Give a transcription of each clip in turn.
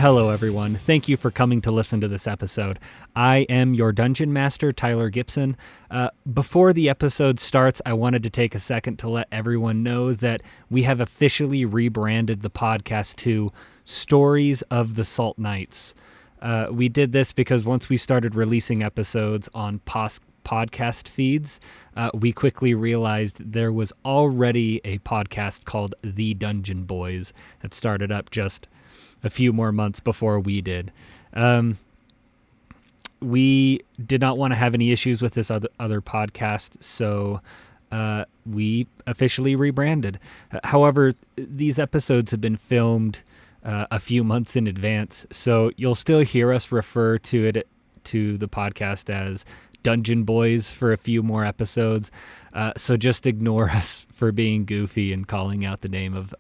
Hello, everyone. Thank you for coming to listen to this episode. I am your Dungeon Master, Tyler Gibson. Before the episode starts, I wanted to take a second to let everyone know that we have officially rebranded the podcast to Stories of the Salt Knights. We did this because once we started releasing episodes on podcast feeds, we quickly realized there was already a podcast called The Dungeon Boys that started up just a few more months before we did. We did not want to have any issues with this other podcast, so we officially rebranded. However, these episodes have been filmed a few months in advance, so you'll still hear us refer to the podcast as Dungeon Boys for a few more episodes. So just ignore us for being goofy and calling out the name of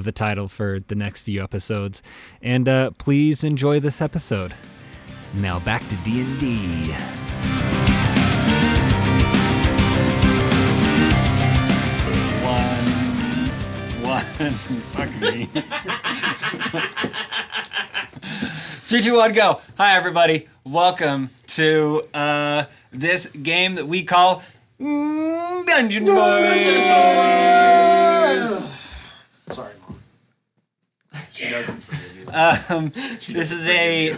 the title for the next few episodes. And please enjoy this episode. Now back to D&D. One. Fuck me. 3, 2, 1, go. Hi, everybody. Welcome to this game that we call Dungeon Boys. Sorry, Mom. She doesn't forgive you. This is a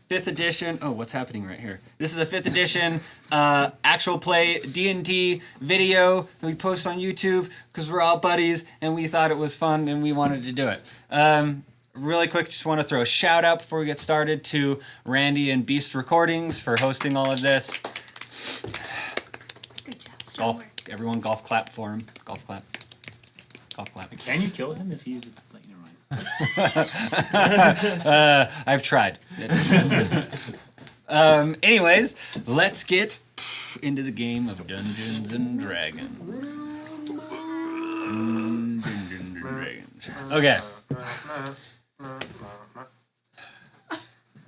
5th edition. Oh, what's happening right here? This is a 5th edition actual play D&D video that we post on YouTube because we're all buddies and we thought it was fun and we wanted to do it. Really quick, just want to throw a shout out before we get started to Randy and Beast Recordings for hosting all of this. Good job. Golf, everyone golf clap for him. Golf clap. Golf clap. Can you kill him if he's like, never mind. I've tried. Anyways, let's get into the game of Dungeons and Dragons. Okay.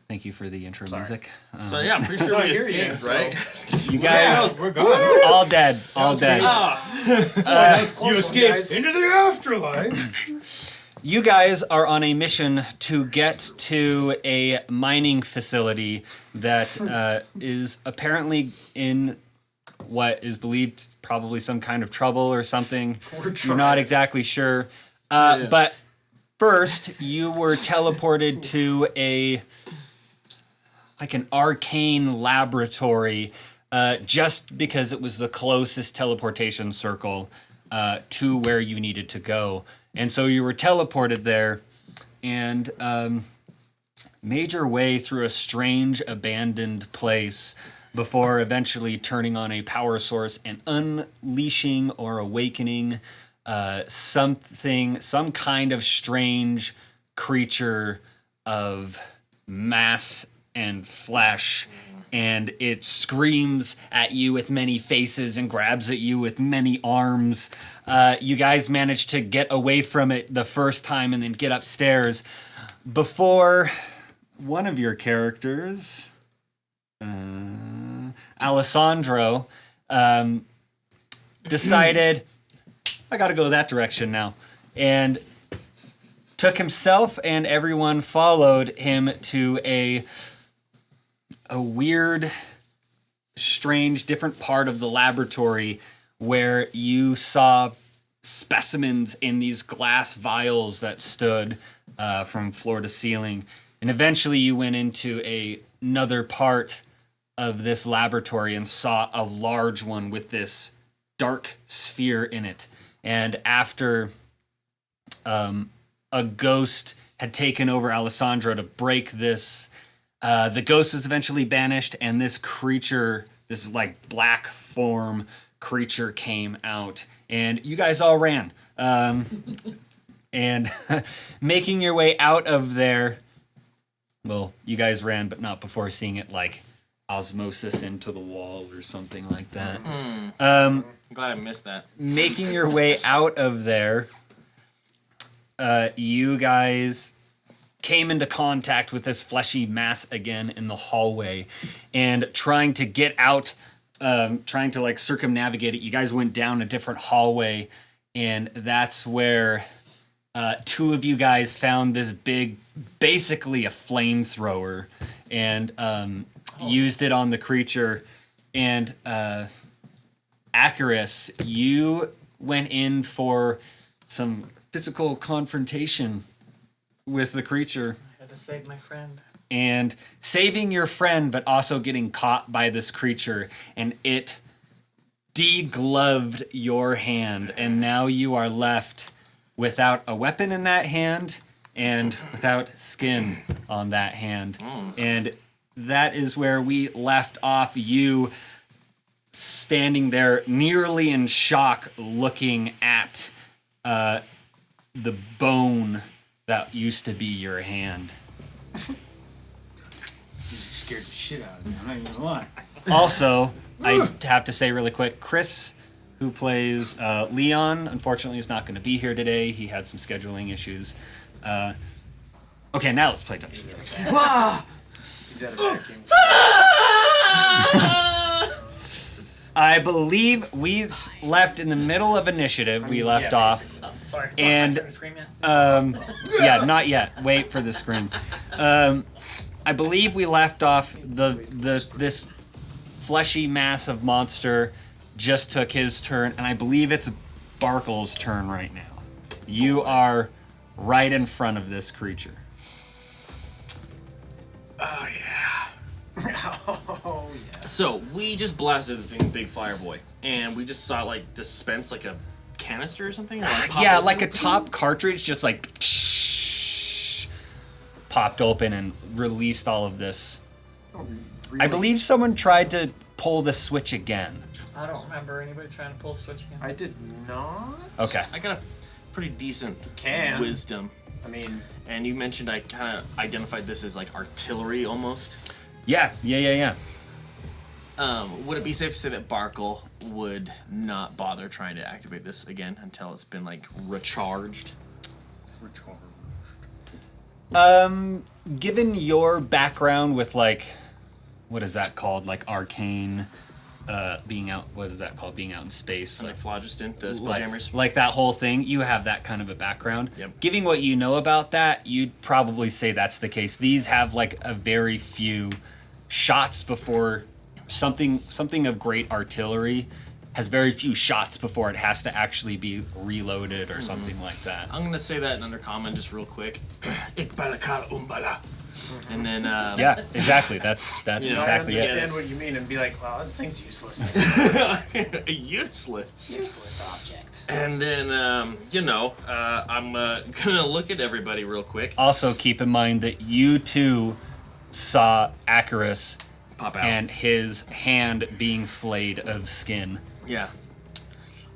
Thank you for the intro music. So yeah, I'm pretty sure we escaped, right? You guys, we're gone. all dead, all dead. You escaped into the afterlife. You guys are on a mission to get to a mining facility that is apparently in what is believed probably some kind of trouble or something. You're not exactly sure. But first, you were teleported to an arcane laboratory just because it was the closest teleportation circle to where you needed to go. And so you were teleported there and made your way through a strange abandoned place before eventually turning on a power source and unleashing or awakening some kind of strange creature of mass and flesh, and it screams at you with many faces and grabs at you with many arms. You guys managed to get away from it the first time and then get upstairs before one of your characters, Alessandro, decided, I gotta go that direction now, and took himself and everyone followed him to a weird, strange, different part of the laboratory where you saw specimens in these glass vials that stood from floor to ceiling. And eventually you went into another part of this laboratory and saw a large one with this dark sphere in it. And after a ghost had taken over Alessandro to break this, the ghost was eventually banished, and this creature, this like black form creature, came out, and you guys all ran. And making your way out of there, well, you guys ran, but not before seeing it like osmosis into the wall or something like that. I'm glad I missed that. Making your way out of there, you guys came into contact with this fleshy mass again in the hallway, and trying to get out, trying to like circumnavigate it, you guys went down a different hallway, and that's where two of you guys found this big, basically a flamethrower, and used it on the creature. And Akrius, you went in for some physical confrontation with the creature. I had to save my friend. And saving your friend, but also getting caught by this creature, and it degloved your hand, and now you are left without a weapon in that hand and without skin on that hand. And that is where we left off, you standing there nearly in shock looking at the bone that used to be your hand. Scared the shit out of me. I'm not even gonna lie. Also, I have to say really quick, Chris, who plays Leon, unfortunately is not going to be here today. He had some scheduling issues. Okay, now let's play Dungeon. He's out of vacuum. I believe we left in the middle of initiative. We left off. Oh, sorry. And- Turn the screen yet? Yeah, not yet. Wait for the screen. I believe we left off this fleshy mass of monster just took his turn, and I believe it's Barkuell's turn right now. You are right in front of this creature. Oh yeah. So we just blasted the thing, big fire boy, and we just saw it, like dispense like a canister or something. Or, like, pop Yeah, open. like a top cartridge just like popped open and released all of this. Really? I believe someone tried to pull the switch again. I don't remember anybody trying to pull the switch again. I did not. Okay. I got a pretty decent Can. wisdom, I mean, and you mentioned I kind of identified this as like artillery almost. Yeah. Would it be safe to say that Barkuell would not bother trying to activate this again until it's been like recharged? Given your background with like, what is that called? Like arcane, being out. What is that called? Being out in space. Like phlogiston, the Like, spelljammers. like that whole thing. You have that kind of a background. Yep. Given what you know about that, you'd probably say that's the case. These have like a very few shots before something of great artillery has very few shots before it has to actually be reloaded or something like that. I'm gonna say that in undercommon just real quick. Ik balakal umbala. And then Yeah, exactly. That's You know, exactly I it. understand what you mean and be like, well, this thing's useless. useless. Useless object. And then I'm gonna look at everybody real quick. Also, keep in mind that you too saw Akrius Pop out. and his hand being flayed of skin. Yeah.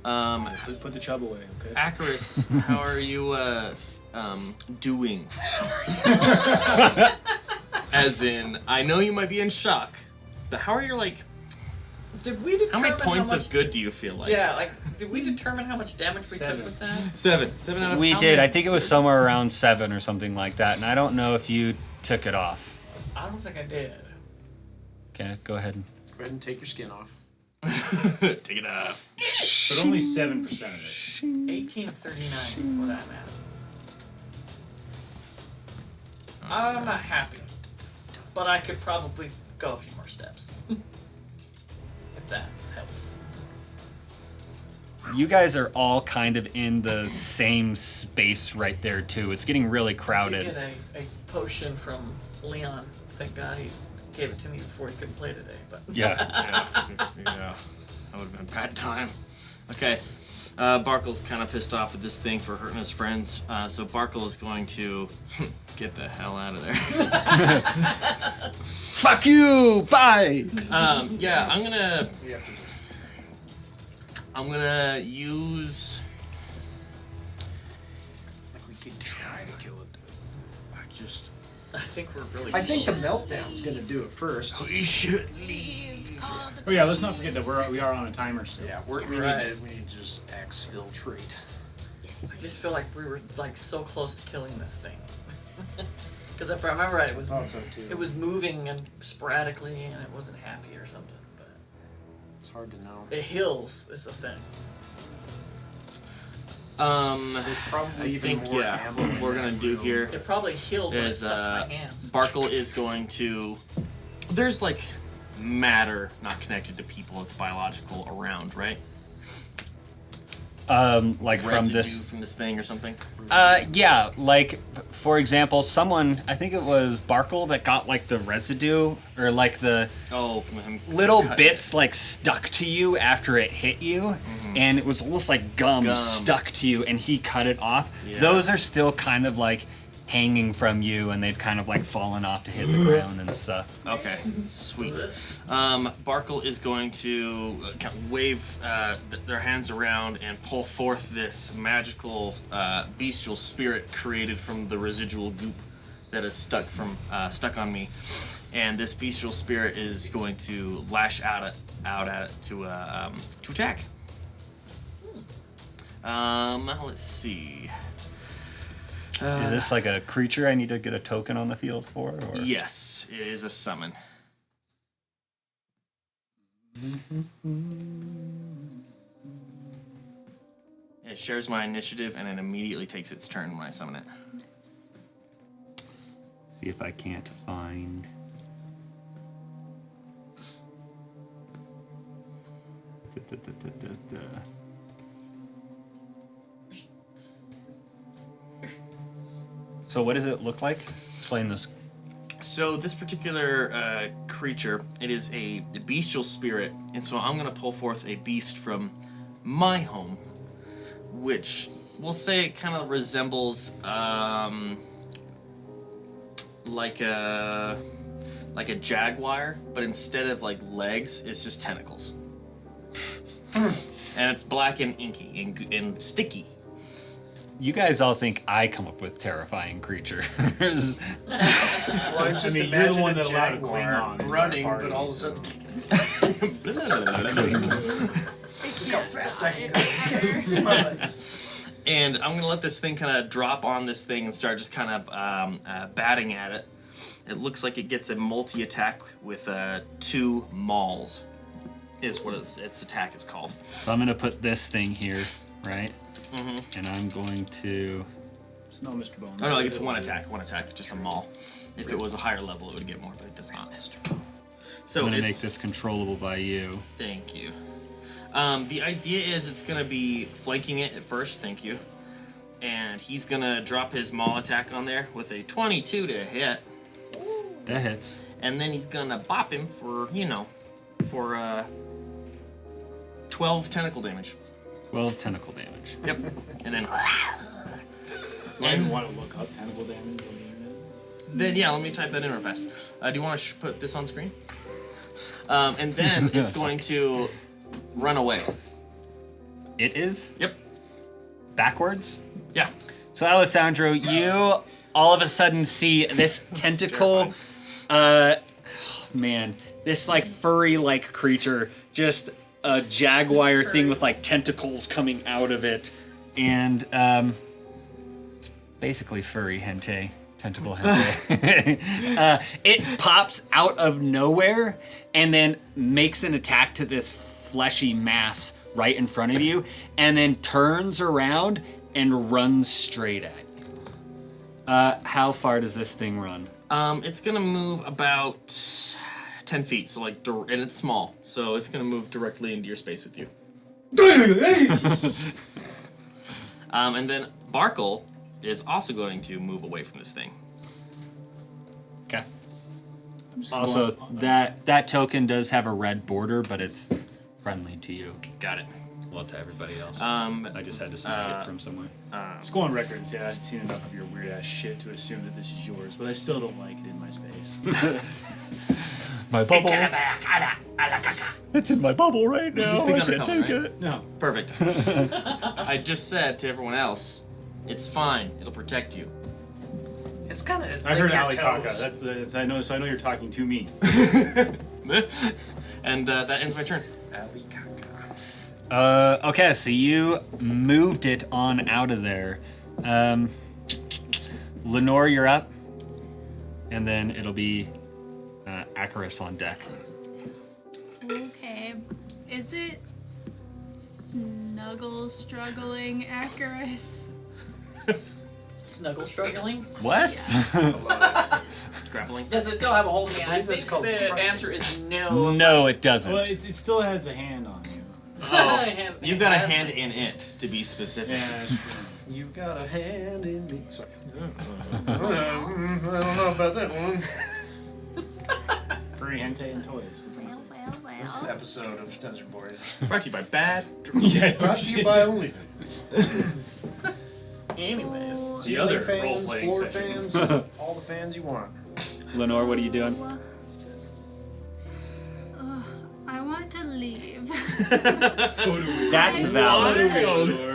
Put the chub away, okay? Akrius, how are you doing? As in, I know you might be in shock, but how are you like? Did we determine How many points much, of good do you feel like? Yeah, like, did we determine how much damage we took 7. with that? 7. 7 out of We how did. many I think it was goods? somewhere around 7 or something like that, and I don't know if you took it off. I don't think I did. Okay, go ahead. Go ahead and take your skin off. Take it off. But only 7% of it. 18 of 39 for that matter. I'm not happy, but I could probably go a few more steps. If that helps. You guys are all kind of in the same space right there too. It's getting really I did crowded. get a potion from Leon. Thank God he gave it to me before he couldn't play today. But Yeah. Yeah. That would have been a bad time. Okay. Barkuell's kind of pissed off at this thing for hurting his friends. So Barkuell is going to get the hell out of there. Fuck you! Bye! Yeah, I'm gonna We have to just. use. Like, we could try to kill it. I think we're really. I think the meltdown's gonna do it first. We should leave. Oh yeah, let's not forget that we are on a timer still. Yeah, we Right. need to just exfiltrate. I just feel like we were like so close to killing this thing. Because if I remember right, it was moving and sporadically, and it wasn't happy or something. But It's hard to know. it heals is the thing. There's probably I even think, more yeah, ammo what in we're going that to do room. here It probably healed when it is sucked my hands. Barkuell is going to... There's, like, matter not connected to people. It's biological around, right? Like Residue from this thing or something? yeah, like for example, someone, I think it was Barkuell, that got like the residue or like the From him. little cutting bits like stuck to you after it hit you, and it was almost like gum stuck to you, and he cut it off. Yeah. Those are still kind of like hanging from you, and they've kind of like fallen off to hit the ground and stuff. Okay, sweet. Barkuell is going to kind of wave their hands around and pull forth this magical bestial spirit created from the residual goop that is stuck on me, and this bestial spirit is going to lash out at it to attack. Let's see. Is this like a creature I need to get a token on the field for? Or? Yes, it is a summon. It shares my initiative and it immediately takes its turn when I summon it. See if I can't find. So what does it look like? Explain this. So this particular creature, it is a bestial spirit, and so I'm going to pull forth a beast from my home, which we'll say it kind of resembles like a jaguar, but instead of like legs, it's just tentacles. And it's black and inky and sticky. You guys all think I come up with terrifying creatures. Well, I just you're imagine the one a that allowed a jaguar Klingon in running, our party, but all of a so- sudden, look how fast I can go. My legs. And I'm gonna let this thing kind of drop on this thing and start just kind of batting at it. It looks like it gets a multi-attack with 2 mauls, is what its attack is called. So I'm gonna put this thing here, right? And I'm going to. It's no Mr. Bones. Oh no, it gets one attack, just a maul. If it was a higher level, it would get more, but it does not. So I'm gonna it's, make this controllable by you. Thank you. The idea is it's gonna be flanking it at first. Thank you. And he's gonna drop his maul attack on there with a 22 to hit. That hits. And then he's gonna bop him for 12 tentacle damage. 12 tentacle damage. Yep. And then. I even want to look up tentacle damage. Then yeah, let me type that in real fast. Do you want to put this on screen? And then it's going to run away. It is? Yep. Backwards? Yeah. So Alessandro, you all of a sudden see this tentacle, this like furry like creature, just a jaguar thing with like tentacles coming out of it, and it's basically furry hentai. Tentacle hentai. It pops out of nowhere and then makes an attack to this fleshy mass right in front of you, and then turns around and runs straight at you. How far does this thing run? It's gonna move about 10 feet, so like, and it's small, so it's gonna move directly into your space with you. And then Barkuell is also going to move away from this thing. Okay. Also, that token does have a red border, but it's friendly to you. Got it. Well, to everybody else. I just had to snag it from somewhere. Let's go on records. Yeah, I've seen enough of your weird ass shit to assume that this is yours, but I still don't like it in my space. My bubble. It's in my bubble right now. You speak I undercover, can't take right? it. No. Perfect. I just said to everyone else, it's fine. It'll protect you. It's kind of. I heard Ali Kaka. That's I know. So I know you're talking to me. And that ends my turn. Ali Kaka. Okay, so you moved it on out of there. Leonore, you're up. And then it'll be Akrius on deck. Okay. Is it snowing snuggle struggling Akrius. Snuggle struggling? What? Grappling. Does it still have a hold of me? I believe that's think called the crushing. answer is no. No, it doesn't. Well, it still has a hand on you. Oh, you've got a hand in it, to be specific. Yeah, You've got a hand in me. Sorry. I don't know about that one. Free hentai and toys. Which one's it? Well. This episode of Dungeon Boys Brought to you by Bad. brought to you by OnlyFans. Anyways. The The other other fans, role-playing floor session. fans, all the fans you want. Lenore, what are you doing? I want to leave. So do we. That's I valid. want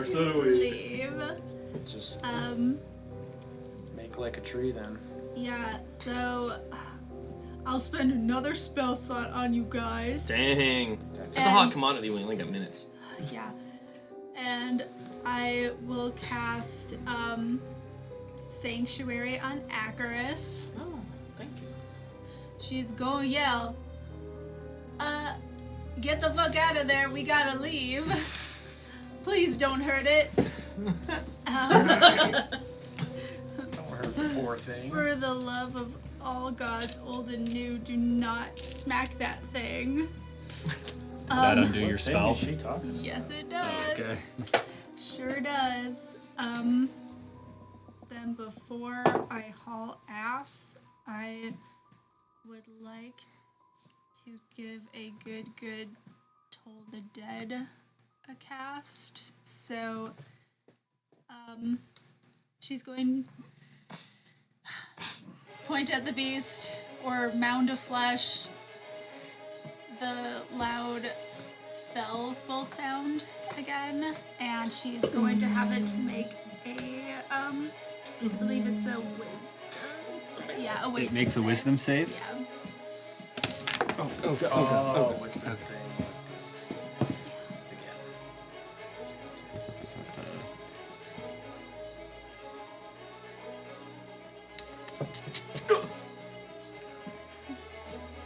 So do to we. leave. Just make like a tree then. Yeah, so I'll spend another spell slot on you guys. Dang. That's It's a hot commodity when you only got minutes. Yeah. And I will cast Sanctuary on Akrius. Oh, thank you. She's gonna yell, get the fuck out of there, we gotta leave. Please don't hurt it. Don't hurt the poor thing. For the love of all gods, old and new, do not smack that thing. Does that undo your What thing spell? is she talking? Yes, it does. Okay. Sure does. Then before I haul ass, I would like to give a good Toll the Dead a cast. So, she's going point at the beast or mound of flesh. The loud bell will sound again, and she's going to have it make a I believe it's a wisdom save. Yeah, a wisdom It makes a save. wisdom save? Yeah. Oh, with the thing.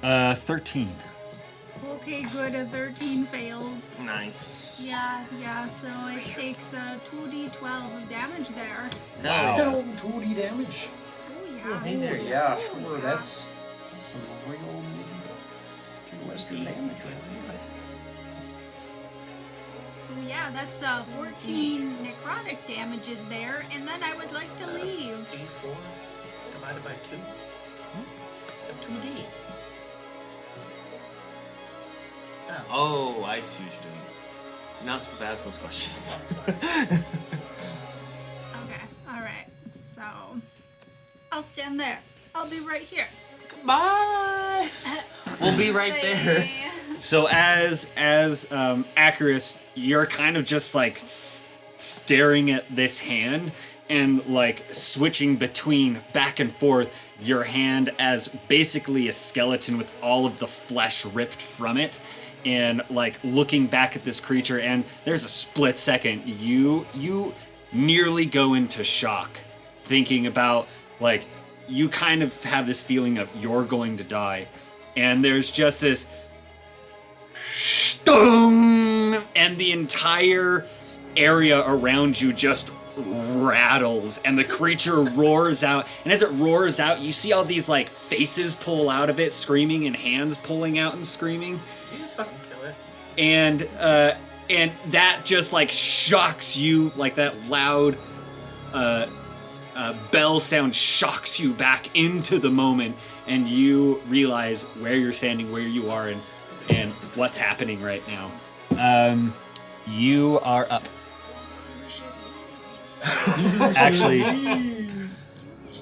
Again. 13. Okay, good. A 13 fails. Nice. Yeah, so it takes 2d12 of damage there. Wow. No, 2D damage. Oh, yeah. Oh, yeah, sure. That's some real Western damage right there. So yeah, that's 14 necrotic damages there, and then I would like to leave. D4 divided by 2. 2D. Oh, I see what you're doing. You're not supposed to ask those questions. Okay, alright. So, I'll stand there. I'll be right here. Bye. We'll be right there. Bye. So as Akrius, you're kind of just like staring at this hand and like switching between back and forth your hand as basically a skeleton with all of the flesh ripped from it, and like looking back at this creature, and there's a split second you nearly go into shock, thinking about like you kind of have this feeling of you're going to die, and there's just this stung, and the entire area around you just rattles, and the creature roars out, and as it roars out, you see all these like faces pull out of it screaming, and hands pulling out and screaming, You just fucking kill it. and that just like shocks you, like that loud bell sound shocks you back into the moment, and you realize where you're standing, where you are, and what's happening right now. You are up. Actually,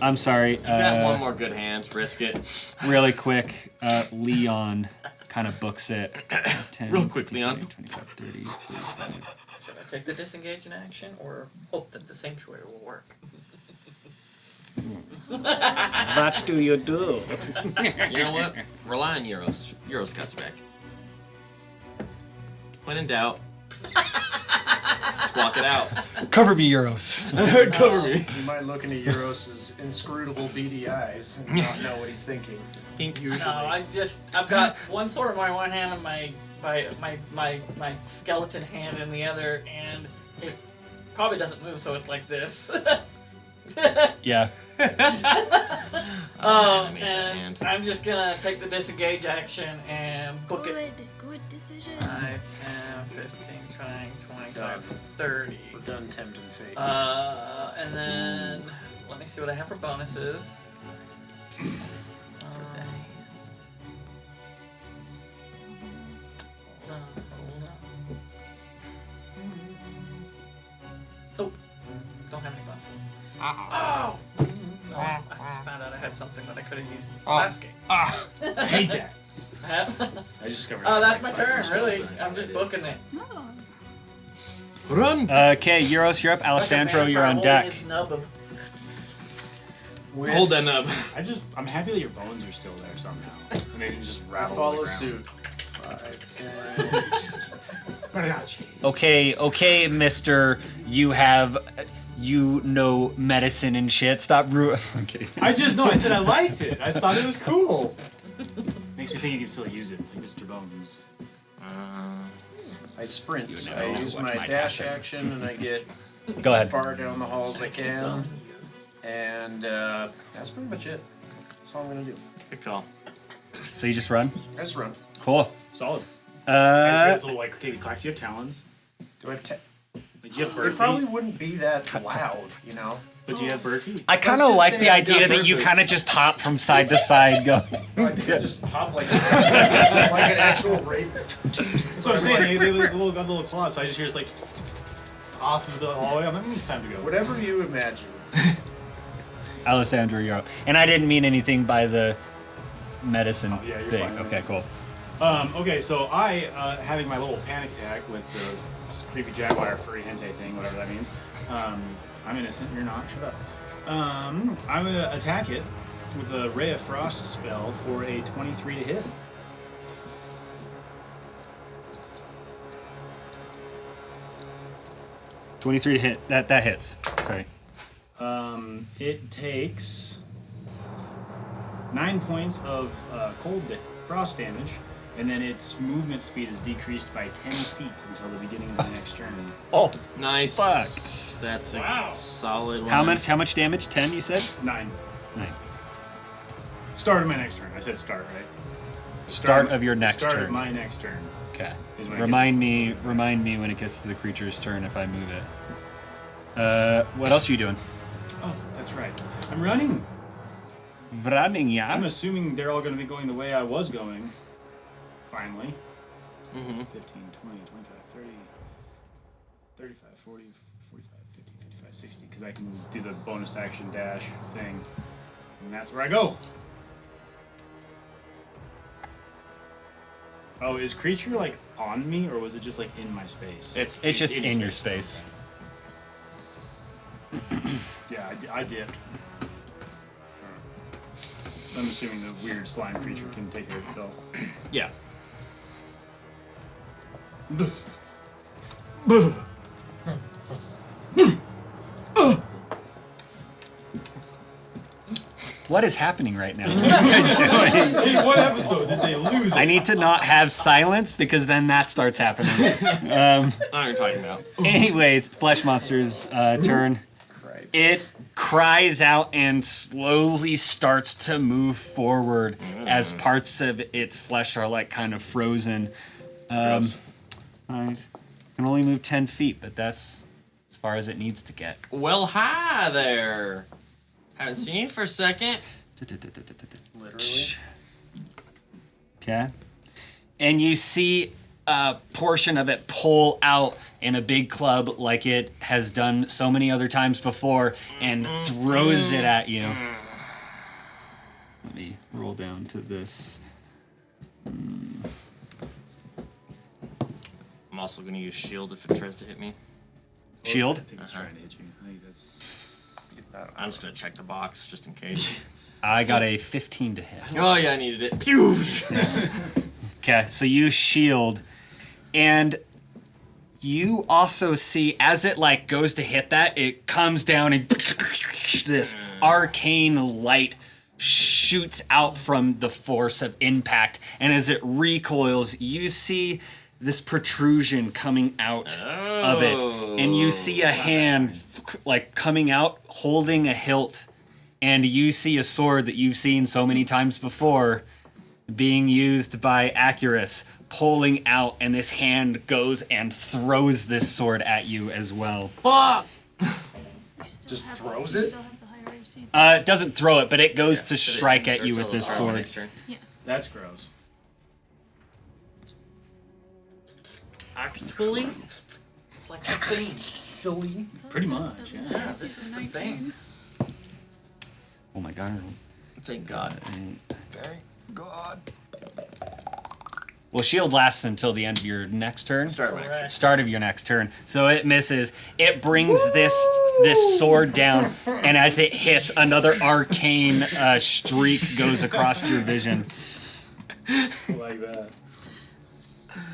I'm sorry. Got one more good hand. Risk it. Really quick, Leon kind of books it. 10, Real quick, 20, Leon. 25, 30, 45. Should I take the disengage in action or hope that the sanctuary will work? What do you do? You know what? Rely on Yeros. Yeros got your back. When in doubt, squawk it out. Cover me, Yeros. Cover me. You might look into Yeros' inscrutable beady eyes and not know what he's thinking. Think No, I've got one sword in my one hand and my my skeleton hand in the other, and it probably doesn't move, so it's like this. Yeah. Animate that And hand. I'm just gonna take the disengage action and book it. Good decisions. 5, 10, 15, 20, 25, 30. We're done tempting fate. And then let me see what I have for bonuses. Hold on. Oh, don't have any bonuses. Oh! Oh, I just found out I had something that I could have used last game. I hate that. I I just discovered. that's my turn, really. I'm just booking it. Oh. Run! Okay, Yeros, you're up. Alessandro, Like a you're on vampire deck. holding his nub of- Hold that nub. I'm happy that your bones are still there somehow. And they can just I rattle. follow on the suit. 5, 10. Okay, mister. You know medicine and shit. Stop Okay. I said I liked it. I thought it was cool. Makes me think you can still use it, like Mr. Bones. I sprint. You So know I use what my might dash happen. action and I get Go as ahead. far down the hall as I can. And that's pretty much it. That's all I'm gonna do. Good call. So you just run? I just run. Cool. Solid. I just got Uh, this little like clack. Do you have talons? Do I have Like, do you have bird It probably feet? wount be that loud, you know? But do you have bird feet? I kind of just like say the I got idea that you bird kind of boots. just hop from side to side, go. No, I think I just hop like an actual raven. That's what I'm saying. They got little claws, so I just hear it's like off of the hallway. I'm like, it's time to go. Whatever you imagine. Alessandro, you're up. And I didn't mean anything by the medicine yeah, you're thing. fine. Okay, cool. Okay, so I, having my little panic attack with the creepy jaguar furry hente thing, whatever that means. I'm innocent, you're not, shut up. I'm gonna attack it with a Ray of Frost spell for a 23 to hit. $23 to hit. That hits. Sorry. It takes 9 points of frost damage, and then its movement speed is decreased by 10 feet until the beginning of the next turn. Oh, Nice. Fuck. That's a solid one. how much damage? 10, you said? 9. 9. Start of my next turn. I said start, right? Start of your next Start turn. of my next turn. Okay. Is when it Remind me when it gets to the creature's turn if I move it. What else are you doing? Oh, that's right. I'm running. Running, yeah. I'm assuming they're all going to be going the way I was going. Finally. Mm-hmm. 15, 20, 25, 30, 35, 40, 45, 50, 55, 60. Because I can do the bonus action dash thing. And that's where I go. Oh, is creature like on me, or was it just like in my space? It's just in your space. Yeah, I dipped. I'm assuming the weird slime creature can take care of itself. Yeah. What is happening right now? What are you guys doing? Hey, what episode did they lose? I need to not have silence because then that starts happening. I know what you're talking about. Anyways, Flesh Monster's turn. Cripes. It cries out and slowly starts to move forward as parts of its flesh are like kind of frozen. I can only move 10 feet, but that's as far as it needs to get. Well, hi there. Haven't seen you for a second. Literally. Okay. And you see a portion of it pull out in a big club like it has done so many other times before and throws it at you. Let me roll down to this. I'm also going to use shield if it tries to hit me. Shield? I think it's trying to hit you. I think that's... I'm just going to check the box just in case. I got a 15 to hit. Oh, yeah, I needed it. Phew! Okay, so you shield, and you also see as it like goes to hit that, it comes down and this arcane light shoots out from the force of impact, and as it recoils, you see this protrusion coming out of it, and you see a hand like coming out holding a hilt, and you see a sword that you've seen so many times before being used by Akrius pulling out, and this hand goes and throws this sword at you as well. Fuck! Just throws it? It doesn't throw it, but it goes to strike at you with this sword. Next turn. That's gross. Actually, It's like a thing. Philly. Pretty much, yeah. Yeah, this is the thing. Oh my god. thank God. Thank God. Well, shield lasts until the end of your next turn. Start of my next turn. Start of your next turn. So it misses. It brings this sword down, and as it hits, another arcane streak goes across your vision. Like that.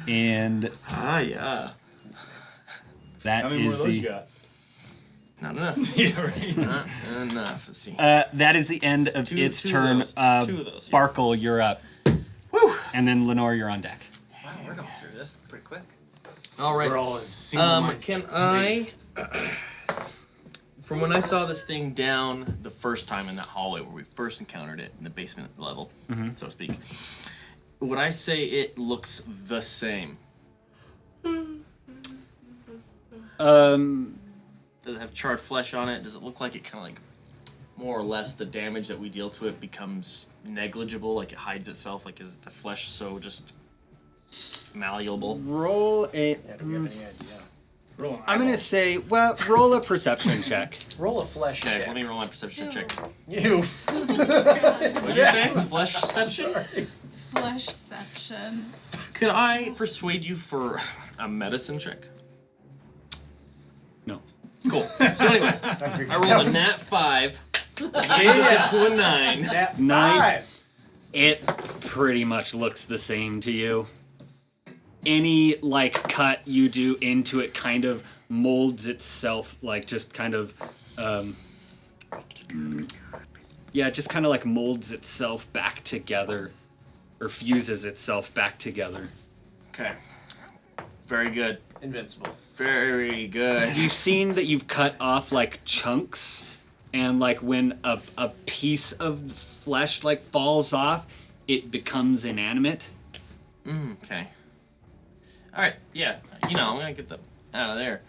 And Yeah. That's insane. that How many more is of those the you got? Not enough. Yeah, right. Not enough. Let's see. that is the end of its two of turn. those. Two of those, yeah. Barkuell, you're up. Woo! And then Leonore, you're on deck. Wow, we're going through this pretty quick. All right. We're all single Can I? From when I saw this thing down the first time in that hallway where we first encountered it in the basement level, so to speak, would I say it looks the same? Does it have charred flesh on it? Does it look like it kind of like, more or less, the damage that we deal to it becomes negligible, like it hides itself? Like, is the flesh so just malleable? Roll a. Yeah, do we have any idea? Roll an I'm gonna eyeball. say, well, roll a perception check. Roll a flesh Okay, check. let me roll my perception check. You. What did you say? Fleshception? Fleshception. Could I persuade you for a medicine check? No. Cool. So anyway, I rolled a nat 5. That to a 9. That 9. 5. It pretty much looks the same to you. Any like cut you do into it kind of molds itself, like just kind of just kind of like molds itself back together, or fuses itself back together. Okay. Very good. Invincible. Very good. You've seen that you've cut off like chunks, and like when a piece of flesh like falls off, it becomes inanimate. Okay. All right. Yeah. I'm gonna get the out of there.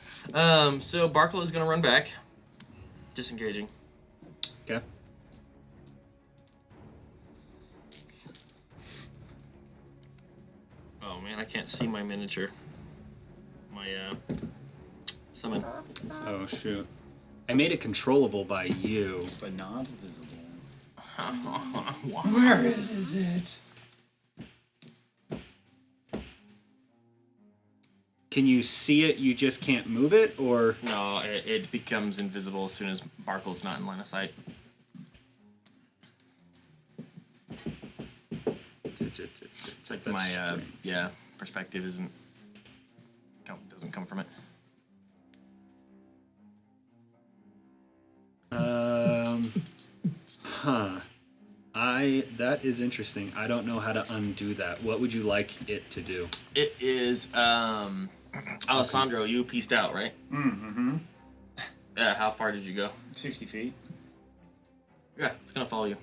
So Barkuell is gonna run back, disengaging. Okay. Oh man, I can't see my miniature. My summon. Oh shoot. I made it controllable by you. But not visible. Where is it? Can you see it? You just can't move it, or No, it becomes invisible as soon as Barkuell's not in line of sight. It's like That's my strange. perspective doesn't come from it. That is interesting. I don't know how to undo that. What would you like it to do? It is Alessandro. You pieced out, right? Mm-hmm. How far did you go? 60 feet. Yeah, it's gonna follow you.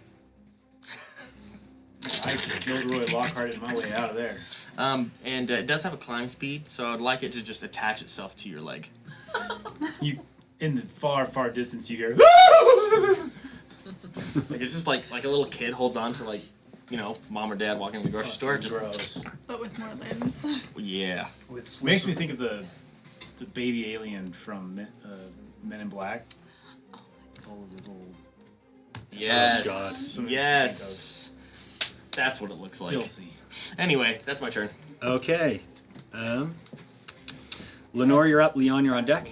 I Gilderoy Lockharted my way out of there. And it does have a climb speed, so I'd like it to just attach itself to your leg. You, in the far, far distance, you hear. Like it's just like a little kid holds on to mom or dad walking to the grocery store. Just Gross. But with more limbs. yeah. With Makes me think of the baby alien from Men in Black. Oh, little Yes. God. Yes. That's what it looks like. filthy. Anyway, that's my turn. Okay. Lenore, you're up. Leon, you're on deck.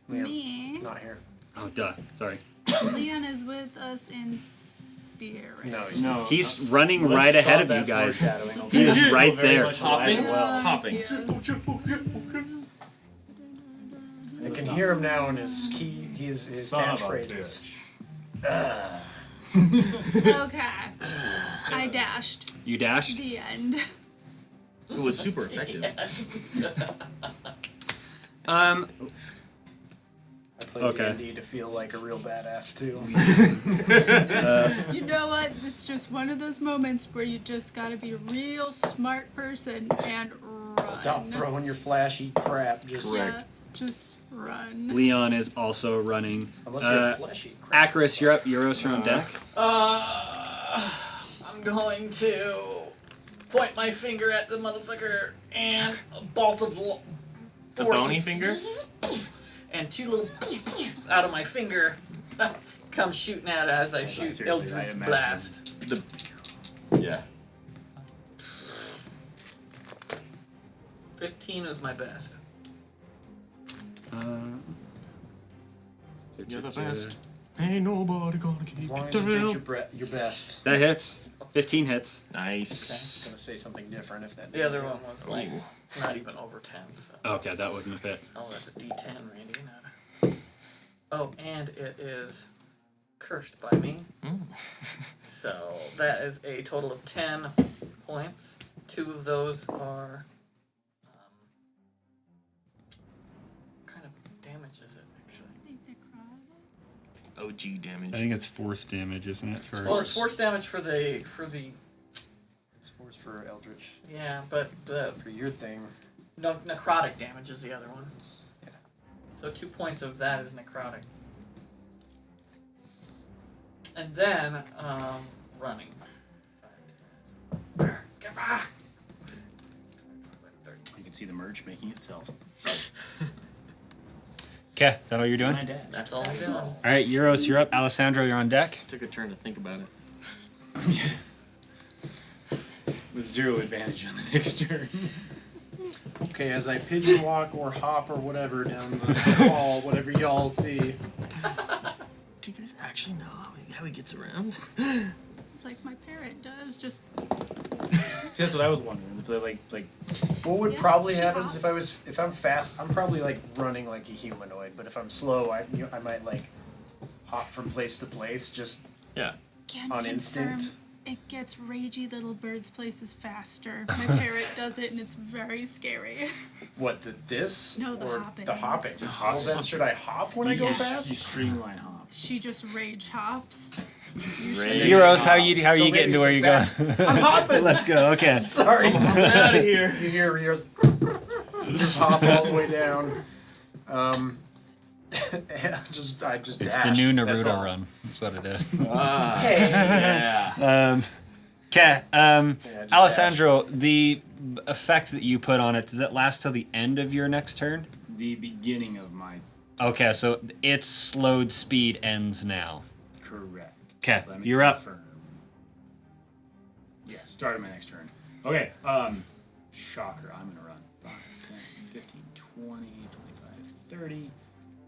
Leon's Me. not here. Oh, duh. Sorry. Leon is with us in spirit. No, he's No. not. He's running Let's right ahead stop of you that guys. foreshadowing, He okay? is He's right still very there. much alive and well. Hopping. Yes. I can hear him now in his key. His Son of a catchphrases. bitch. Okay. I dashed. You dashed? The end. It was super effective. Um, I played Okay. D&D to feel like a real badass too. You know what? It's just one of those moments where you just gotta be a real smart person and run. Stop throwing your flashy crap. Just Yeah, just run. Leon is also running. unless you're flashy crap. Akrius, you're up. Euros, you're on deck. I'm going to point my finger at the motherfucker and a bolt of The force bony finger? and two little out of my finger come shooting at it as I shoot seriously, I Eldritch imagine. Blast. Yeah. 15 was my best. You're the best. Ain't nobody gonna keep As long you as you did down. your best. That hits. 15 hits. I was Nice. gonna say something different if that. The other one was like Ooh. not even over 10. So. Okay, that wouldn't have hit. Oh, that's a D10, Randy. Oh, and it is cursed by me. So that is a total of 10 points. 2 of those are. What kind of damage is it, actually? OG damage. I think it's force damage, isn't it? For Well, it's force damage for the. It's force for Eldritch. Yeah, but the For your thing, necrotic damage is the other one. yeah. So 2 points of that is necrotic. And then, running. Get back! You can see the merch making itself. Okay, is that all you're doing? My dad. That's all I'm doing. All right, Euros, you're up. Alessandro, you're on deck. Took a turn to think about it. With 0 advantage on the next turn. Okay, as I pigeon walk or hop or whatever down the hall, whatever y'all see. Do you guys actually know how he gets around? Like my parrot does, just See, that's what I was wondering. If they like What would Yeah, probably she happen is hops. if I'm fast, I'm probably like running like a humanoid. But if I'm slow, I might like hop from place to place. Just Yeah. can't On confirm. instinct? It gets ragey little birds places faster. My parrot does it, and it's very scary. what this No, the or hopping. the hopping. Just Well, hop. then should I hop when I go you fast? streamline hop. She just rage hops. Euros, how you So getting maybe to where it's you're like going? that. I'm hopping. Let's go. Okay. Sorry. Out of here. You hear just hop all the way down. I just It's dashed. the new That's Naruto all. run. That's what it is. Hey. Yeah. Okay. just Alessandro, the effect that you put on it, does it last till the end of your next turn? The beginning of my Okay, so its slowed speed ends now. correct. 'Kay, Let me you're up. confirm. Yeah, start of my next turn. Okay, shocker, I'm gonna run 5, 10, 15, 20, 25, 30.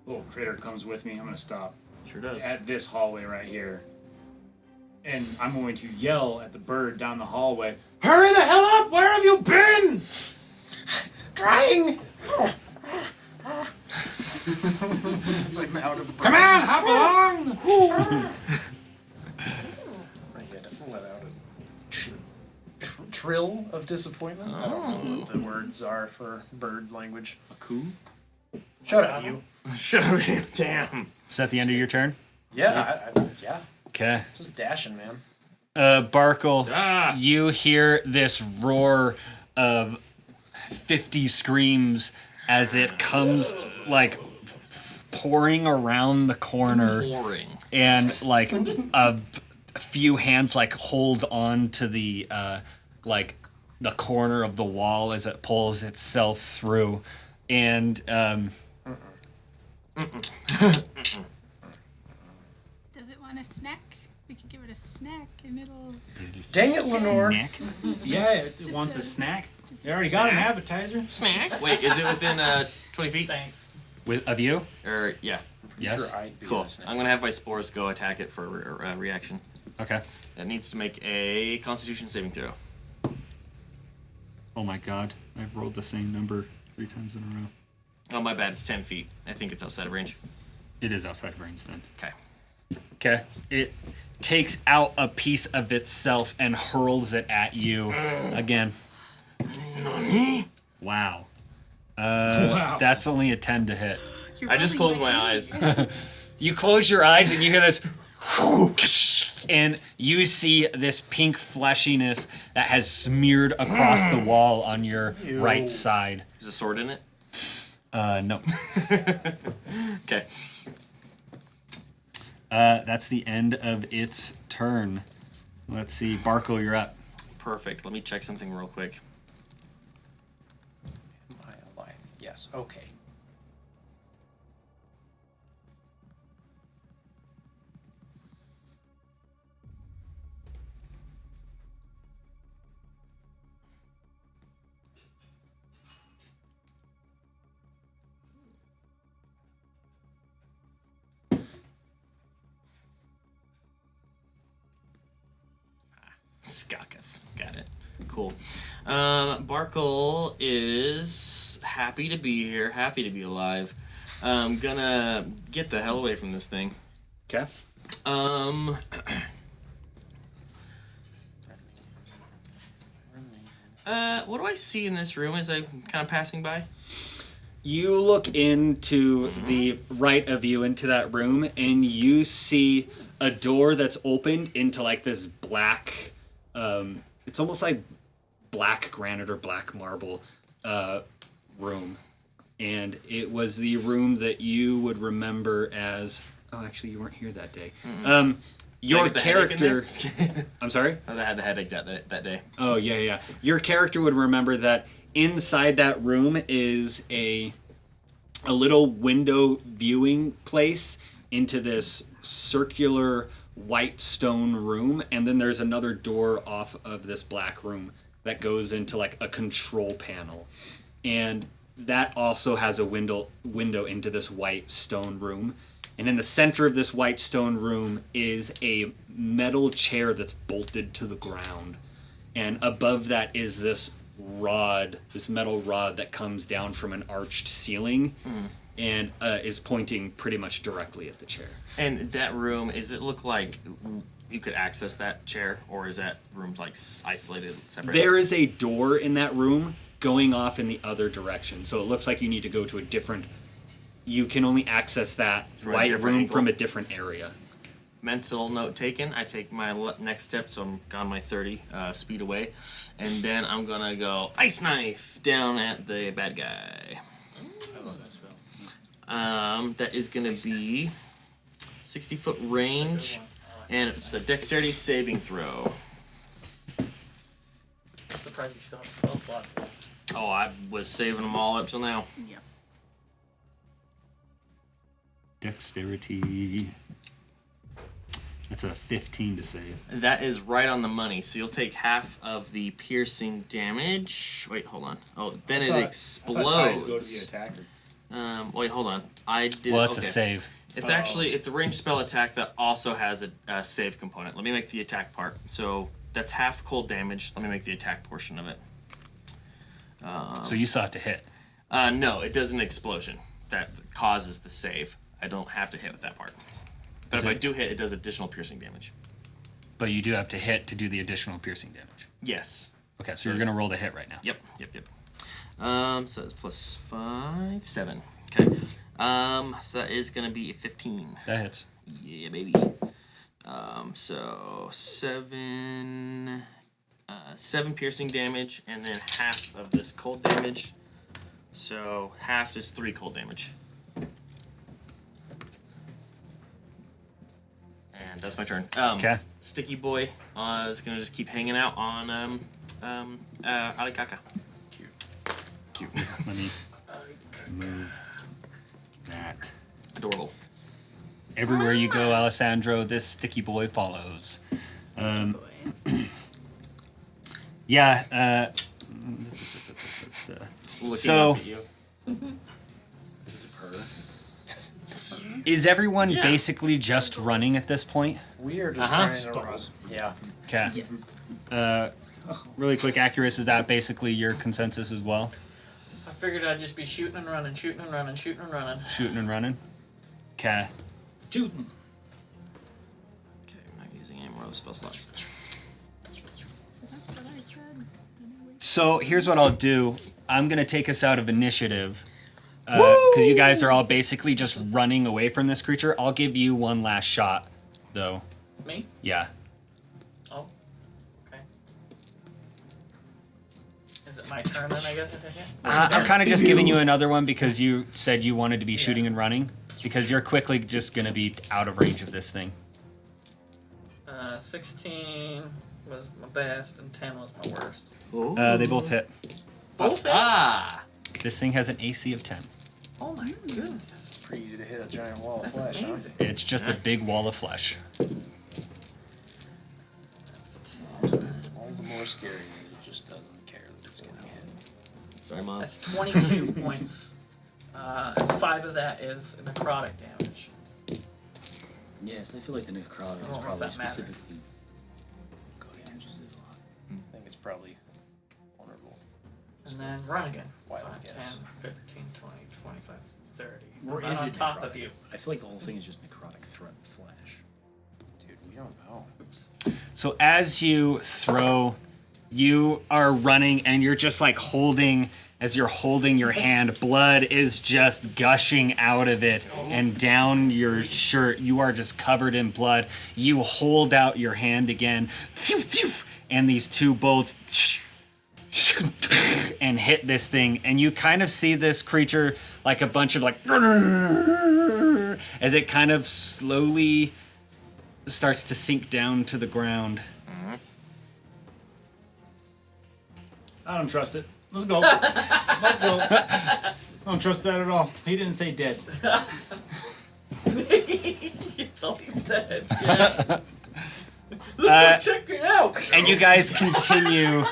Little critter comes with me. I'm gonna stop Sure does. at this hallway right here. And I'm going to yell at the bird down the hallway, "Hurry the hell up! Where have you been?" Trying. It's like out of Come on, hop along! I had to let out a trill of disappointment. I don't know what the words are for bird language. A coup? Shut up, you. Shut up. Damn. Is that the end of your turn? Yeah, yeah. Okay. Just dashing, man. Barkuell, Ah. you hear this roar of 50 screams as it comes like pouring around the corner, Boring. and like a few hands like hold on to the like the corner of the wall as it pulls itself through, and Does it want a snack? We could give it a snack, and it'll. Dang it, Lenore. Yeah, it Just wants a a- snack. just They a already got an snack. appetizer. Snack. Wait, is it within 20 feet? Thanks. of you. Or yeah. Yes. Sure, I'd be Cool. listening. I'm gonna have my spores go attack it for a reaction. Okay. That needs to make a Constitution saving throw. Oh my God! I've rolled the same number 3 times in a row. Oh my bad. It's 10 feet. I think it's outside of range. It is outside of range then. Okay. Okay. It takes out a piece of itself and hurls it at you again. Wow. Wow. That's only a 10 to hit. You're I just rolling closed my like eyes. You close your eyes and you hear this, and you see this pink fleshiness that has smeared across the wall on your right side. Is a sword in it? No. Okay. That's the end of its turn. Let's see, Barkuell, you're up. Perfect. Let me check something real quick. Am I alive? Yes. Okay. Skaketh. Got it. Cool. Barkuell is happy to be here, happy to be alive. Gonna get the hell away from this thing. Okay. What do I see in this room as I'm kind of passing by? You look into the right of you into that room, and you see a door that's opened into like this black, it's almost like black granite or black marble room. And it was the room that you would remember as, oh, actually, you weren't here that day. Your Did I get the headache in character, I'm sorry? I had the headache that day. Oh, yeah. Your character would remember that inside that room is a little window viewing place into this circular white stone room, and then there's another door off of this black room that goes into like a control panel. And that also has a window into this white stone room. And in the center of this white stone room is a metal chair that's bolted to the ground. And above that is this metal rod that comes down from an arched ceiling and is pointing pretty much directly at the chair. And that room, does it look like you could access that chair, or is that room like isolated, separate? There is a door in that room going off in the other direction. So it looks like you need to go to a different... You can only access that white room angle? from a different area. Mental note taken. I take my next step, so I'm on my 30 speed away. And then I'm going to go Ice Knife down at the bad guy. I love that spell. That is going to be 60-foot range, and it's a dexterity saving throw. I'm surprised you still have spell slots left. Oh, I was saving them all up till now. Yep. Dexterity. That's a 15 to save. That is right on the money. So you'll take half of the piercing damage. Wait, hold on. Oh, then it explodes. Go to the attacker. Wait, hold on. I did. Well, it's okay. a save. It's actually it's a ranged spell attack that also has a save component. Let me make the attack part. So that's half cold damage. Let me make the attack portion of it. So you still have to hit. No, it does an explosion that causes the save. I don't have to hit with that part. But if I do hit, it does additional piercing damage. But you do have to hit to do the additional piercing damage. Yes. Okay, so you're going to roll to hit right now. Yep. So that's plus 5, 7. Okay. So that is going to be a 15. That hits. Yeah, baby. So 7 piercing damage, and then half of this cold damage. So half is 3 cold damage. And that's my turn. Okay. Sticky Boy is gonna just keep hanging out on Alikaka. Cute. Let me move that. Adorable. Everywhere you go, Alessandro, this sticky boy follows. Yeah. Just looking So- up at you. Is everyone basically just running at this point? We are just trying to run. Yeah. Okay. Really quick, Akrius, is that basically your consensus as well? I figured I'd just be shooting and running, shooting and running, shooting and running. Shooting and running? Okay. Shooting. Okay, I'm not using of the spell slots. So that's what I said. So here's what I'll do. I'm gonna take us out of initiative. Because you guys are all basically just running away from this creature. I'll give you one last shot, though. Me? Yeah. Oh. Okay. Is it my turn then, I guess, if I hit? I'm kind of just giving you another one because you said you wanted to be shooting and running. Because you're quickly just going to be out of range of this thing. 16 was my best, and 10 was my worst. They both hit. Both hit? Ah! This thing has an AC of 10. Oh my goodness. It's pretty easy to hit a giant wall of That's flesh, huh? amazing. It's just a big wall of flesh. That's All the more scary that it just doesn't care that it's getting hit. Sorry, Mom. That's 22 points. 5 of that is necrotic damage. Yes, I feel like the necrotic I don't is know if probably that matters. specifically. Damages it a lot. I think it's probably vulnerable. And then run again. Wild 5, 10, guess. 15, 20, 25, 30. Or I'm is on it top necrotic? of you. I feel like the whole thing is just necrotic threat flesh. Dude, we don't know. So as you throw, you are running and you're just like holding, as you're holding your hand, blood is just gushing out of it and down your shirt. You are just covered in blood. You hold out your hand again, and these two bolts and hit this thing. And you kind of see this creature like a bunch of like, as it kind of slowly starts to sink down to the ground. I don't trust it. Let's go. Let's go. I don't trust that at all. He didn't say dead. It's all he said. Yeah. Let's go check it out. And you guys continue,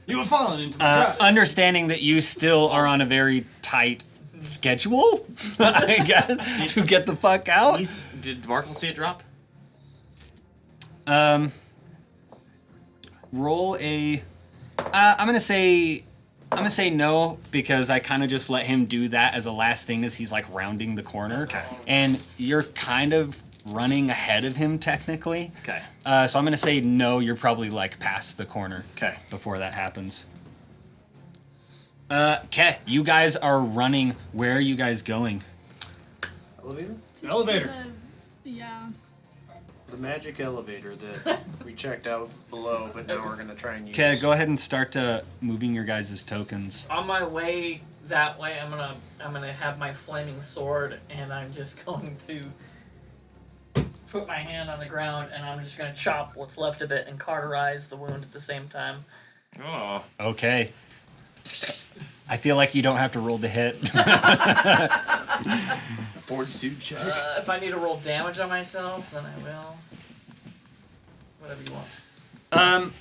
You were falling into the trap. understanding that you still are on a very tight schedule, I guess, to get the fuck out. Did Barkuell see it drop? Roll a. I'm gonna say no because I kind of just let him do that as a last thing as he's like rounding the corner, and you're kind of running ahead of him technically. Okay. So I'm gonna say no. You're probably like past the corner. Okay. Before that happens. Okay, you guys are running. Where are you guys going? Elevator? Elevator. Yeah. The magic elevator that we checked out below, but now we're gonna try and use. Okay, go ahead and start moving your guys' tokens. On my way that way, I'm gonna have my flaming sword, and I'm just going to put my hand on the ground, and I'm just gonna chop what's left of it and cauterize the wound at the same time. Oh. Okay. I feel like you don't have to roll to hit. Fortitude check. If I need to roll damage on myself, then I will. Whatever you want.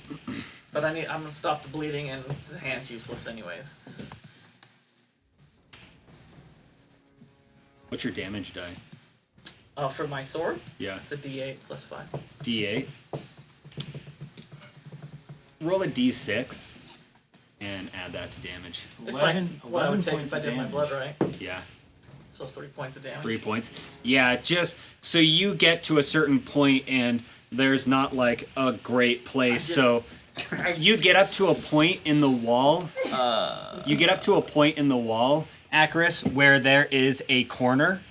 But I'm gonna stop the bleeding, and the hand's useless anyways. What's your damage die? For my sword, Yeah. it's a D8 plus 5. D8. Roll a D6 and add that to damage. It's 11 like what I would take points if I of did my damage. blood right. Yeah. So it's 3 points of damage. 3 points. Yeah, just so you get to a certain point and there's not like a great place. So you get up to a point in the wall. You get up to a point in the wall, Akrius, where there is a corner,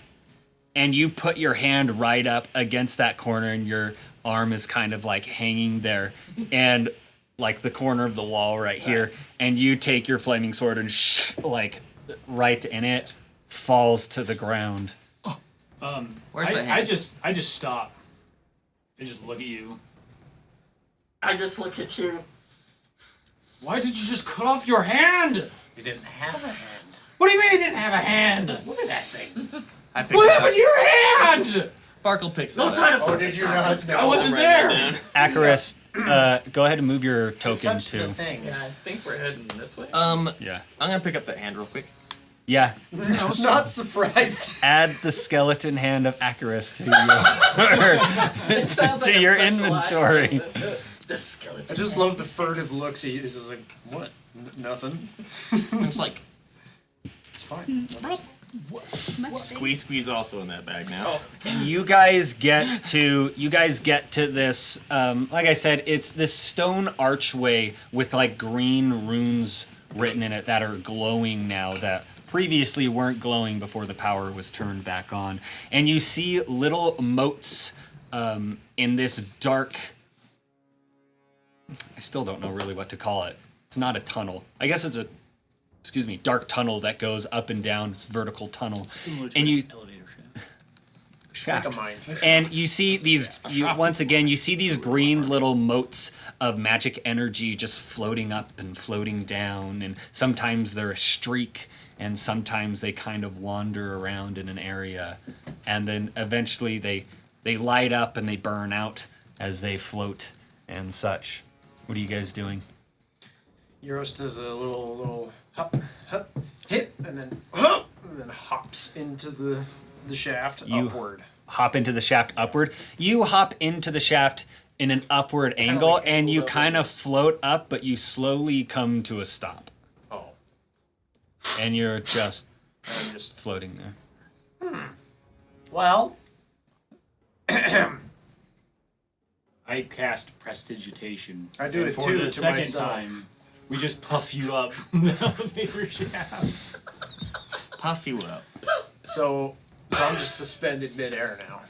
and you put your hand right up against that corner, and your arm is kind of like hanging there, and like the corner of the wall right here, and you take your flaming sword and like right in it falls to the ground. Where's the hand? I just stop. I just look at you. I just look at you. Why did you just cut off your hand? We didn't have a hand. What do you mean you didn't have a hand? Look at that thing. I picked What it happened to your hand? Barkuell picks No that time up. to Oh, did you not know? I wasn't Write there. that down. Akrius, go ahead and move your token Touch the too. thing. Yeah, I think we're heading this way. Yeah. I'm gonna pick up that hand real quick. Yeah. Not surprised. Add the skeleton hand of Akrius to It sounds like to a your special inventory. item. The skeleton. I just love the furtive looks he uses. Like, what? Nothing. I'm just like, It's fine. Squeeze also in that bag now. You guys get to this. Like I said, it's this stone archway with like green runes written in it that are glowing now that previously weren't glowing before the power was turned back on. And you see little moats in this dark. I still don't know really what to call it. It's not a tunnel. I guess it's a. Excuse me, dark tunnel that goes up and down. It's a vertical tunnel. Similar to And an you elevator shaft. It's like a mine. and you see these once again you see these green little motes of magic energy just floating up and floating down, and sometimes they're a streak and sometimes they kind of wander around in an area, and then eventually they light up and they burn out as they float and such. What are you guys doing? Yeros does a little hop, hit, and then hops into the shaft upward. Hop into the shaft upward. You hop into the shaft in an upward angle, like and you angled kind of upwards. float up, but you slowly come to a stop, Oh, and you're just I'm just floating there. well. I cast prestidigitation. I do and it for too, the to second myself. time. We just puff you up the elevator shaft. Puff you up. So I'm just suspended midair now.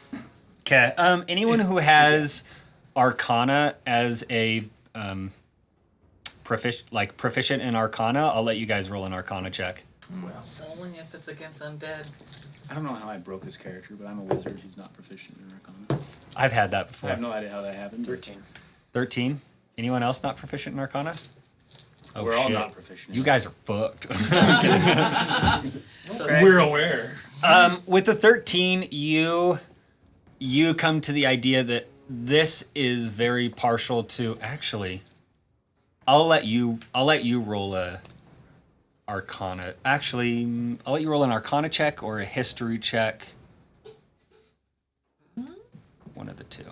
Okay. Anyone who has Arcana as a proficient in Arcana, I'll let you guys roll an Arcana check. Well, only if it's against undead. I don't know how I broke this character, but I'm a wizard who's not proficient in Arcana. I've had that I before. have no idea how that happened. 13. 13. Anyone else not proficient in Arcana? Oh, We're all shit. not proficient. You guys are fucked. Okay. We're aware. With the 13, you come to the idea that this is very partial to. Actually, I'll let you roll a Arcana. Actually, I'll let you roll an Arcana check or a History check. One of the two.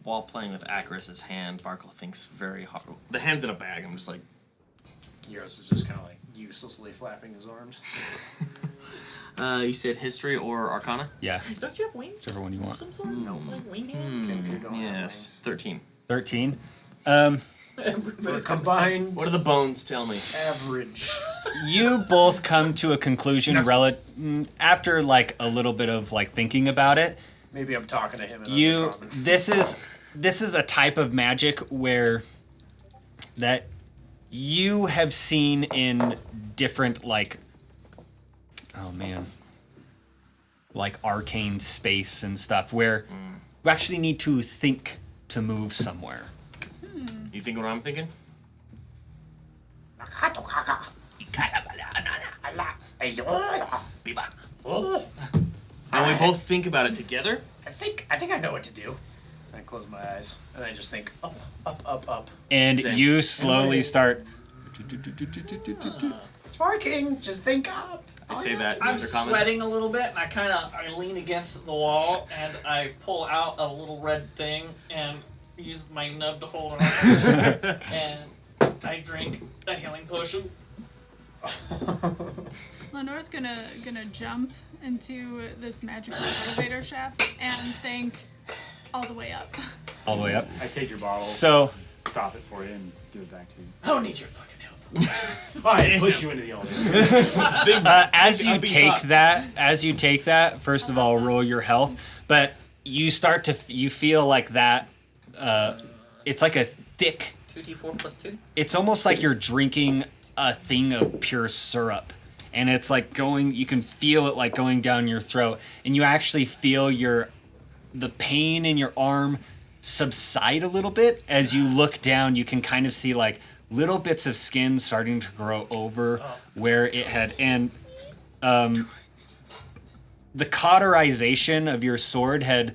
While playing with Akrius' hand, Barkuell thinks very hard. The hand's in a bag. I'm just like, Yeros is just kind of like uselessly flapping his arms. you said history or Arcana? Yeah, Don't you have wings? whichever one you want. Some sort? No, like wing hands? Think you don't have Yes, 13. 13. wings. For a combined What do the bones tell me? average. You both come to a conclusion after like a little bit of like thinking about it. Maybe I'm talking to him in undercommon. This is a type of magic where that you have seen in different like like arcane space and stuff where you actually need to think to move somewhere. You think what I'm thinking? And we both think about it together? I think I know what to do. I close my eyes and I just think up, up, up, up. And Same. you slowly start It's working. Just think up. I say that in I'm undercommon. sweating a little bit, and I lean against the wall, and I pull out a little red thing, and use my nub to hold it on, and I drink a healing potion. Lenore's gonna jump into this magical elevator shaft and think all the way up. all the way up. I take your bottle, So stop it for you, and give it back to you. I don't need your fucking help. I push you into the elevator. as you big take thoughts. that, first of all, roll your health. But you start to you feel like that. It's like a thick. 2d4 plus 2. It's almost like you're drinking a thing of pure syrup, and it's like going. You can feel it like going down your throat, and you actually feel the pain in your arm subside a little bit as you look down. You can kind of see like little bits of skin starting to grow over where it had, and the cauterization of your sword had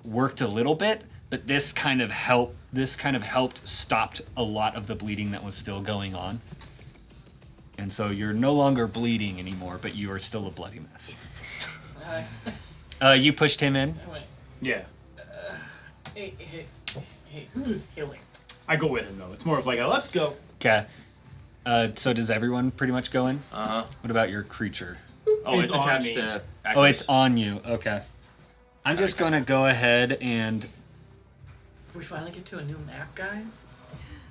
worked a little bit, but this kind of helped stopped a lot of the bleeding that was still going on. And so you're no longer bleeding anymore, but you are still a bloody mess. You pushed him in. I went, Yeah. hey, healing. I go with him, though. It's more of like a, let's go. Okay. So does everyone pretty much go in? Uh-huh. What about your creature? Oh, it's on attached me. to. Oh, it's on you. Okay. I'm just going to go ahead and We finally get to a new map, guys.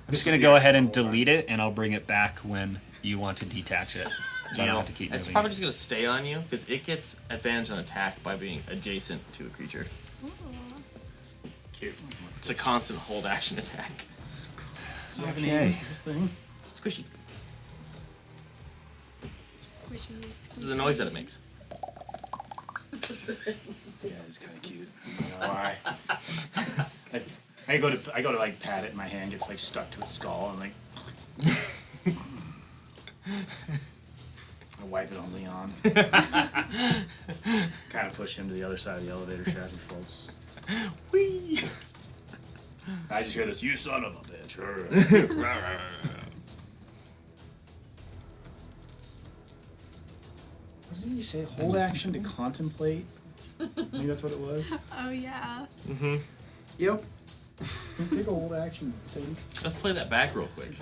I'm just going to go ahead and delete it, and I'll bring it back when you want to detach it. So I don't have to keep It's moving probably it. just gonna stay on you because it gets advantage on attack by being adjacent to a creature. Cute. It's a constant hold action attack. Okay. This thing. Squishy. Squishy, This is the noise that it makes. Yeah, it's kind of cute. I don't know why. I go to like pat it, and my hand gets like stuck to its skull, and like. I wipe it on Leon. Kind of push him to the other side of the elevator shaft and floats. Whee! I just hear this, "You son of a bitch." What did he say? Hold action to contemplate? I think that's what it was. Oh yeah. Yep. Take a hold action, think. Let's play that back real quick.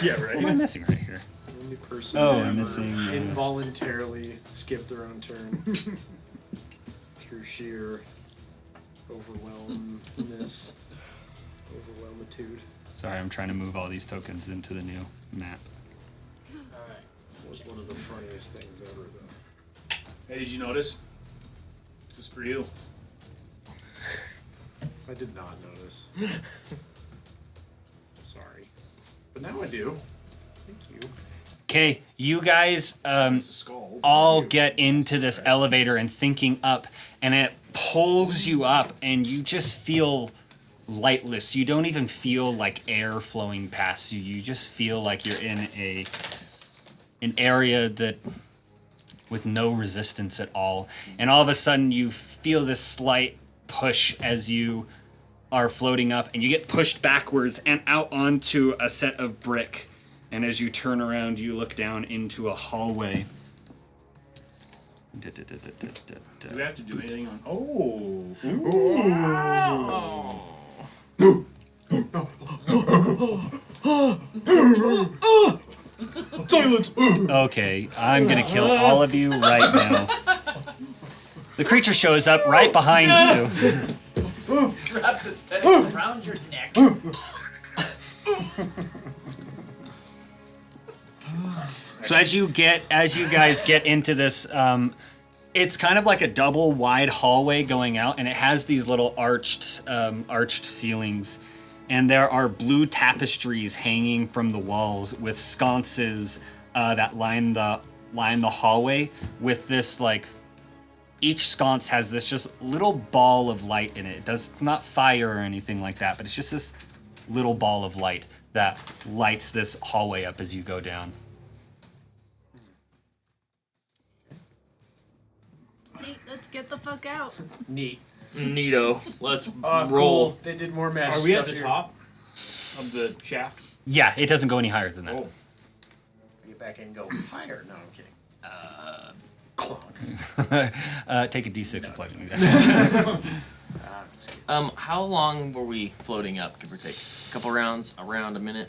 Yeah, What am I right. missing right here? The only person Oh, who I'm ever missing, involuntarily skipped their own turn through sheer overwhelmness, overwhelmitude. Sorry, I'm trying to move all these tokens into the new map. Alright. Was one of the funniest things ever, though. Hey, did you notice? Just for you. I did not notice. Sorry. But now I do. Thank you. Okay, you guys It's a skull. all It's you. get into this elevator and thinking up, and it pulls you up, and you just feel lightless. You don't even feel like air flowing past you. You just feel like you're in an area that with no resistance at all. And all of a sudden you feel this slight push as you are floating up, and you get pushed backwards and out onto a set of brick. And as you turn around, you look down into a hallway. Do we have to do anything on? Silence! Okay, I'm gonna kill all of you right now. The creature shows up right behind you. Wraps its tentacles around your neck. So as you guys get into this, it's kind of like a double wide hallway going out, and it has these little arched ceilings, and there are blue tapestries hanging from the walls with sconces that line the hallway. With this, like, each sconce has this just little ball of light in it. It does not fire or anything like that, but it's just this little ball of light that lights this hallway up as you go down. Hey, let's get the fuck out. Neat. Neato. Let's roll. Cool. They did more magic Are we at stuff the here. top of the shaft? Yeah, it doesn't go any higher than that. Oh. Get back in and go higher. No, I'm kidding. Clonk. Take a d6 of bludgeoning damage. How long were we floating up, give or take? A couple rounds, a round, a minute?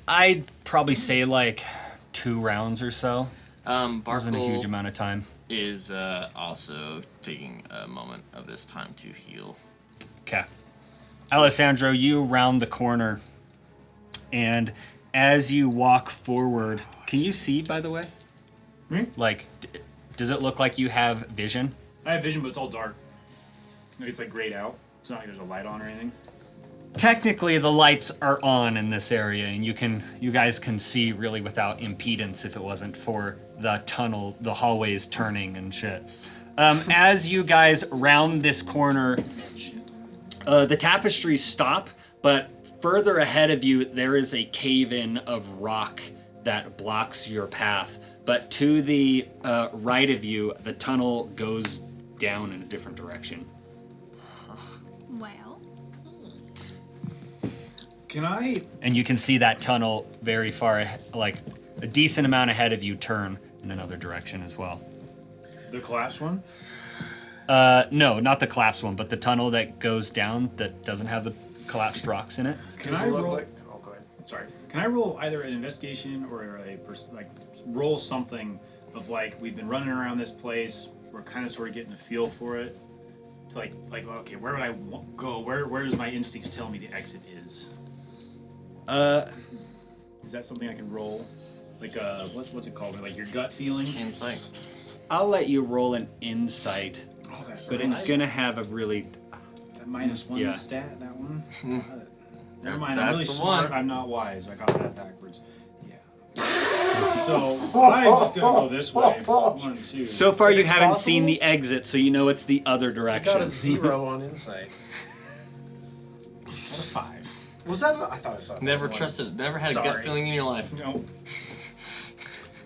I'd probably say like 2 rounds or so. Wasn't a huge Barkuell amount of time. is also taking a moment of this time to heal. Okay. Alessandro, you round the corner, and as you walk forward, can you see, by the way? Me? Like, does it look like you have vision? I have vision, but it's all dark. Like, it's like grayed out. It's not like there's a light on or anything. Technically, the lights are on in this area, and you guys can see really without impedance if it wasn't for the tunnel, the hallways turning and shit. As you guys round this corner, the tapestries stop, but further ahead of you, there is a cave-in of rock that blocks your path. But to the right of you, the tunnel goes down in a different direction. Well, Can I? And you can see that tunnel very far, like a decent amount ahead of you, turn in another direction as well. The collapsed one? No, not the collapsed one, but the tunnel that goes down that doesn't have the collapsed rocks in it. Can Does I it look roll? like? Oh, go ahead. Sorry. Can I roll either an investigation or roll something of like we've been running around this place. We're kind of sort of getting a feel for it. It's like okay, where would I go? Where does my instincts tell me the exit is? Is that something I can roll? Like what's it called? Like your gut feeling? Insight. I'll let you roll an insight, Oh, that's but it's gonna have a really. that -1 Yeah. stat. That one. Never That's- mind. I'm that's really the smart. one. I'm not wise. I got that backwards. Yeah. So I'm just gonna go this way. 1, 2. So far, you it's haven't possible? seen the exit, so you know it's the other I direction. got a 0 on insight. What a 5. Was that? I thought I saw. Never one. trusted it. Never had a gut Sorry. feeling in your life. No.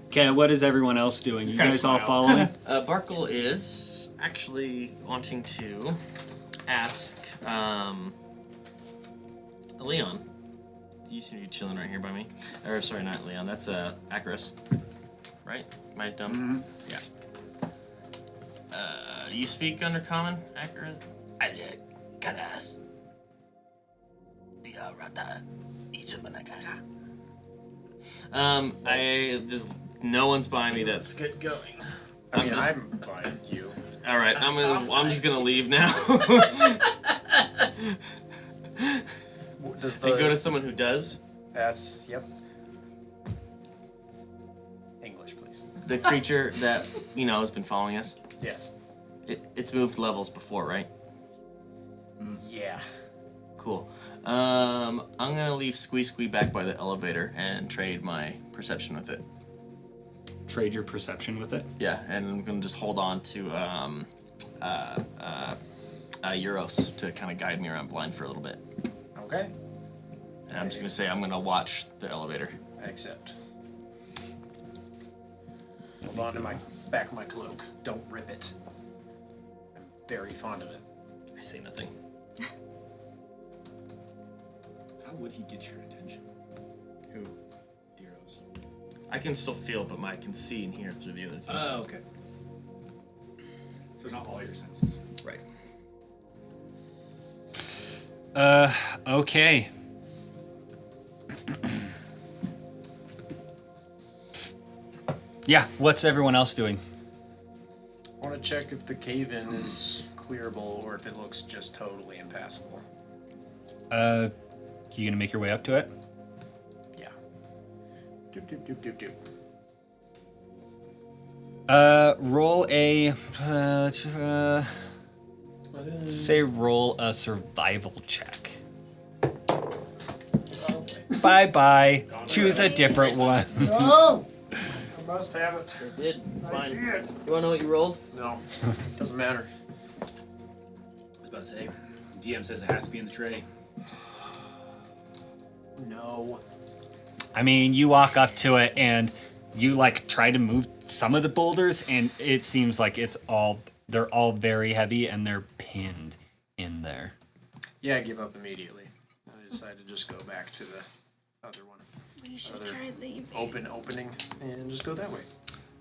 Okay, what is everyone else doing? You kinda guys all smile. following? Barkuell is actually wanting to ask Leon. You seem to be chilling right here by me. Or sorry, not Leon. That's Akrius. Right? Am I dumb? Yeah. You speak Undercommon, Akrius? Karas. Just no one's buying me. That's Let's get going. I mean, just- I'm buying you. all right. I'm just gonna leave now. Does And go to someone who does. That's yep. English, please. The creature that has been following us. Yes. It's moved levels before, right? Yeah. Cool. I'm gonna leave Squee back by the elevator and trade my perception with it. Trade your perception with it. Yeah, and I'm gonna just hold on to Yeros to kind of guide me around blind for a little bit. Okay. And I'm just gonna say I'm gonna watch the elevator. I accept. Hold on to my back of my cloak. Don't rip it. I'm very fond of it. I say nothing. How would he get your attention? Who? Yeros. I can still feel, but I can see and hear through the other thing. Oh, okay. So not all your senses. Right. Okay. Yeah, what's everyone else doing? I want to check if the cave-in is clearable or if it looks just totally impassable. You gonna make your way up to it? Yeah. Doop doop doop doop doop. Roll a, say roll a survival check. Bye-bye. Choose a different one. Oh! I must have it. I did. It's I see fine. it. You wanna know what you rolled? No. Doesn't matter. I was about to say, DM says it has to be in the tray. No. I mean, you walk up to it and you like try to move some of the boulders, and it seems like they're all very heavy and they're pinned in there. Yeah, I give up immediately. I decide to just go back to the other one. We should Other try leaving. Opening and just go that way.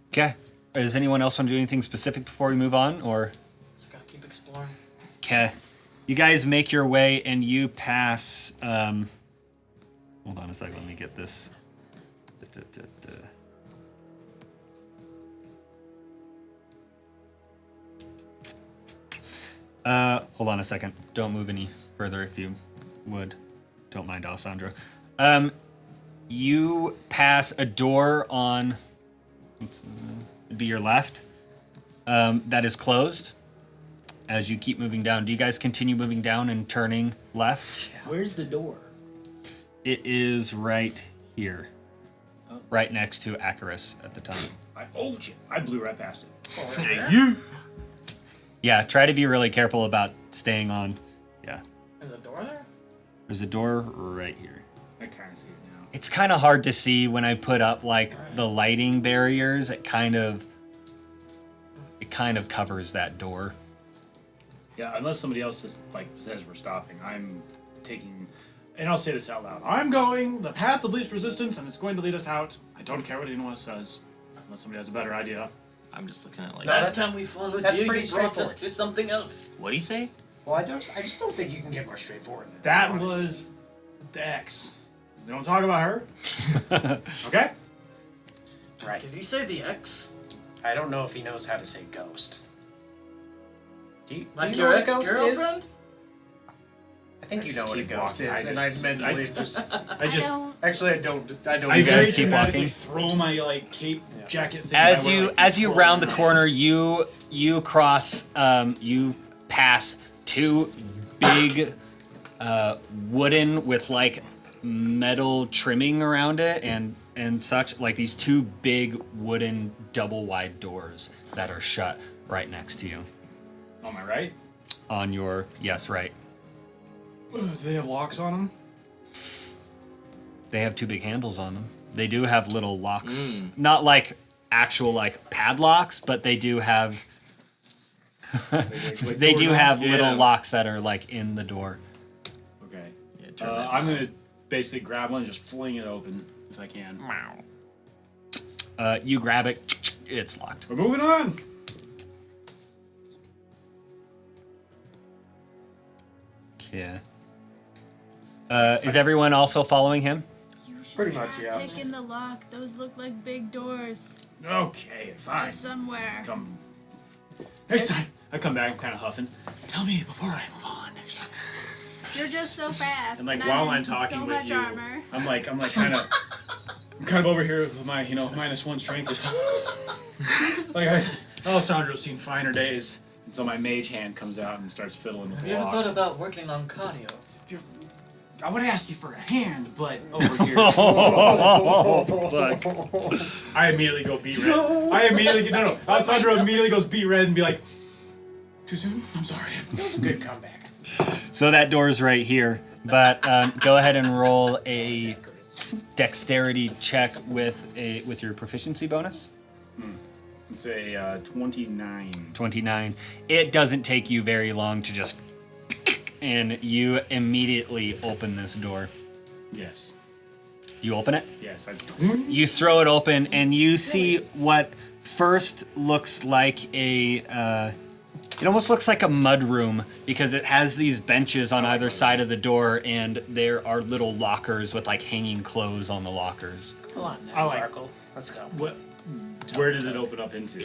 Okay. Does anyone else want to do anything specific before we move on, or? Just gotta keep exploring. Okay. You guys make your way and you pass. Hold on a second. Let me get this. Hold on a second. Don't move any further if you would. Don't mind, Alessandro. You pass a door on. It'd be your left. That is closed. As you keep moving down, do you guys continue moving down and turning left? Where's the door? It is right here, right next to Akrius at the time. Oh shit! I blew right past it. Hey, you! Yeah, try to be really careful about staying on. Yeah, There's a door there? there's a door right here. I kind of see it now. It's kind of hard to see when I put up like the lighting barriers. It kind of covers that door. Yeah, unless somebody else just like says we're stopping, I'm taking, and I'll say this out loud. I'm going the path of least resistance, and it's going to lead us out. I don't care what anyone else says, unless somebody has a better idea. I'm just looking at like. Last time we followed that's you, pretty you brought us straightforward. to something else. What'd he say? Well, I just don't think you can get more straightforward than That honestly. was Dex. We don't talk about her. Okay? Right. Did you say the X? I don't know if he knows how to say ghost. Do you Like know your what a ghost is? ex-girlfriend? I think you know just what a keep ghost walking. is, and I mentally just. I just. Actually, I don't. I don't. I You very guys keep dramatically walking. throw my like cape jacket thing. As that I wear, you like, as you roll round the around. corner, you cross you pass two big wooden with like metal trimming around it and such, like these two big wooden double wide doors that are shut right next to you. On my right. On your yes, right. Do they have locks on them? They have two big handles on them. They do have little locks, not like actual like padlocks, but they do have they do have little locks that are like in the door. Okay. Yeah, turn that I'm gonna basically grab one and just fling it open if I can. You grab it, it's locked. We're moving on. Yeah. Is everyone also following him? You should Pretty try much, yeah. picking the lock. Those look like big doors Okay, fine. to somewhere. Come. Next time I come back, I'm kind of huffing. Tell me before I move on next time. You're just so fast. And like I'm while in I'm talking so with much you, armor. I'm kind of over here with my -1 strength. Just like Alessandro's seen finer days, and so my mage hand comes out and starts fiddling with Have the you ever lock. thought about working on cardio? I would ask you for a hand, but over here. I immediately go beat red. No. Alessandro immediately goes beat red and be like, too soon? I'm sorry. That's a good comeback. So that door's right here, but go ahead and roll a dexterity check with your proficiency bonus. It's a 29. 29. It doesn't take you very long to just and you immediately open this door. Yes. You open it? Yes. You throw it open and you see what first looks like it almost looks like a mud room because it has these benches on either side of the door and there are little lockers with like hanging clothes on the lockers. Come on I now, like- Barkuell. Let's go. What? Where does it open up into?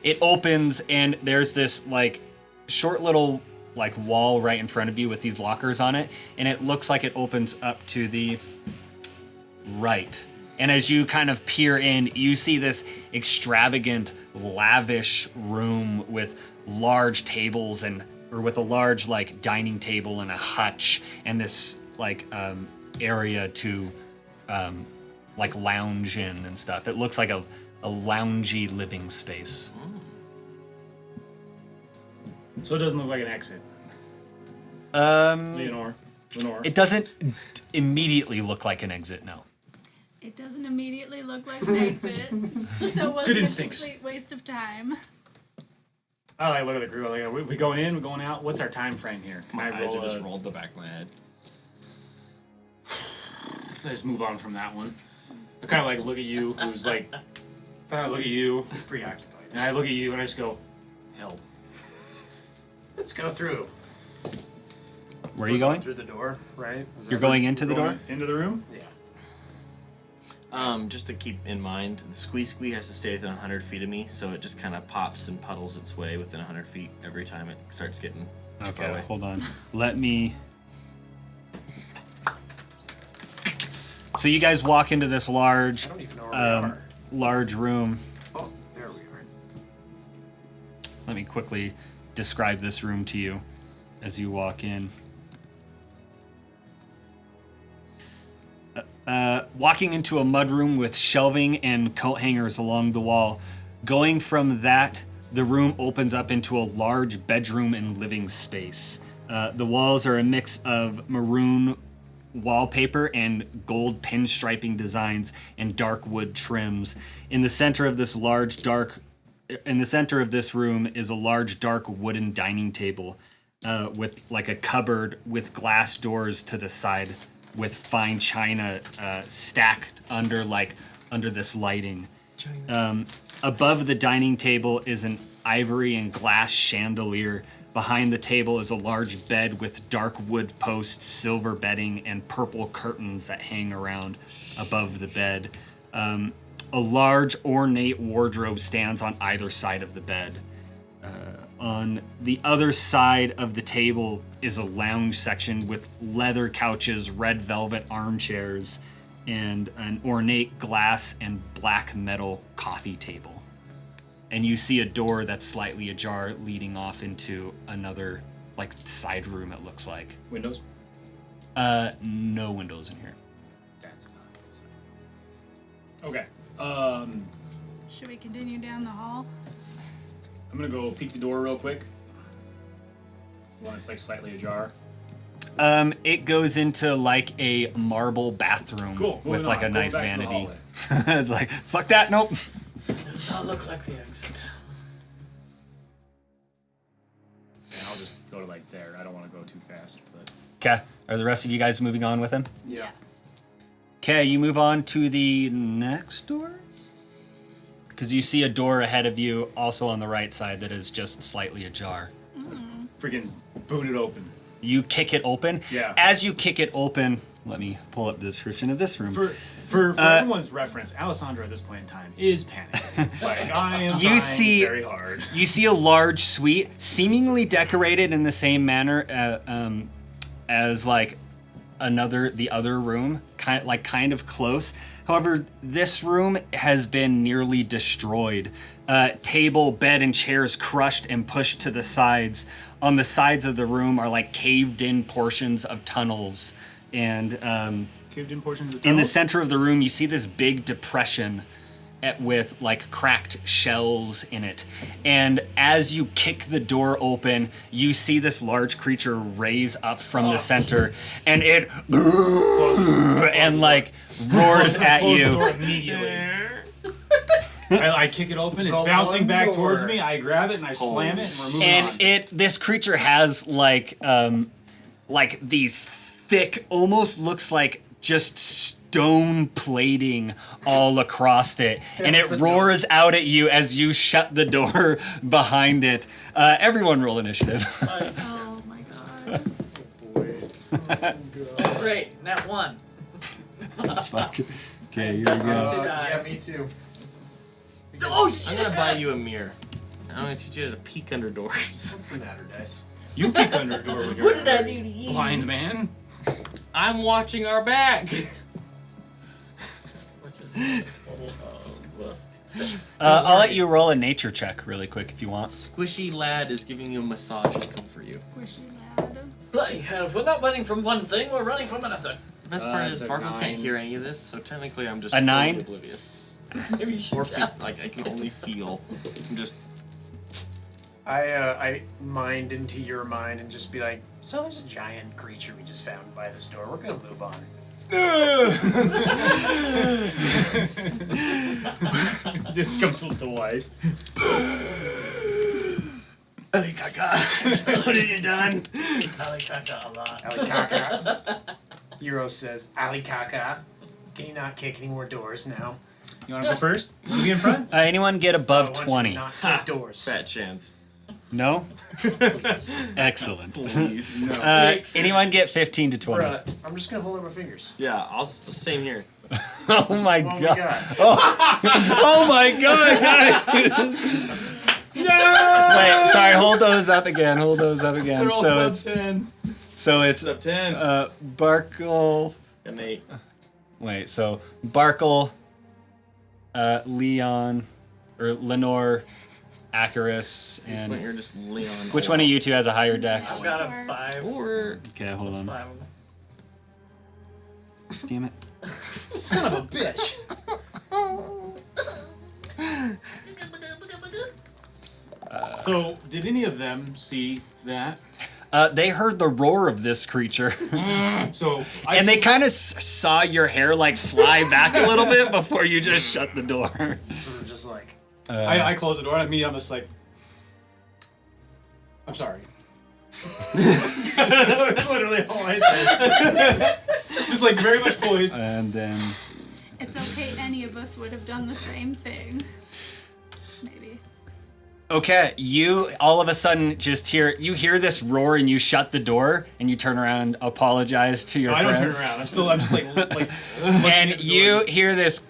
It opens and there's this like short little like wall right in front of you with these lockers on it, and it looks like it opens up to the right. And as you kind of peer in, you see this extravagant, lavish room with large tables or with a large like dining table and a hutch and this like area to like lounge in and stuff. It looks like a loungy living space. So it doesn't look like an exit. Lenore. It doesn't immediately look like an exit, no. It doesn't immediately look like an exit, so it wasn't Good a instincts. complete waste of time. I like look at the crew. Like, we going in? We going out? What's our time frame here? Can My I eyes roll are just a- rolled the back of my head. I just move on from that one. I kind of like look at you, who's like, I look at you, He's preoccupied. and I look at you, and I just go, help. Let's go through. Where are you going? Through the door, right? Is that You're going into the door? Going into the room? Yeah. Just to keep in mind, the squee has to stay within 100 feet of me, so it just kind of pops and puddles its way within 100 feet every time it starts getting too far Okay, away. hold on. Let me... So you guys walk into this large, I don't even know where we are. large room. Oh, there we are. Let me quickly describe this room to you as you walk in. Walking into a mudroom with shelving and coat hangers along the wall. Going from that, the room opens up into a large bedroom and living space. The walls are a mix of maroon wallpaper and gold pinstriping designs and dark wood trims. In the center of this room is a large dark wooden dining table with like a cupboard with glass doors to the side with fine china stacked under this lighting. Above the dining table is an ivory and glass chandelier. Behind the table is a large bed with dark wood posts, silver bedding, and purple curtains that hang around above the bed. A large ornate wardrobe stands on either side of the bed. On the other side of the table is a lounge section with leather couches, red velvet armchairs, and an ornate glass and black metal coffee table. And you see a door that's slightly ajar leading off into another, like, side room, it looks like. Windows? No windows in here. That's not good. Okay. Should we continue down the hall? I'm gonna go peek the door real quick. Well, it's like slightly ajar. It goes into like a marble bathroom Cool. with like a Going nice back to the vanity. hallway. It's like, fuck that, nope. Does not look like the exit. And I'll just go to like there. I don't want to go too fast, but Okay, are the rest of you guys moving on with him? Yeah. Okay, you move on to the next door? Because you see a door ahead of you, also on the right side, that is just slightly ajar. freaking boot it open. You kick it open. Yeah. As you kick it open, let me pull up the description of this room. For everyone's reference, Alessandro at this point in time is panicking. Like, I am trying very hard. You see a large suite, seemingly decorated in the same manner as like the other room, kind of close. However, this room has been nearly destroyed. Table, bed, and chairs crushed and pushed to the sides. On the sides of the room are like caved-in portions of tunnels, and Caved-in portions of in the tunnels? center of the room, you see this big depression with like cracked shells in it. And as you kick the door open, you see this large creature raise up from the center, and it and like roars at Close the you. door immediately. I kick it open. It's The bouncing one back door. towards me. I grab it and I slam it, and we're moving on. This creature has like these thick, almost looks like just stone plating all across it, and it roars out at you as you shut the door behind it. Everyone roll initiative. Oh my god. Great, nat 1. Okay, here we That's go. how you die. Yeah, me too. Oh I'm shit! gonna buy you a mirror. I'm gonna teach you to peek under doors. What's the matter, Dice? You peek under a door when you're What did I do to you? blind man. I'm watching our back. I'll let you roll a nature check really quick if you want. Squishy lad is giving you a massage to comfort you. Squishy lad. Bloody hell, if we're not running from one thing, we're running from another. The best part is it's a Barkuell 9. can't hear any of this, so technically I'm just A 9? totally oblivious. Maybe you should Or feel, like I can only feel. I'm just I mind into your mind and just be like, so there's a giant creature we just found by this door. We're gonna move on. Just comes with the wife. Ali Kaka, what have you done? Alikaka a lot. Alikaka. Yeros says, Alikaka. Can you not kick any more doors now? You want to go first? You be in front? Anyone get above I want you to 20? Not kick doors. fat chance. No? Excellent. Please. No. Anyone get 15 to 20? I'm just gonna hold up my fingers. Yeah, same here. Oh my What we god. got? Oh my god, guys. Wait, sorry, hold those up again. Hold those up again. They're all So sub 10. it's Sub 10. Barkuell. An 8. Wait, so Barkuell, Leon, or Leonore, Akrius, But and you're just Leon. which one of you two has a higher dex? I've got a 5. Or Okay, hold on. 5. Damn it. Son of a bitch. So, did any of them see that? They heard the roar of this creature, So, and they kind of saw your hair like fly back a little bit before you just shut the door. So we're just like, I close the door and I'm just like, I'm sorry. That's literally all I said. Just like very much poised. And then It's okay, any of us would have done the same thing. Maybe. okay, you all of a sudden just hear this roar, and you shut the door, and you turn around and apologize to your I don't friend. turn around. I'm just like And at the you doors. hear this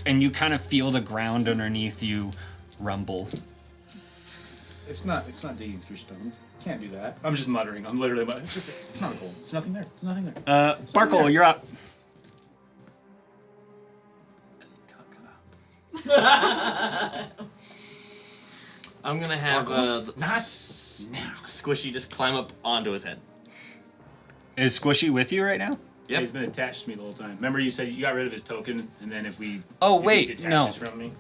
and you kind of feel the ground underneath you rumble. It's not digging through stone. Can't do that. I'm just muttering. I'm literally muttering. It's not a goal. It's nothing there. It's nothing there. Barkuell, you're up. I'm gonna have Squishy just climb up onto his head. Is Squishy with you right now? Yeah, he's been attached to me the whole time. Remember you said you got rid of his token, and then if we Oh, if wait, he detaches no. from me,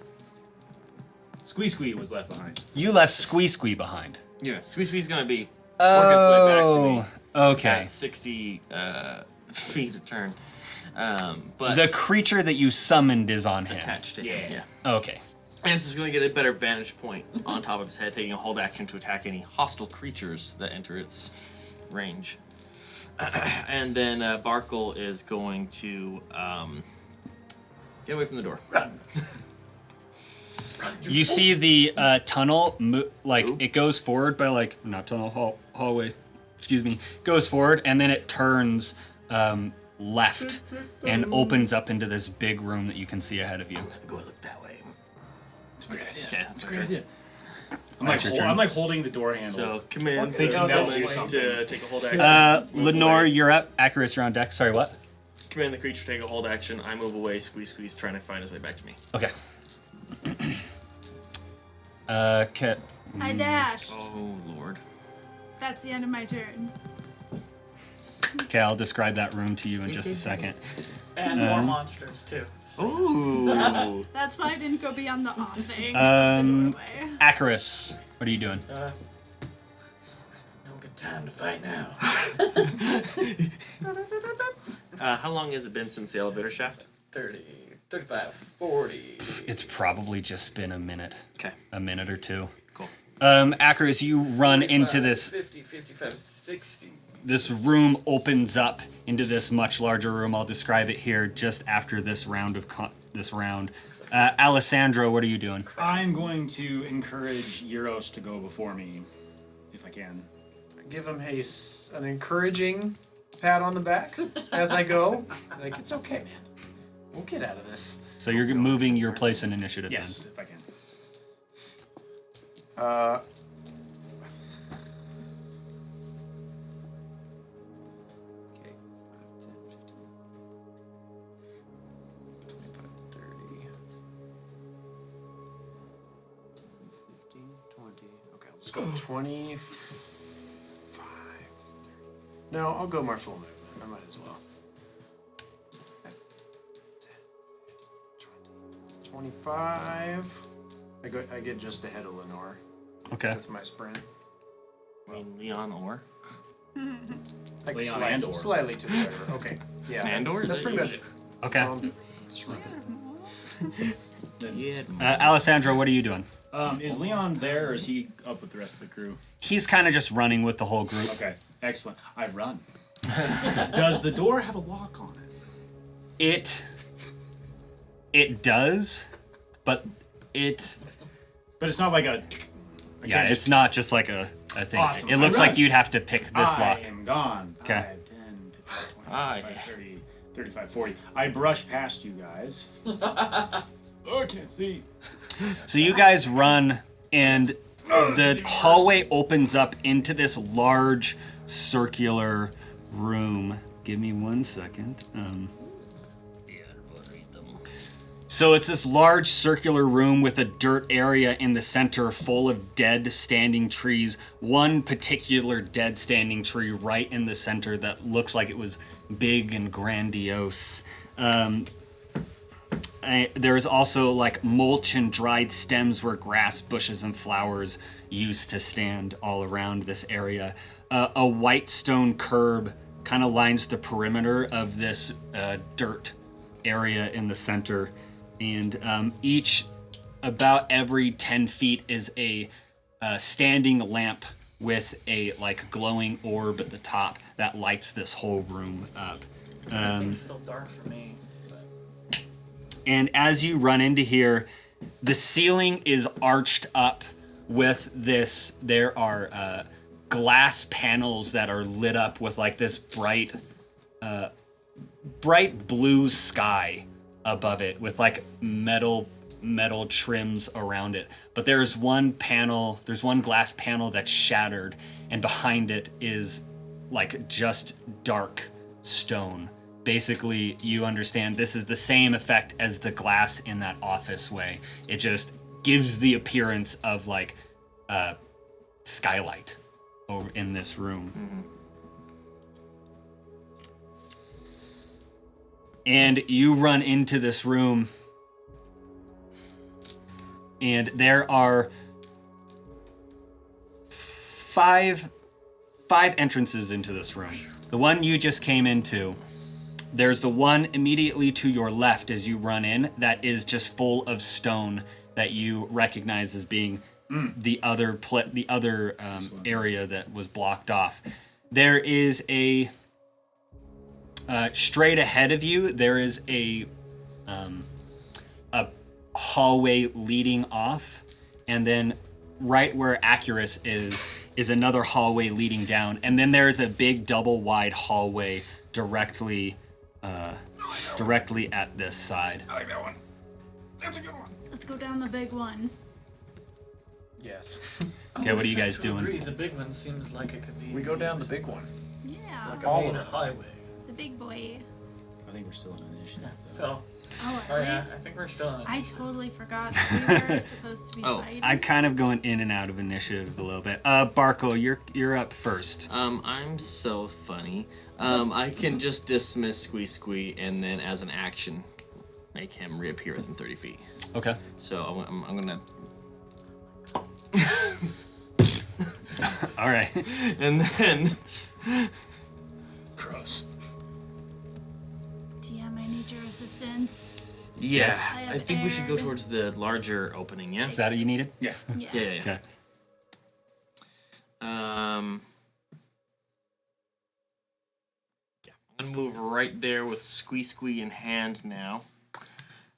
Squee was left behind. You left Squee behind. Yeah, Squishy's gonna be working its way back to me. Okay. At 60 feet a turn. But The creature that you summoned is on him. attached to him. Yeah. Yeah. Okay. And this is going to get a better vantage point on top of his head, taking a hold action to attack any hostile creatures that enter its range. And then Barkuell is going to get away from the door. Run! You see the tunnel, it goes forward by not tunnel, hallway, excuse me, goes forward, and then it turns left and opens up into this big room that you can see ahead of you. I'm going to go look that way. It's a great idea. Okay, that's a great idea. That's your turn. I'm like holding the door handle. So command thinking that was to something. take a hold action. move Lenore, away. you're up. Akrius, you're on deck. Sorry, what? Command the creature to take a hold action. I move away. Squeeze, trying to find his way back to me. Okay. Kit. I dashed. Oh lord. That's the end of my turn. Okay, I'll describe that room to you in just a second. And more monsters too. Ooh. That's why I didn't go beyond the offing. Um, The doorway. Akrius, what are you doing? No good time to fight now. How long has it been since the elevator shaft? 30, 35, 40. It's probably just been a minute. Okay. A minute or two. Cool. Akrius, you run into 45, this 50, 55, 60. this room opens up into this much larger room. I'll describe it here just after this round of this round. Alessandro, what are you doing? I'm going to encourage Yeros to go before me, if I can. Give him an encouraging pat on the back as I go. Like, it's okay, man. We'll get out of this. So you're moving your place in initiative. Yes, Then. if I can. Okay. 10, 15, 25, 30. 10, 15, 20. Okay, let's go 25, 30. No, I'll go more full movement. I might as well. 10, 20, 25. I get just ahead of Leonore Okay. with my sprint. I mean, Leon or Like Leon and or. slightly to the right. Okay. Yeah. Andor? That's Is pretty that much you? it. Okay. That's all I'm doing. Just run it. yeah. Alessandro, what are you doing? Is Leon there, or is he up with the rest of the crew? He's kind of just running with the whole group. Okay, excellent. I run. Does the door have a lock on it? It does, but But it's not like a... it's not just like a thing. Awesome. It looks I run. like you'd have to pick this I lock. am gone. Okay. 5, 10, 15, 20, Aye. 25, 30, 35, 40. I brush past you guys. Oh, I can't see. So you guys run, and the hallway opens up into this large circular room. Give me 1 second. So it's this large circular room with a dirt area in the center full of dead standing trees. One particular dead standing tree right in the center that looks like it was big and grandiose. There's also like mulch and dried stems where grass, bushes, and flowers used to stand all around this area. A white stone curb kind of lines the perimeter of this dirt area in the center. And about every 10 feet is a standing lamp with a like glowing orb at the top that lights this whole room up. Everything's still dark for me. But And as you run into here, the ceiling is arched up with this. There are glass panels that are lit up with like this bright blue sky above it with like metal trims around it. But there's one glass panel that's shattered, and behind it is like just dark stone. Basically, you understand this is the same effect as the glass in that office way. It just gives the appearance of like skylight over in this room. Mm-hmm. And you run into this room, and there are five entrances into this room. The one you just came into, there's the one immediately to your left as you run in that is just full of stone that you recognize as being the other area that was blocked off. There is a straight ahead of you. There is a hallway leading off, and then right where Akrius is another hallway leading down, and then there is a big double wide hallway directly at this side. I like that one. That's a good one. Let's go down the big one. Yes. Okay, what are you guys doing? Agree. The big one seems like it could be. We go down the big one. Yeah. like all a main of us. highway. The big boy. I think we're still in initiative. So, Oh, oh are yeah, we? I think we're still in. I totally forgot that we were supposed to be fighting. I'm kind of going in and out of initiative a little bit. Barkuell, you're up first. I'm so funny. I can just dismiss Squee and then as an action, make him reappear within 30 feet. Okay. So I'm gonna. All right. And then. Gross. DM, I need your assistance. Yes. I have I think we should go aired. towards the larger opening. Yeah. Is that what you needed? Yeah. Yeah. Yeah. Okay. Yeah. I'm gonna move right there with Squee in hand now,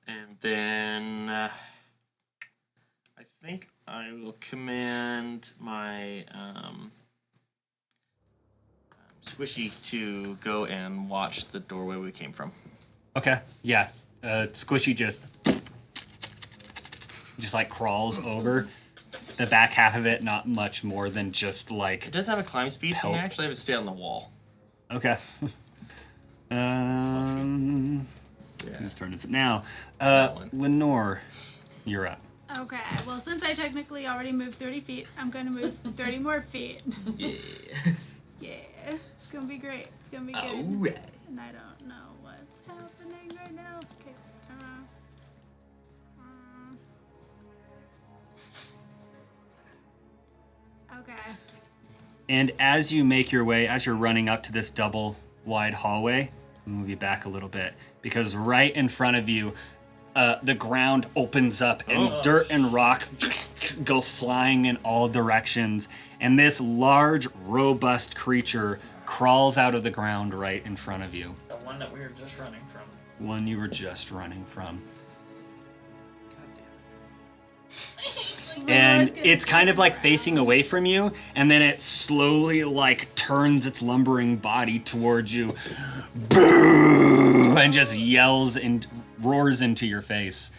and then I think I will command my Squishy to go and watch the doorway we came from. Okay. Yeah. Squishy just like crawls over the back half of it. Not much more than just It like. does have a climb speed, so I'm Help. gonna actually have it stay on the wall. Okay. Yeah. Whose turn is it now? That one. Lenore, you're up. Okay, well, since I technically already moved 30 feet, I'm gonna move 30 more feet. Yeah. Yeah, it's gonna be great. It's gonna be good. Alright. And I don't know what's happening right now. Okay. Okay. And as you make your way, as you're running up to this double wide hallway, I'll move you back a little bit, because right in front of you, the ground opens up and dirt and rock go flying in all directions. And this large, robust creature crawls out of the ground right in front of you. The one that we were just running from. One you were just running from. And it's kind of like facing away from you, and then it slowly like turns its lumbering body towards you, boo, and just yells and roars into your face.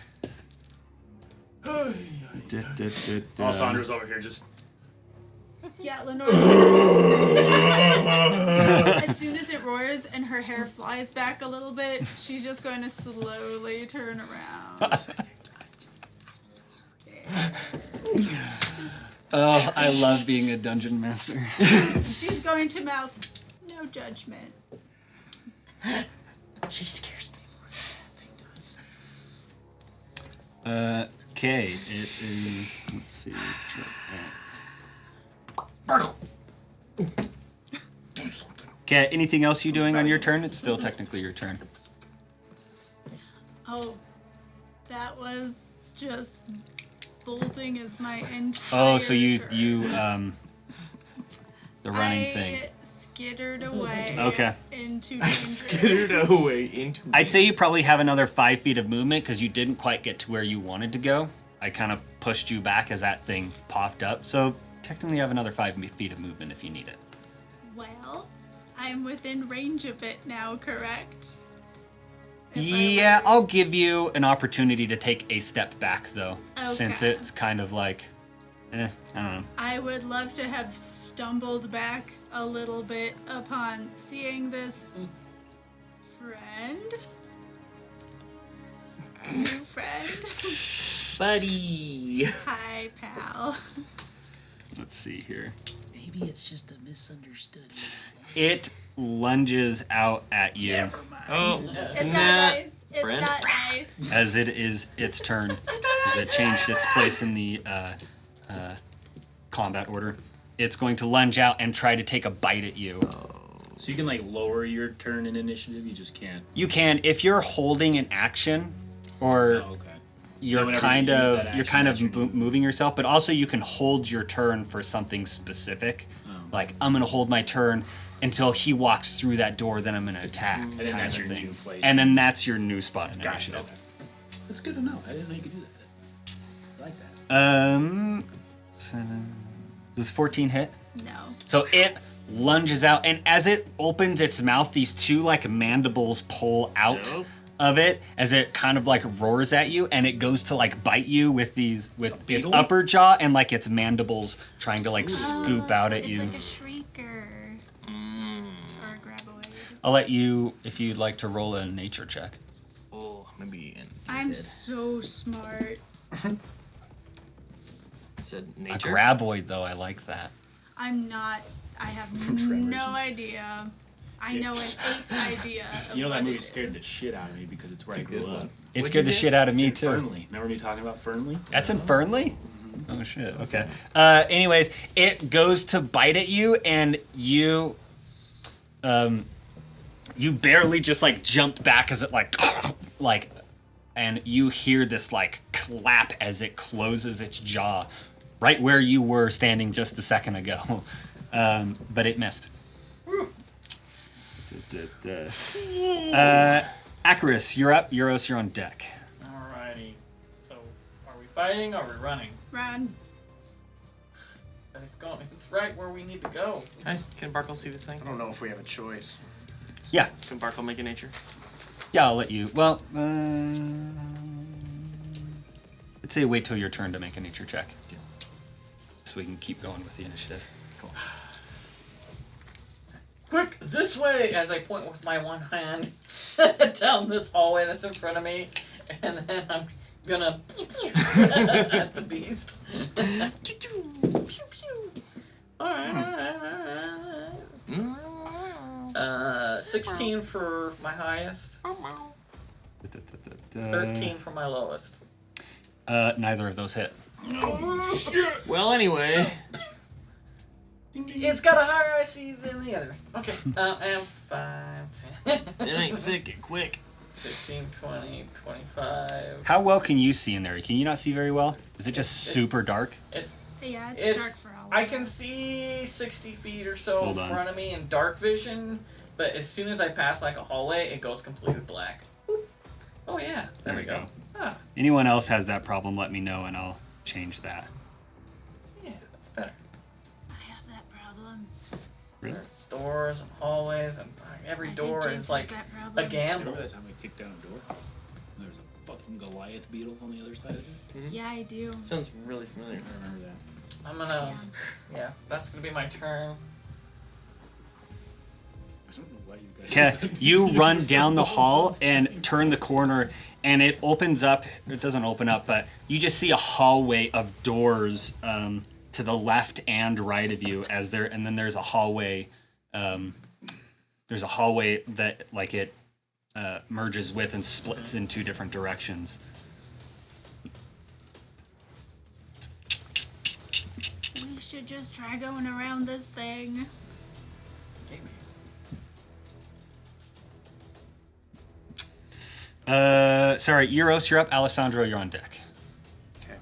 Alessandro's over here just. Yeah, Lenore. As soon as it roars and her hair flies back a little bit, she's just going to slowly turn around. Oh, I love being a dungeon master. She's going to mouth, no judgment. She scares me more than that thing does. Okay, it is. Let's see. Barkuell! Okay, anything else you doing on your turn? It's still technically your turn. Oh, that was just bolting as my entire Oh, so you turn. the running I thing. skittered away Okay. into danger. Skittered away into. I'd say you probably have another 5 feet of movement because you didn't quite get to where you wanted to go. I kind of pushed you back as that thing popped up. So technically you have another 5 feet of movement if you need it. Well, I'm within range of it now, correct? Yeah, I'll give you an opportunity to take a step back, though, since Okay. it's kind of like, I don't know. I would love to have stumbled back a little bit upon seeing this friend. New friend. Buddy. Hi, pal. Let's see here. Maybe it's just a misunderstood. It lunges out at you Oh, It's nah. not nice. It's Friend? not nice. as it is its turn. As it changed its place in the combat order. It's going to lunge out and try to take a bite at you. So you can like lower your turn in initiative. You just can't. You can, if you're holding an action, or Oh, okay. you're whenever kind you use of that you're action, kind that's of your move. moving yourself, but also you can hold your turn for something specific. Like I'm gonna hold my turn until he walks through that door, then I'm gonna attack. And then kind that's of your thing. new place. And then that's your new spot in Gotcha. initiative. Okay. That's good to know. I didn't know you could do that. I like that. 7. Does 14 hit? No. So it lunges out, and as it opens its mouth, these two like mandibles pull out Nope. of it as it kind of like roars at you, and it goes to like bite you with its big upper jaw and like its mandibles trying to like scoop out at it's you. like a shrieker. Or a graboid. I'll let you, if you'd like to roll a nature check. Oh, maybe. I'm so smart. Said A nature. graboid, though, I like that. I'm not. I have no idea. I know an 8 idea. Of You know that what movie it scared is. the shit out of me because it's where I grew good up. one. It What'd scared you the get? shit out of me It's in too. Fernley. Remember me talking about Fernley? That's in Fernley? Oh shit, okay. Anyways, it goes to bite at you, and you barely just like jump back as it like and you hear this like clap as it closes its jaw right where you were standing just a second ago. But it missed. Akrius, you're up. Yeros, you're on deck. Alrighty. So, are we fighting or are we running? Run. But it's going. It's right where we need to go. Can Barkuell see this thing? I don't know if we have a choice. Yeah, Can Barkuell make a nature? yeah, I'll let you. Well, I'd say wait till your turn to make a nature check. Deal. So we can keep going with the initiative. Cool. Quick, this way! As I point with my one hand down this hallway that's in front of me, and then I'm gonna at the beast. Pew pew. Alright. 16 for my highest. 13 for my lowest. Neither of those hit. Well, anyway. It's got a higher IC than the other. Okay. And 5, 10, It ain't thick and quick. 15, 20, 25. How well can you see in there? Can you not see very well? Is it just super dark? It's Yeah, it's, It's- dark for all. I can see 60 feet or so Hold in on. front of me in dark vision, but as soon as I pass like a hallway, it goes completely black. Boop. Oh yeah, there we you go. go. Ah, Anyone else has that problem, let me know and I'll change that. yeah, that's better. I have that problem. Really? Doors and hallways and every I think door James is has like that a problem. gamble. Remember that time we kicked down a door? There was a fucking Goliath beetle on the other side of it? Yeah, I do. Sounds really familiar. I remember that. I'm gonna, yeah, that's gonna be my turn. I don't know why you guys. Okay, you run down the hall and turn the corner, and it opens up. It doesn't open up, but you just see a hallway of doors to the left and right of you. And then there's a hallway. There's a hallway that like it merges with and splits in two different directions. We should just try going around this thing. Sorry, Yeros, you're up. Alessandro, you're on deck. Okay.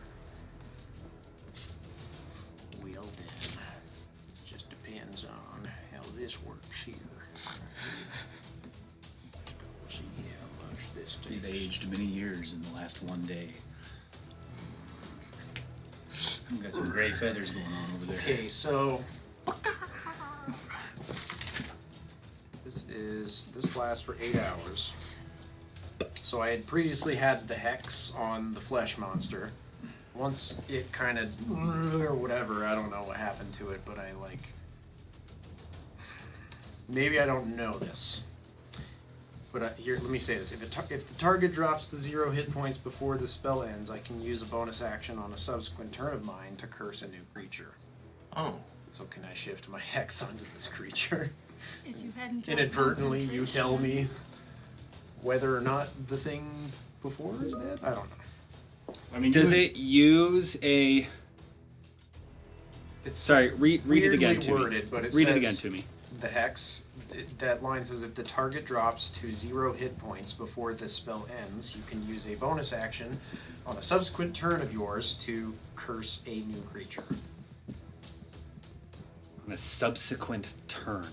Well then, it just depends on how this works here. See how much this He's takes. aged many years in the last one day. We've got some gray feathers going on over there. Okay, so this lasts for 8 hours. So I had previously had the hex on the flesh monster. Once it kind of, or whatever, I don't know what happened to it, but I like, maybe I don't know this. But here, let me say this. If the target drops to 0 hit points before the spell ends, I can use a bonus action on a subsequent turn of mine to curse a new creature. Oh. So can I shift my hex onto this creature? If you hadn't dropped Inadvertently, you concentration. tell me whether or not the thing before is dead? I don't know. I mean, Does it use a... It's Sorry, read it again weirdly to worded, me. but it Read says it again to me. the hex, that line says if the target drops to 0 hit points before this spell ends, you can use a bonus action on a subsequent turn of yours to curse a new creature. On a subsequent turn.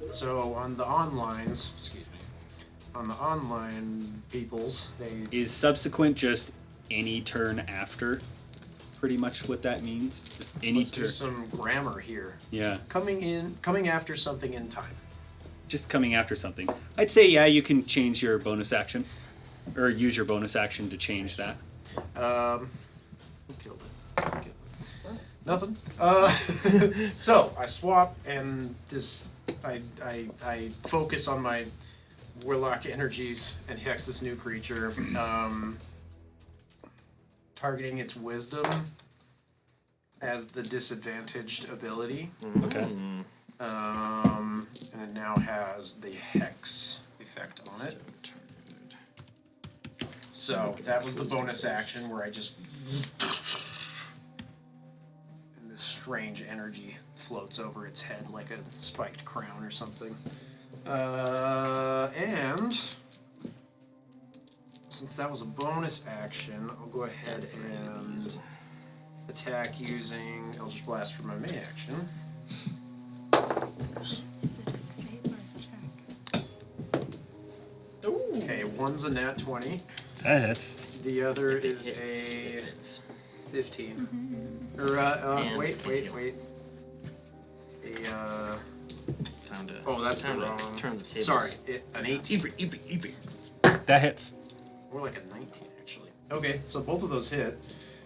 So on the onlines, on the online peoples, they Is subsequent just any turn after? Pretty much what that means? Just any let's do turn. some grammar here. Yeah. Coming after something in time. Just coming after something. I'd say, yeah, you can change your bonus action. Or use your bonus action to change that. Who killed it? Nothing. So I swap and this. I focus on my warlock energies and hex this new creature. Targeting its wisdom as the disadvantaged ability. Okay. And it now has the hex effect on it. So that was the bonus action where I just and this strange energy floats over its head like a spiked crown or something. And since that was a bonus action, I'll go ahead and attack using Eldritch Blast for my main action. Is it a save or a check? Okay, one's a nat 20. That hits. The other If it is hits, a it fits. 15. Or, And wait. Time to. Oh, that's time the wrong. to turn the tables. Sorry, an 18. Evie. That hits. More like a 19, actually. Okay, so both of those hit.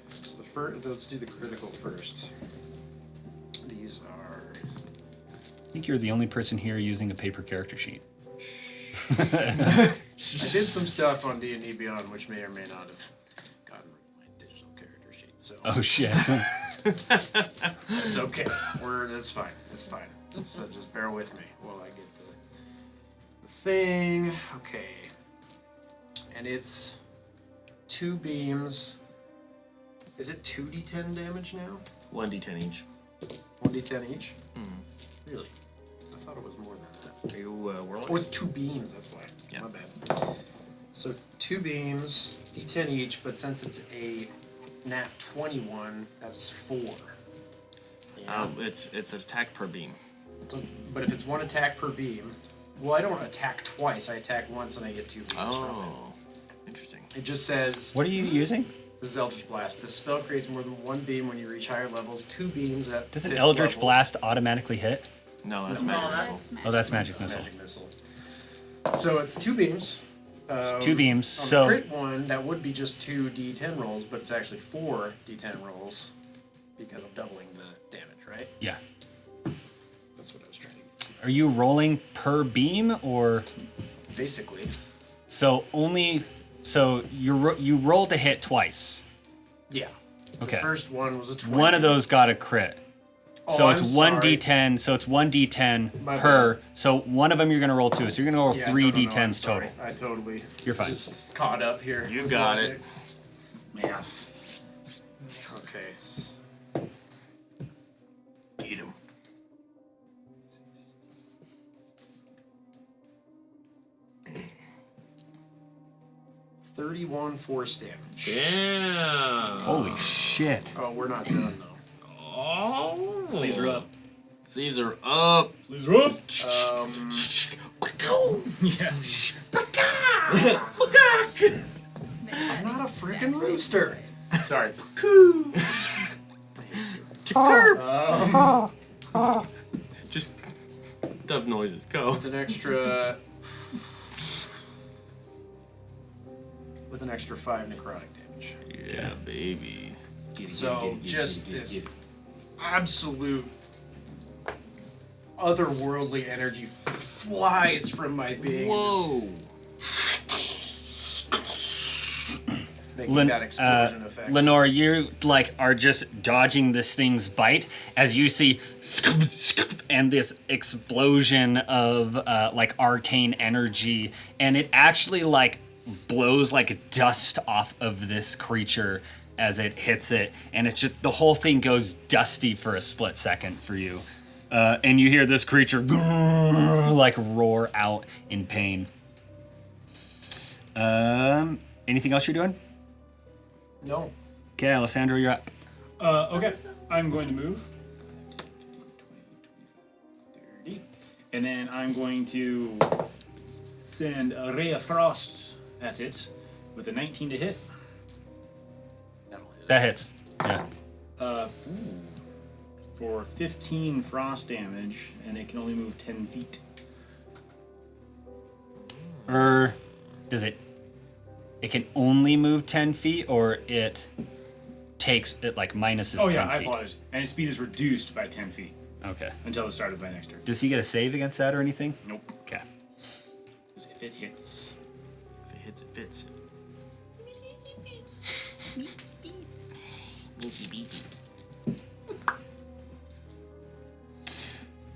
So the first, let's do the critical first. These are. I think you're the only person here using a paper character sheet. I did some stuff on D&D Beyond, which may or may not have gotten rid of my digital character sheet. So Oh, shit. it's okay. That's fine. It's fine. So just bear with me while I get the thing. Okay. And it's 2 beams. Is it 2d10 damage now? 1d10 each. 1d10 each? Really? I thought it was more than that. Are you warlock? Oh, it's 2 beams, that's why. Yeah. My bad. So 2 beams, d10 each, but since it's a nat 21, that's 4. It's attack per beam. So, but if it's 1 attack per beam, well, I don't attack twice. I attack once and I get 2 beams from it. Oh, interesting. It just says, What are you using? this is Eldritch Blast. This spell creates more than 1 beam when you reach higher levels, 2 beams at Does an 5th Eldritch level. Blast automatically hit? No, that's No, magic that's missile. Oh, that's magic That's missile. Magic Missile. So it's 2 beams. 2 beams. On So the crit one, that would be just 2 d10 rolls, but it's actually 4 d10 rolls because I'm doubling the damage, right? yeah. That's what I was trying to get Are you rolling per beam or to. Basically. so only so you roll to hit twice? Yeah. Okay. The first one was a 20. One of those got a crit. So Oh, it's I'm 1d10. So it's 1d10 My per. bad. So one of them you're gonna roll 2. So you're gonna roll Yeah, 3 no, I'm d10s sorry. total. I totally You're fine. just caught up here. You with got logic. it. Math. Okay. Eat him. $31 force damage. Damn. Holy shit! Oh, we're not done though. Oh. Sleeves are up. Sleeves are up. Sleeves are up. I'm not a freaking rooster. Sorry. Just dove noises. Go. With an extra with an extra 5 necrotic damage. Yeah, baby. So just this absolute otherworldly energy flies from my being. Whoa. Making that explosion effect. Lenore, you like are just dodging this thing's bite as you see and this explosion of like arcane energy, and it actually like blows like dust off of this creature as it hits it, and it's just the whole thing goes dusty for a split second for you, and you hear this creature like roar out in pain. Anything else you're doing? No. Okay, Alessandro, you're up. Okay, I'm going to move. 30. And then I'm going to send a ray of frost at it with a 19 to hit. That hits. Yeah. For 15 frost damage, and it can only move 10 feet. Does it? It can only move 10 feet, or it takes it like minuses 10 Oh feet? yeah, I apologize. And his speed is reduced by 10 feet Okay. until the start of my next turn. Does he get a save against that or anything? Nope. Okay. Because if it hits, If it hits, it fits.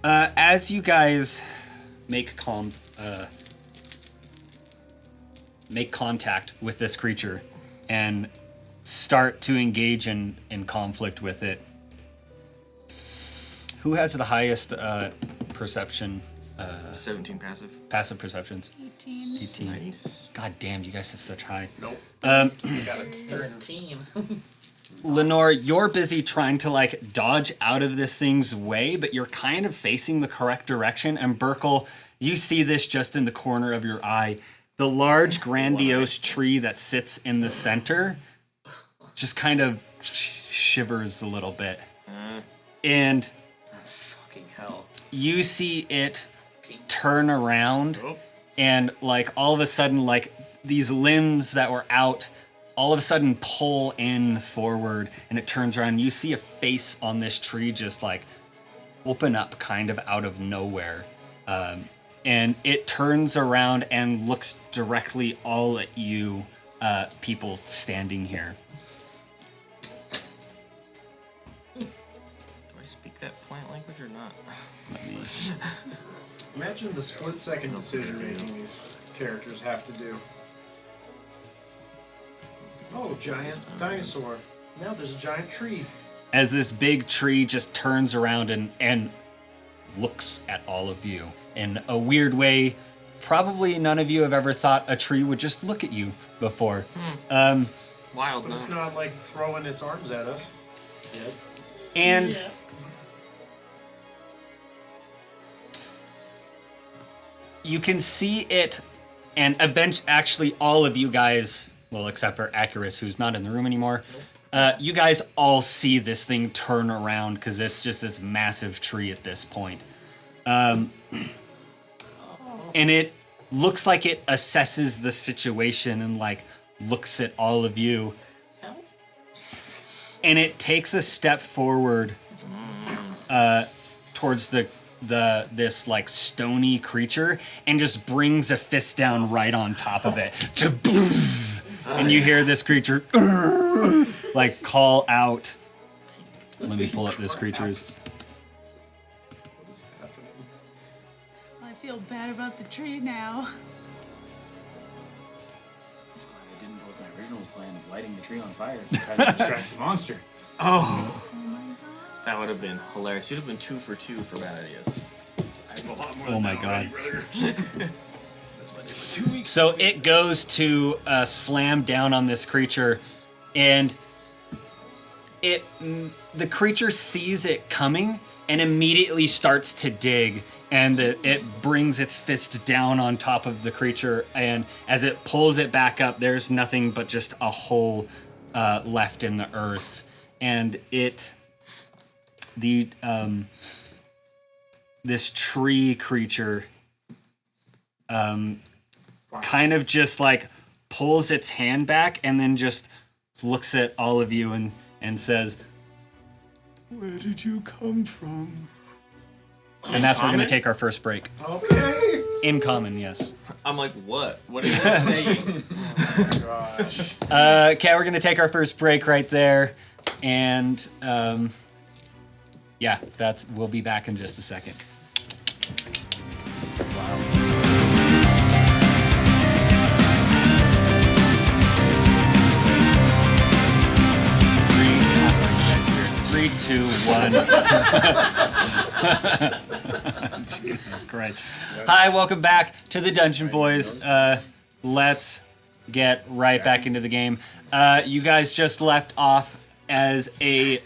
As you guys make contact with this creature and start to engage in conflict with it, who has the highest perception? 17 passive. Passive perceptions. 18. 18. Nice. God damn, you guys have such high. Nope. You got a 13. Lenore, you're busy trying to like dodge out of this thing's way, but you're kind of facing the correct direction. And Barkuell, you see this just in the corner of your eye. The large, grandiose tree that sits in the center just kind of shivers a little bit. And Fucking hell. you see it turn around and like all of a sudden like these limbs that were out all of a sudden pull in forward, and it turns around and you see a face on this tree just like open up kind of out of nowhere, and it turns around and looks directly all at you people standing here. Do I speak that plant language or not? Let me Imagine the split-second decision making these characters have to do. Oh, giant dinosaur. Now there's a giant tree. as this big tree just turns around and looks at all of you in a weird way. Probably none of you have ever thought a tree would just look at you before. Wild, But it's not like throwing its arms at us. Yet. And you can see it, and actually all of you guys, well, except for Akrius, who's not in the room anymore, you guys all see this thing turn around because it's just this massive tree at this point. And it looks like it assesses the situation and like looks at all of you. And it takes a step forward towards this like stony creature and just brings a fist down right on top of it. And you hear this creature like call out. Let me pull up this creature's. What is happening? I feel bad about the tree now. I'm just glad I didn't go with my original plan of lighting the tree on fire to try to distract the monster. Oh, Oh my god. that would have been hilarious. You'd have been 2 for 2 for bad ideas. I have a lot more Oh my god. That's why they were 2 weeks. So it goes to slam down on this creature, and the creature sees it coming and immediately starts to dig, and it brings its fist down on top of the creature, and as it pulls it back up, there's nothing but just a hole left in the earth, and this tree creature kind of just like pulls its hand back and then just looks at all of you and says, "Where did you come from?" And that's where we're going to take our first break. Okay. In common, yes. I'm like, what? What are you saying? Oh, gosh. Okay, we're going to take our first break right there. And, yeah, we'll be back in just a second. Three, two, one. Jesus Christ. Hi, welcome back to the Dungeon Boys. Let's get right back into the game. You guys just left off as a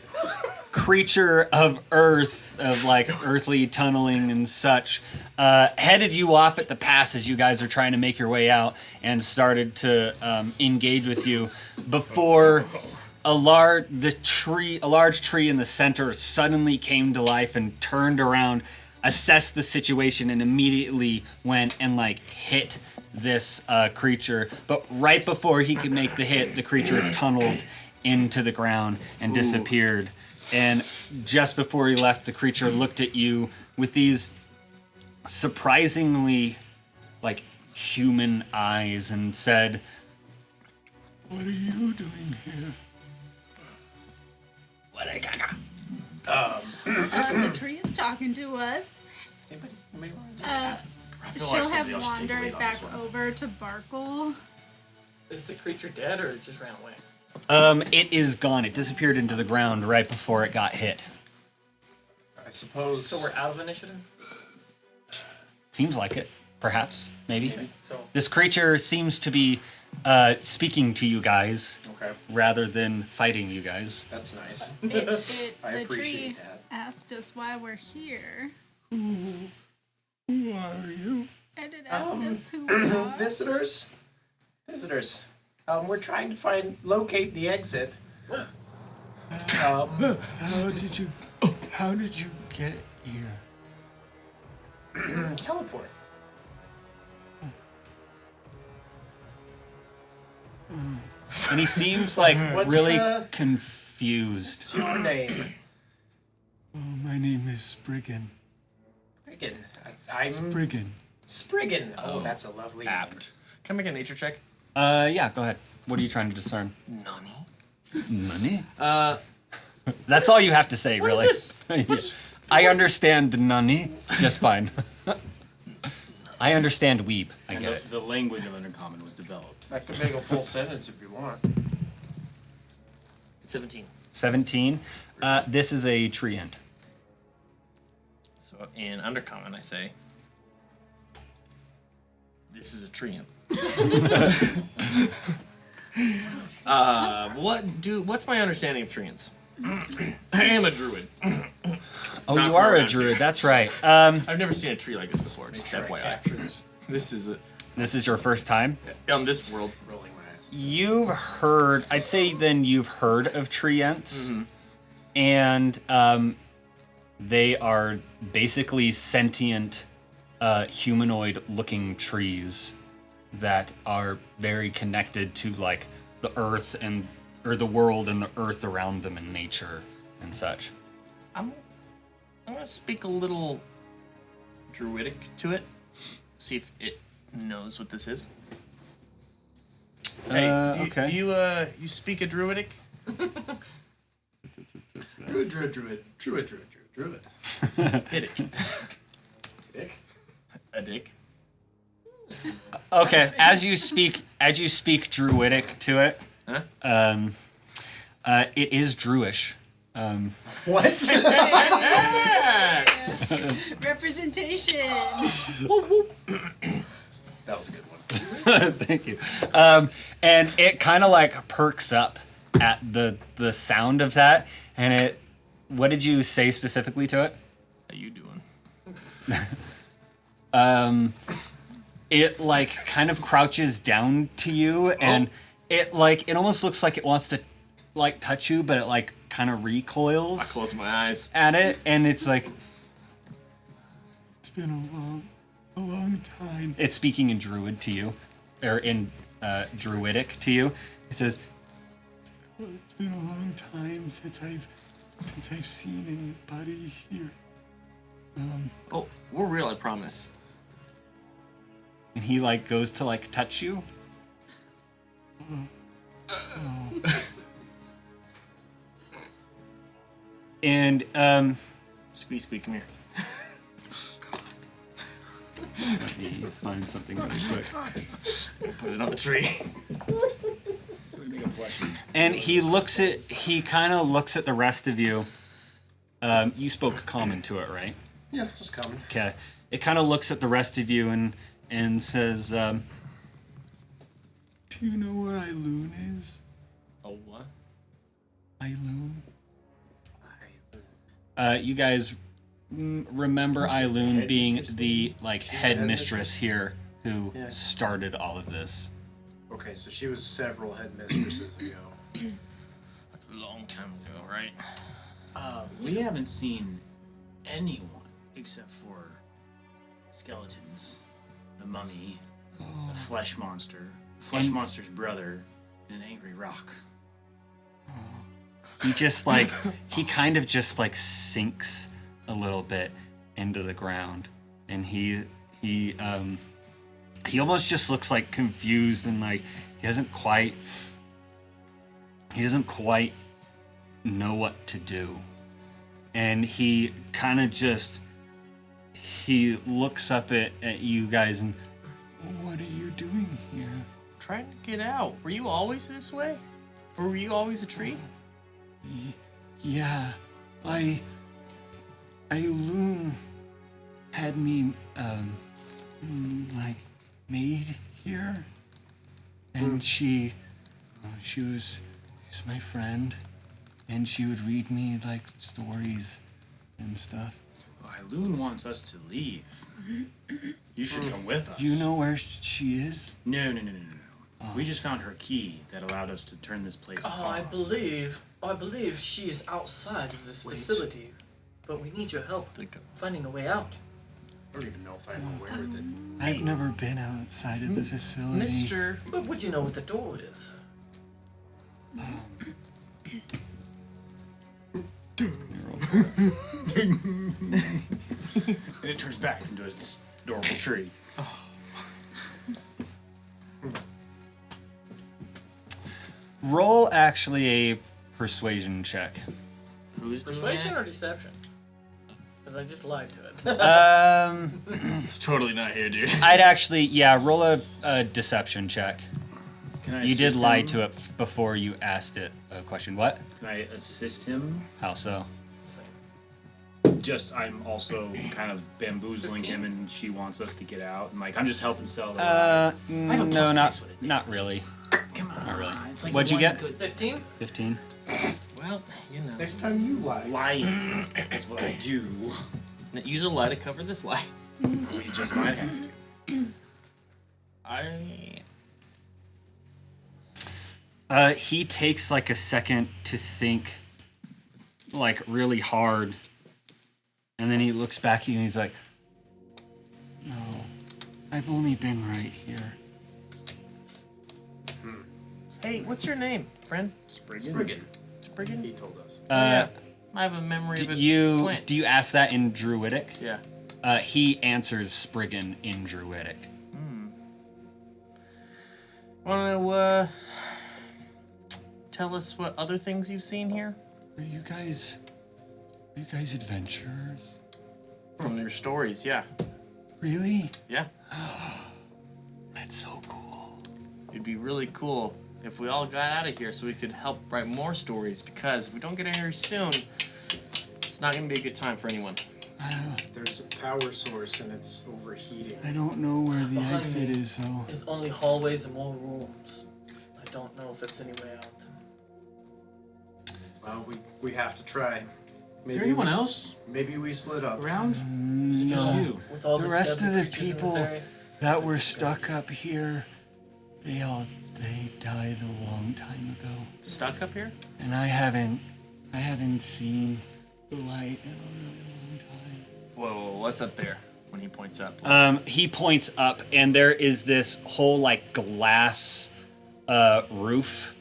creature of earth, of like earthly tunneling and such, headed you off at the pass as you guys are trying to make your way out and started to engage with you before a large tree in the center suddenly came to life and turned around, assessed the situation, and immediately went and like hit this creature. But right before he could make the hit, the creature tunneled into the ground and disappeared. And just before he left, the creature looked at you with these surprisingly like human eyes and said, "What are you doing here?" The tree is talking to us. She'll have wandered back over to Barkuell. Is the creature dead or it just ran away? It is gone. It disappeared into the ground right before it got hit. I suppose. So we're out of initiative? Seems like it. Perhaps. Maybe. So This creature seems to be speaking to you guys Okay, rather than fighting you guys. that's nice. The I tree appreciate that. asked us why we're here, Who are you? and it asked us who we are. Visitors? We're trying to locate the exit. How did you get here? Teleport. And he seems like What's, really confused. What's your name? Oh, my name is Spriggan. Spriggan. I'm Spriggan. Spriggan. Oh, that's a lovely Apt. Can I make a nature check? Yeah, go ahead. What are you trying to discern? Nani? Money? That's all you have to say, really. Is this? I understand the nani just fine. I understand weeb. I And get it. the language of Undercommon was developed. I can make a full sentence if you want. 17. 17. This is a treant. So in Undercommon, I say, this is a treant. What's my understanding of treants? I am a druid. Oh, Not you from are a around druid. here. That's right. I've never seen a tree like this before. Just Sure, I FYI. capture this. This is This is your first time. on this world. Rolling my eyes. You've heard. I'd say then you've heard of treants, and they are basically sentient, humanoid-looking trees that are very connected to like the earth or the world and the earth around them and nature and such. I'm gonna speak a little druidic to it. See if it knows what this is. Hey, okay. you speak a druidic? Druid. Hit it. Dick. A dick. Okay, as you speak druidic to it, Huh? it is druish. What? Representation. That was a good one. Thank you. And it kind of like perks up at the sound of that. And it, what did you say specifically to it? How you doing? It like kind of crouches down to you, and it almost looks like it wants to like touch you, but it like kind of I recoils close my eyes. at it, and it's like, it's been a long time. It's speaking in Druid to you, or in druidic to you. He says, "It's been a long time since I've seen anybody here." Oh, we're real, I promise. And he like goes to like touch you. And Squeak, come here. let me find something really quick. Put it on the tree. So we make a plushie. And he kind of looks at the rest of you. You spoke common to it, right? Yeah, just coming. Okay. It kind of looks at the rest of you and says, "Do you know where Eiloon is? Oh, what? Eiloon?" You guys remember Eiloon being the like headmistress here who started all of this. Okay, so she was several headmistresses ago. A long time ago, right? We haven't seen anyone except for skeletons, the mummy, a flesh monster, the flesh monster's brother, and an angry rock. He just like he kind of just like sinks a little bit into the ground, and he almost just looks like confused and like he doesn't quite know what to do, and he kind of just he looks up at you guys and, "What are you doing here?" Trying to get out. Were you always this way? Or were you always a tree? Yeah, Eiloon had me, like, made here, and she was my friend, and she would read me, like, stories and stuff. Well, Eiloon wants us to leave. You should come with us. Do you know where she is? No. We just found her key that allowed us to turn this place Oh, I believe she is outside of this facility, but we need your help finding a way out. I don't even know if I'm aware that. I've never been outside of the facility. Mister. But would you know what the door is? And it turns back into a adorable tree. Roll actually a persuasion check. Who's doing Persuasion that? or deception? Because I just lied to it. It's totally not here, dude. I'd actually, roll a deception check. Can I You did assist lie him? to it before you asked it a question. What? Can I assist him? How so? Just, I'm also kind of bamboozling him, and she wants us to get out. And, like, I'm just helping sell the No, plus not 6 with it. not really. Come on. Not really. It's like What'd you one get? good 15? 15. Well, you know. Next time you lie. lying is what I do. Use a lie to cover this lie. We just might have to. He takes like a second to think, like really hard, and then he looks back at you and he's like, "No, I've only been right here." Hey, what's your name, friend? Spriggan. Spriggan? He told us. Yeah. I have a memory of Do a you twin. do you ask that in Druidic? Yeah. He answers Spriggan in Druidic. Want to tell us what other things you've seen here? Are you guys adventurers? From your stories, yeah. Really? Yeah. That's so cool. It'd be really cool if we all got out of here so we could help write more stories, because if we don't get out of here soon, it's not going to be a good time for anyone. There's a power source and it's overheating. I don't know where the Behind exit me. is, though. There's only hallways and more rooms. I don't know if it's any way out. Well, we have to try. Is there anyone we, else Maybe we split up. around? Is it just you? With all The rest of deadly the creatures in people this area? that were stuck up here, they died a long time ago, Stuck up here? and I haven't seen the light in a really long time. Whoa, what's up there? when he points up. He points up, and there is this whole like glass roof,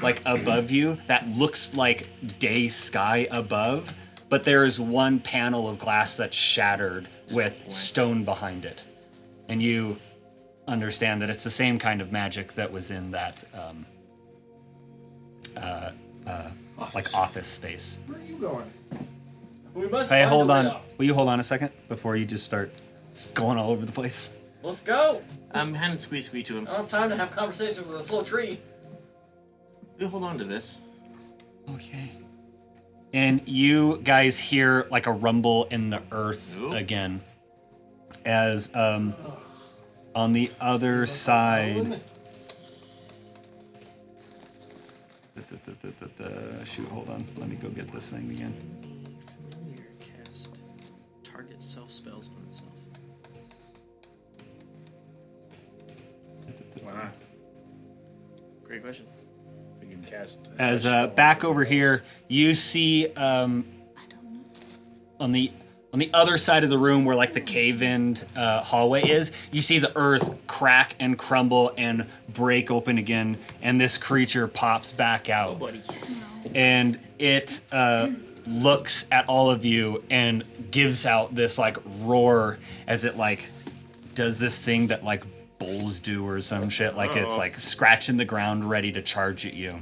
like above you, that looks like day sky above. But there is one panel of glass that's shattered with stone behind it, and you understand that it's the same kind of magic that was in that like office space. Where are you going? We must Hey, find hold a way on. out. Will you hold on a second before you just start going all over the place? Let's go. I'm handing squeeze to him. I don't have time to have conversations with this little tree. You hold on to this. Okay. And you guys hear like a rumble in the earth Ooh. again, as on the other side. Shoot, hold on. Let me go get this thing again. Familiar cast target self spells on itself. Why not? Great question. We can cast. As back over here, you see on the other side of the room where like the cave-in hallway is, you see the earth crack and crumble and break open again, and this creature pops back out. Buddy. And it looks at all of you and gives out this like roar as it like does this thing that like bulls do or some shit, like it's like scratching the ground ready to charge at you.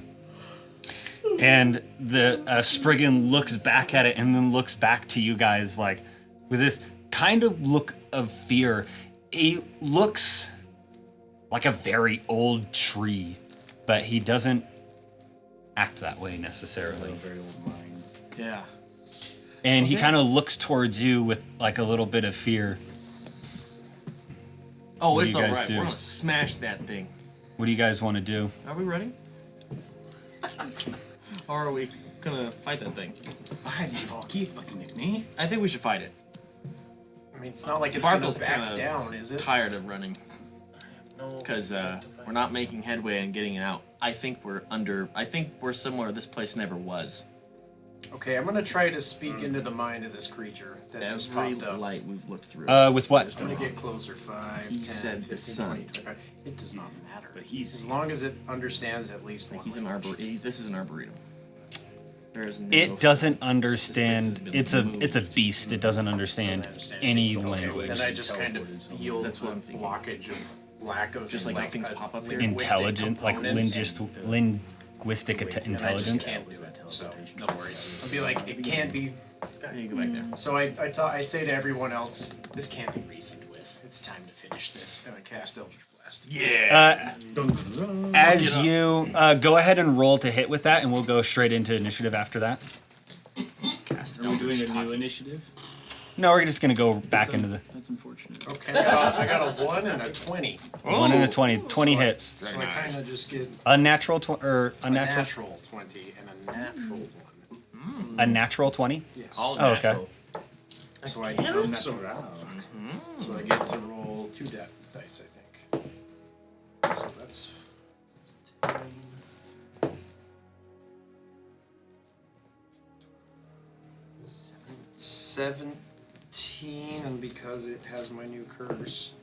And the Spriggan looks back at it and then looks back to you guys like with this kind of look of fear. It looks like a very old tree, but he doesn't act that way necessarily. Very old mind. Yeah. And he kind of looks towards you with like a little bit of fear. Oh, What do it's you guys alright. do? We're gonna smash that thing. What do you guys want to do? Are we ready? Or are we gonna fight that thing? Why do you all keep looking at me? I think we should fight it. I mean, it's not like it's Barkuell's gonna back kinda down, is it? Tired of running No. because we're not making headway and getting it out. I think we're somewhere this place never was. Okay, I'm gonna try to speak into the mind of this creature that just Every popped up. light we've looked through. With what? I'm gonna get closer. 5, He 10, said the 15, sun. 20, 25. It does not matter. But he's- as long as it understands at least one. He's an language. this is an arboretum. There is no It doesn't This understand. place has been It's a beast. It doesn't understand any Okay, language. then I just kind of feel That's what the I'm thinking. blockage of lack of Just like how things pop up here. Intelligent, like linguistic And I just intelligence. can't do it, so no worries. I'll be like, it can't be. You go back there. So I say to everyone else, this can't be reasoned with. It's time to finish this. And I cast Eldritch Blast. Yeah. As you go ahead and roll to hit with that, and we'll go straight into initiative after that. Cast Are we doing Eldritch a new Talkie. initiative? No, we're just gonna go back into the That's unfortunate. Okay, I got a 1 and a 20. 1 and a 20. 20 hits. So I kind of just get Unnatural or a unnatural. natural 20 and a natural 1. A natural 20. Yes. All Oh, okay. natural. So I Natural. so I get to roll 2 dice, I think. So that's 10. 17, and because it has my new curse,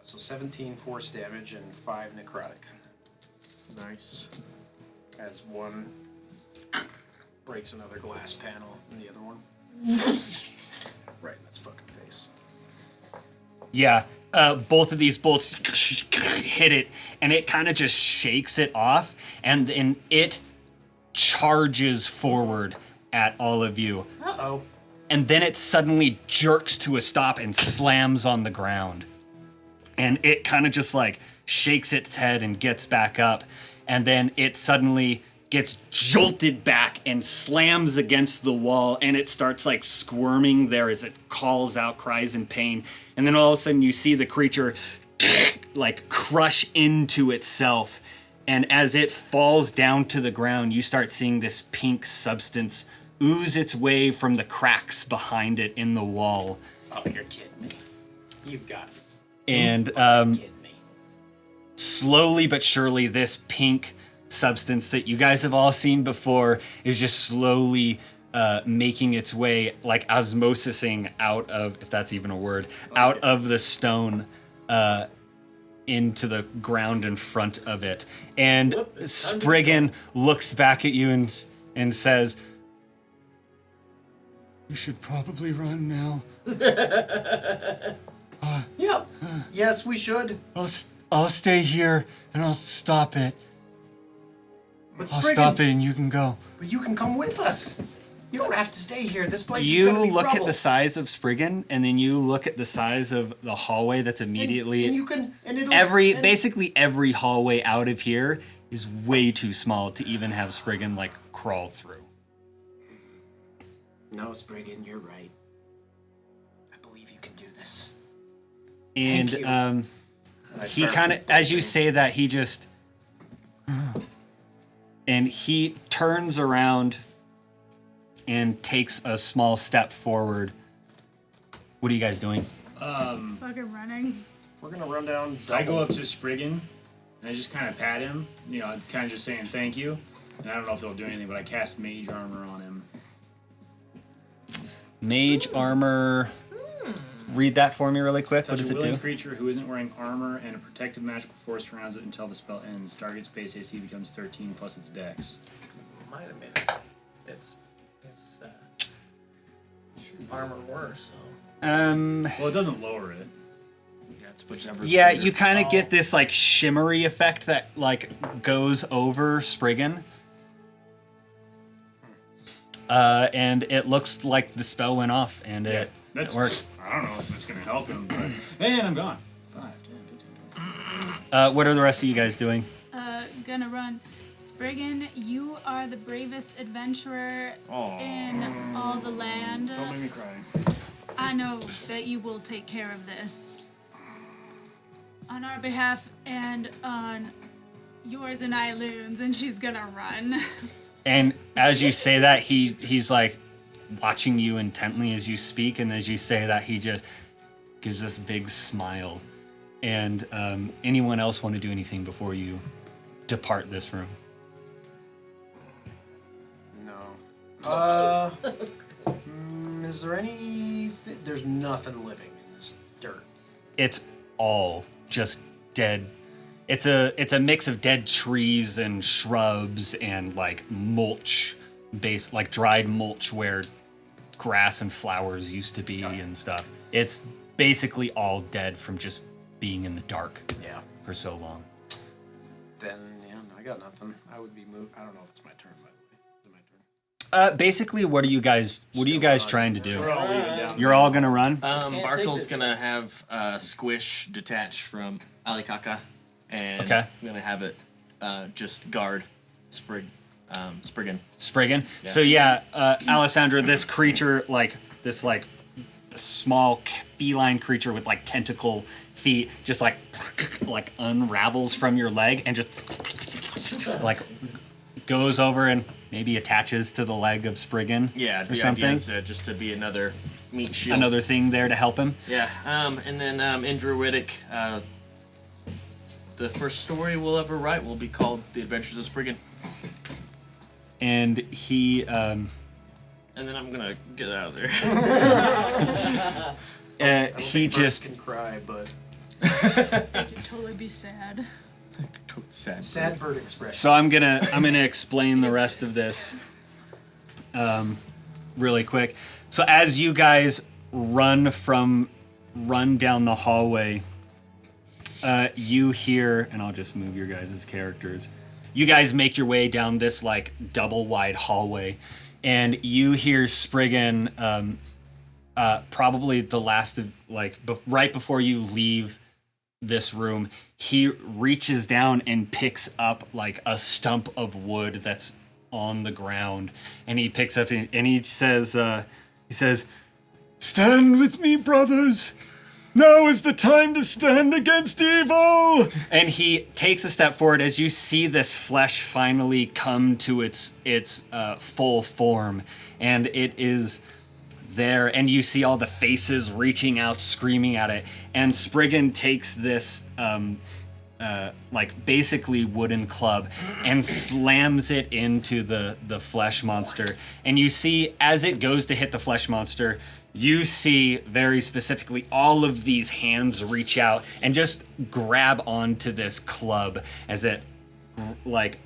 so 17 force damage and 5 necrotic. Nice. As one breaks another glass panel, and the other one right in its fucking face. Yeah, both of these bolts hit it, and it kind of just shakes it off, and then it charges forward at all of you. Uh-oh. And then it suddenly jerks to a stop and slams on the ground. And it kind of just like shakes its head and gets back up. And then it suddenly gets jolted back and slams against the wall. And it starts like squirming there as it calls out cries in pain. And then all of a sudden you see the creature like crush into itself. And as it falls down to the ground, you start seeing this pink substance ooze its way from the cracks behind it in the wall. Oh, you're kidding me. You've got it. And Kidding me. slowly but surely, this pink substance that you guys have all seen before is just slowly making its way, like osmosising out of, if that's even a word, out of the stone into the ground in front of it. And Spriggan looks back at you and says, "You should probably run now." Yep. Yes, we should. I'll stay here and I'll stop it. But I'll Spriggan, stop it and you can go. But you can come with us. You don't have to stay here. This place is You gonna be look rubble. at the size of Spriggan, and then you look at the size of the hallway that's immediately... and you can, and it'll Basically every hallway out of here is way too small to even have Spriggan, like, crawl through. No, Spriggan, you're right. I believe you can do this. And Thank you. he kind of, as you say that, he just... And he turns around and takes a small step forward. What are you guys doing? Fucking running. We're gonna run down. I go up to Spriggan, and I just kind of pat him, kind of just saying thank you. And I don't know if it'll do anything, but I cast Mage Armor on him. Mage armor. Read that for me really quick. What Touch does a it willing do? creature who isn't wearing armor and a protective magical force surrounds it until the spell ends. Target's base AC becomes 13 plus its dex. Might have made its armor worse. So. Well, it doesn't lower it. Yeah, it's whichever. Yeah, you kind of get this like shimmery effect that like goes over Spriggan. And it looks like the spell went off and it worked. I don't know if it's gonna help him, but and I'm gone. 5, 10, 15, 20. What are the rest of you guys doing? Gonna run. Spriggan, you are the bravest adventurer in all the land. Don't make me cry. I know that you will take care of this. On our behalf and on yours and Eiloon's, and she's gonna run. And as you say that, he's like watching you intently as you speak, and as you say that, he just gives this big smile. And anyone else want to do anything before you depart this room? No. Is there any... There's nothing living in this dirt. It's all just dead. It's a mix of dead trees and shrubs and like mulch based, like dried mulch where grass and flowers used to be and stuff. It's basically all dead from just being in the dark for so long. Then, yeah, no, I got nothing. I would be moved. I don't know if it's my turn, by the way. Is it my turn? Basically, what are you guys trying to do? We're all leaving down. You're all gonna run? Barkuell's gonna have Squish detach from Alikaka, and Okay. I'm gonna have it just guard Spriggan. Spriggan. Yeah. So yeah, Alessandro, this creature, like this like small feline creature with like tentacle feet, just like unravels from your leg and just like goes over and maybe attaches to the leg of Spriggan. Yeah, or the something. idea is just to be another meat shield. Another thing there to help him. Yeah, and then in Druidic, the first story we'll ever write will be called The Adventures of Spriggan. And he And then I'm gonna get out of there. he just can cry, but They could totally be sad. Sad. sad bird expression. So I'm gonna explain the rest of this really quick. So as you guys run down the hallway, you hear, and I'll just move your guys' characters. You guys make your way down this like double wide hallway, and you hear Spriggan probably the last of right before you leave this room, he reaches down and picks up like a stump of wood that's on the ground, and he picks up and he says, "Stand with me, brothers. Now is the time to stand against evil." And he takes a step forward as you see this flesh finally come to its full form, and it is there, and you see all the faces reaching out, screaming at it. And Spriggan takes this like basically wooden club and slams it into the flesh monster. And you see, as it goes to hit the flesh monster, you see very specifically all of these hands reach out and just grab onto this club as it like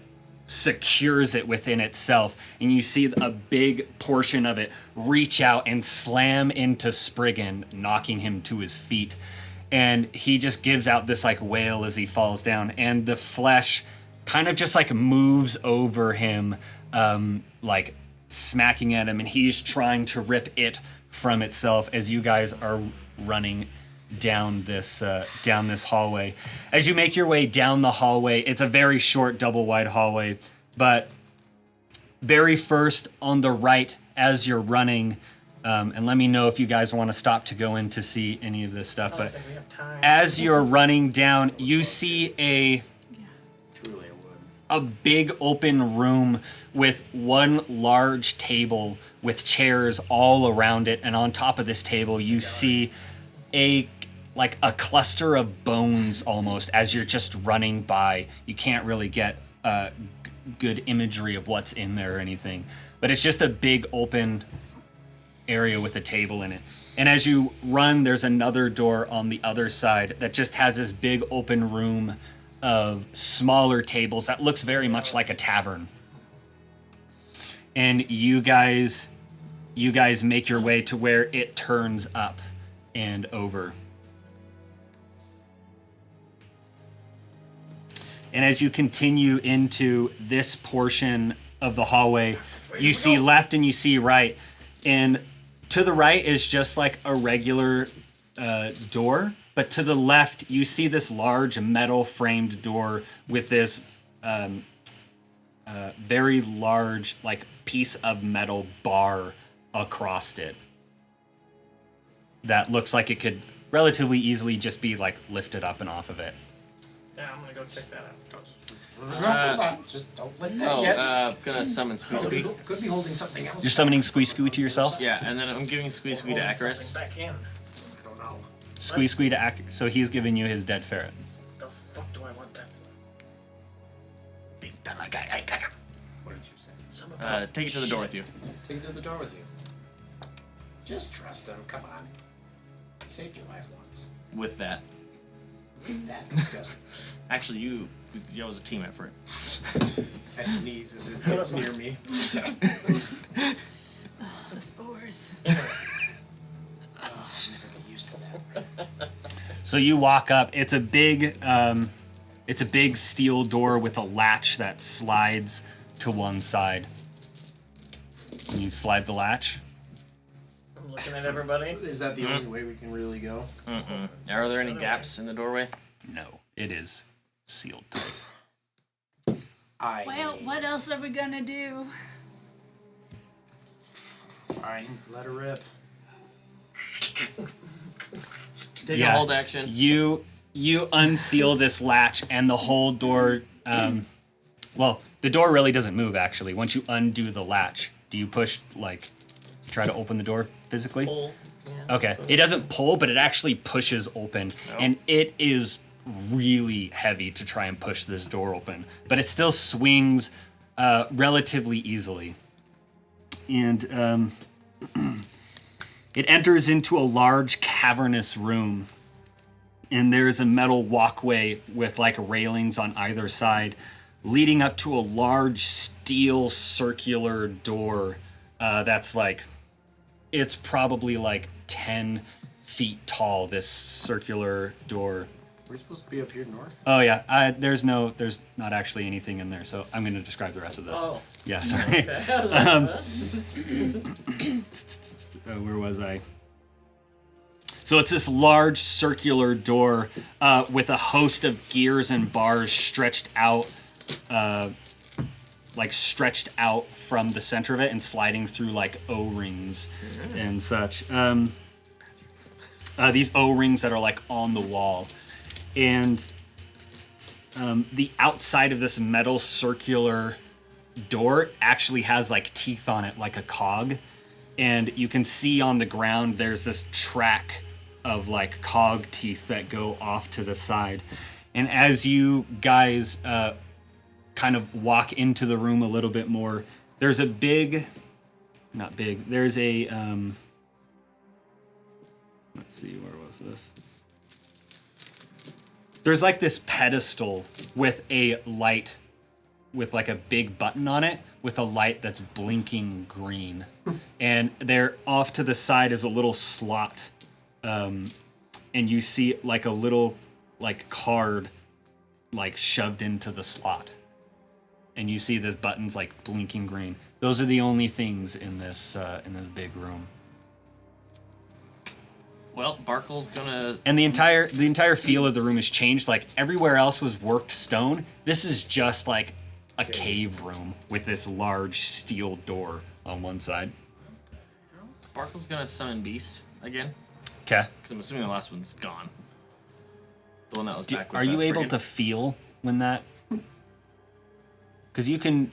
secures it within itself. And you see a big portion of it reach out and slam into Spriggan, knocking him to his feet. And he just gives out this like wail as he falls down, and the flesh kind of just like moves over him, like smacking at him, and he's trying to rip it from itself as you guys are running down this hallway. As you make your way down the hallway, it's a very short double wide hallway, but very first on the right as you're running, and let me know if you guys want to stop to go in to see any of this stuff. But as you're running down, you see a big open room with one large table with chairs all around it, and on top of this table you see a cluster of bones almost. As you're just running by, you can't really get good imagery of what's in there or anything, but it's just a big open area with a table in it. And as you run, there's another door on the other side that just has this big open room of smaller tables that looks very much like a tavern. And you guys make your way to where it turns up and over. And as you continue into this portion of the hallway, you see left and you see right. And to the right is just like a regular door, but to the left you see this large metal framed door with this very large like piece of metal bar across it that looks like it could relatively easily just be like lifted up and off of it. Yeah, I'm gonna go check that out. Hold on, just don't lift that yet. Gonna summon Squee Squee. Could be holding something else. You're summoning Squee Squee to yourself? Yeah, and then I'm giving Squee Squee to Akrius. Back in. I don't know. Squee Squee to Akrius. So he's giving you his dead ferret. The fuck do I want that for? What did you say? Take it to the door with you. Take it to the door with you. Just trust him. Come on. He saved your life once. With that. That disgusting. Actually, that was a team effort. I sneeze as it gets near me. The spores. Never get used to that. So you walk up. It's a big steel door with a latch that slides to one side. And you slide the latch. I'm looking at everybody. Is that the only way we can really go? Mm-mm. Are there any gaps in the doorway? No, it is sealed tight. Well, what else are we gonna do? Fine, let her rip. Take a hold action. You unseal this latch and the whole door. Well, the door really doesn't move actually. Once you undo the latch, do you push try to open the door physically? Pull. Yeah. Okay, it doesn't pull, but it actually pushes open, and it is really heavy to try and push this door open, but it still swings relatively easily. And it enters into a large cavernous room, and there's a metal walkway with like railings on either side leading up to a large steel circular door that's like, it's probably like 10 feet tall, this circular door. We're supposed to be up here north? Oh yeah, there's not actually anything in there, so I'm going to describe the rest of this. Oh. Yeah, sorry. Okay. Where was I? So it's this large circular door with a host of gears and bars stretched out from the center of it and sliding through like O-rings and such. These O-rings that are like on the wall. And the outside of this metal circular door actually has like teeth on it, like a cog. And you can see on the ground there's this track of like cog teeth that go off to the side. And as you guys kind of walk into the room a little bit more, there's a there's a, let's see, where was this? There's like this pedestal with a light, with like a big button on it, with a light that's blinking green. And there off to the side is a little slot. And you see like a little like card like shoved into the slot. And you see this button's like blinking green. Those are the only things in this big room. Well, Barkuell's gonna. And the entire feel of the room has changed. Like everywhere else was worked stone. This is just like a cave room with this large steel door on one side. Barkuell's gonna summon Beast again. Okay. Because I'm assuming the last one's gone. The one that was back with Are you able Spriggan. to feel when that? Because you can.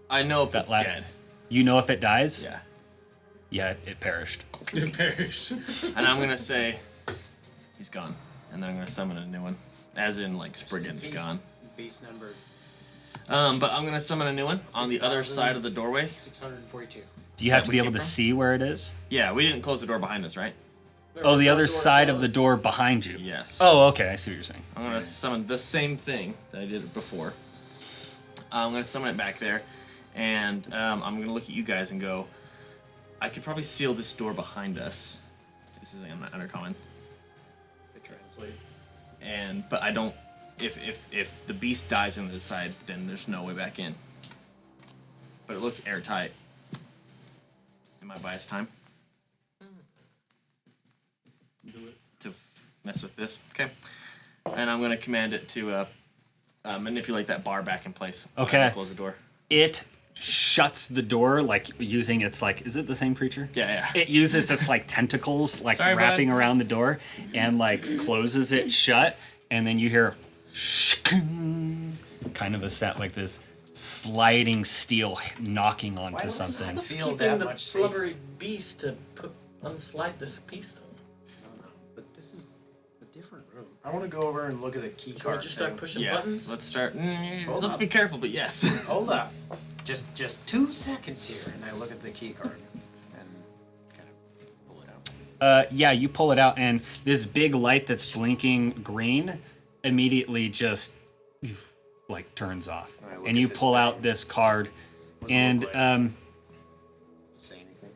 I know if That it's last- dead. You know if it dies? Yeah. Yeah, it perished. It perished. And I'm gonna say he's gone. And then I'm gonna summon a new one. As in like Spriggan's gone. Beast number But I'm gonna summon a new one on the other side of the doorway. 642. Do you have That to we be able came to from? see where it is? Yeah, we didn't close the door behind us, right? Oh, the other side of the door behind you. Yes. Oh, okay. I see what you're saying. I'm gonna summon the same thing that I did before. I'm gonna summon it back there, and I'm gonna look at you guys and go, I could probably seal this door behind us. This is an undercommon. The translate. But I don't. If the beast dies on the other side, then there's no way back in. But it looked airtight. Am I biased time? Do it. To mess with this. Okay. And I'm gonna command it to manipulate that bar back in place. Okay. As I close the door. It shuts the door like using its like. Is it the same creature? Yeah. It uses its like tentacles like Sorry, wrapping bud. around the door and like closes it shut, and then you hear kind of a set like this sliding steel knocking onto was something. that? What's Feel keeping that the much safer. blubbery beast to unslide this piece though? I don't know, but this is a different room. I want to go over and look at the key Can card. we just start thing. pushing Yeah. buttons? Let's start. Hold Let's up. be careful, but yes. Hold up. Just 2 seconds here, and I look at the key card and kind of pull it out. Yeah, you pull it out, and this big light that's blinking green immediately just like turns off. I look And at you this pull thing. out this card, What's it and look like? Does it say anything?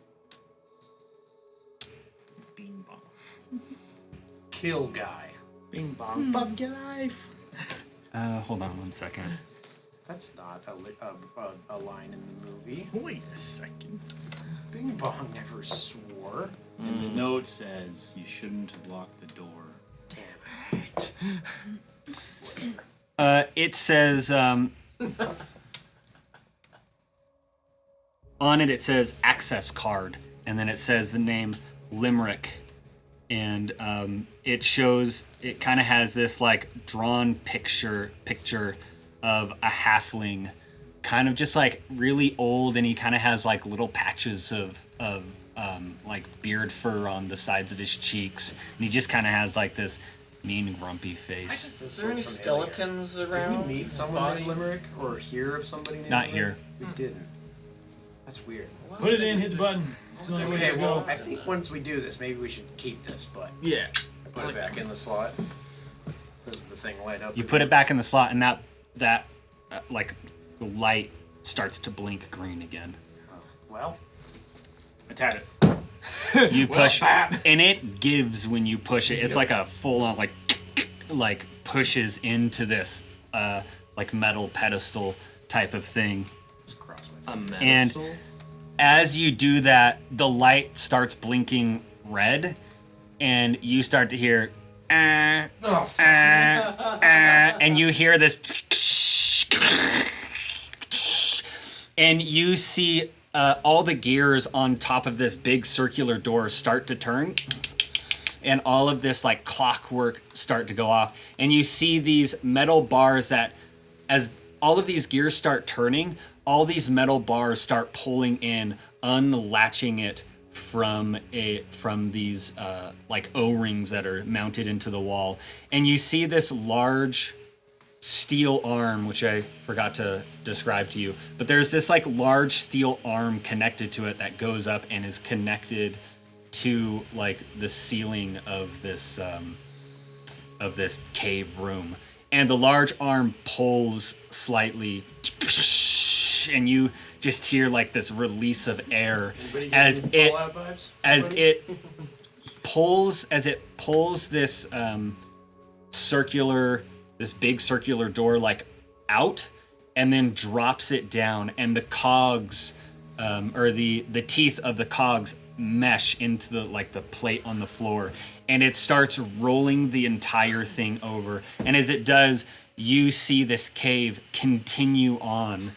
Bean bong. Kill guy. Bing bong. Fuck your life. hold on one second. That's not a line in the movie. Wait a second. Bing Bong never swore. And the note says you shouldn't have locked the door. Damn it. It says on it says access card, and then it says the name Limerick, and it shows it kind of has this like drawn picture of a halfling, kind of just like really old, and he kind of has like little patches of like beard fur on the sides of his cheeks, and he just kind of has like this mean grumpy face. Is there any skeletons around? Did we meet someone bodies? named Limerick or hear of somebody named Not Limerick? here. We didn't. That's weird. Put it in, hit the button. It's the only way Okay, to well, go. I think once we do this, maybe we should keep this, but Yeah. I put it back in the slot. Does the thing light up? You put it back in the slot, and that like light starts to blink green again. Well, I tap it. You push, and it gives when you push it. It's like a full-on like pushes into this like metal pedestal type of thing. just cross A my fingers. And as you do that, the light starts blinking red, and you start to hear, and you hear this, and you see all the gears on top of this big circular door start to turn, and all of this like clockwork start to go off, and you see these metal bars that, as all of these gears start turning, all these metal bars start pulling in, unlatching it from these like O-rings that are mounted into the wall, and you see this large steel arm, which I forgot to describe to you, but there's this like large steel arm connected to it that goes up and is connected to like the ceiling of this cave room, and the large arm pulls slightly, and you just hear like this release of air as it pulls this big circular door like out, and then drops it down, and the cogs or the teeth of the cogs mesh into the plate on the floor, and it starts rolling the entire thing over. And as it does, you see this cave continue on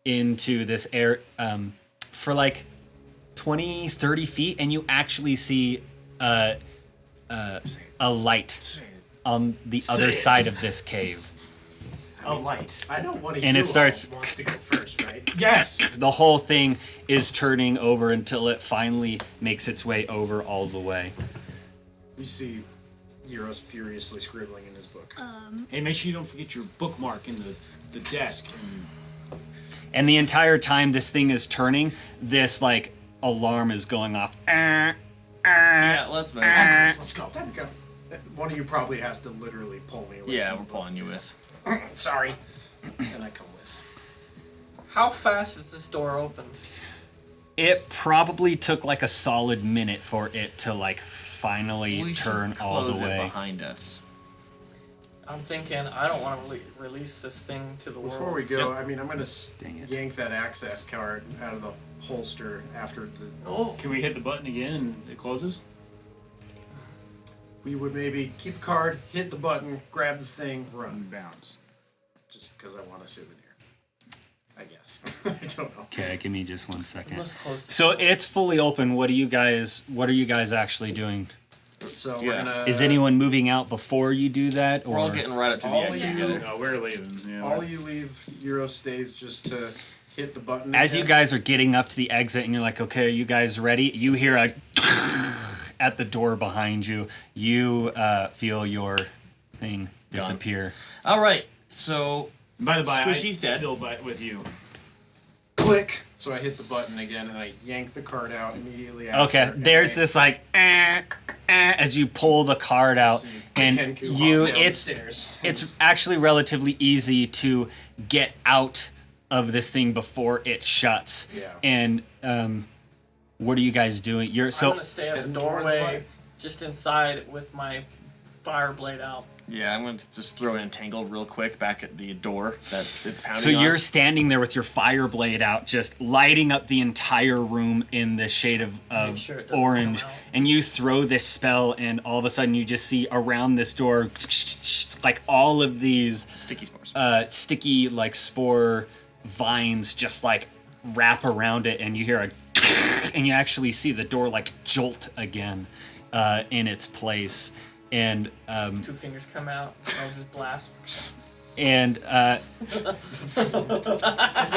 into this air for like 20-30 feet, and you actually see a light on the other side of this cave. A light. I know one of And you it starts- wants to go first, right? Yes. The whole thing is turning over until it finally makes its way over all the way. You see Yeros furiously scribbling in his book. Hey, make sure you don't forget your bookmark in the desk. And the entire time this thing is turning, this like alarm is going off. Yeah, let's move. Akrius, let's go. Time to go. One of you probably has to literally pull me away. Yeah, from we're the book. pulling you with. Sorry. And I come with. How fast is this door open? It probably took like a solid minute for it to like finally We turn should all close the it way. behind us. I'm thinking I don't want to release this thing to the world. Before we go, Yep. I mean, I'm gonna Dang it. yank that access card out of the holster after the. Oh, Can we hit the button again and it closes? We would maybe keep the card, hit the button, grab the thing, run. And bounce. Just because I want a souvenir. I guess. I don't know. Okay, give me just one we second. must close the So door. it's fully open. What are you guys actually doing? So Yeah. we're gonna. Is anyone moving out before you do that, or We're all getting right up to the All exit you- together. No, we're leaving. Yeah. All you leave Euro stays just to hit the button. as you again? guys are getting up to the exit and you're like, okay, are you guys ready? You hear a at the door behind you. You feel your thing disappear. All right, so By the by, Squishy's dead. Still with you. Click. So I hit the button again and I yank the card out immediately after. Okay, and there's I- this like as you pull the card out, and Kenku you hop down the it's stairs. it's actually relatively easy to get out of this thing before it shuts. Yeah. And what are you guys doing? You're I'm so gonna stay at the heading toward the doorway, light. just inside with my fire blade out. yeah, I'm going to just throw an entangle real quick back at the door. It's pounding. So on. you're standing there with your fire blade out, just lighting up the entire room in the shade of Make sure it doesn't orange. come out. And you throw this spell, and all of a sudden you just see around this door, like all of these sticky spores. sticky like spore vines just like wrap around it, and you hear a and you actually see the door like jolt again in its place. And 2 fingers come out. I'll just blast.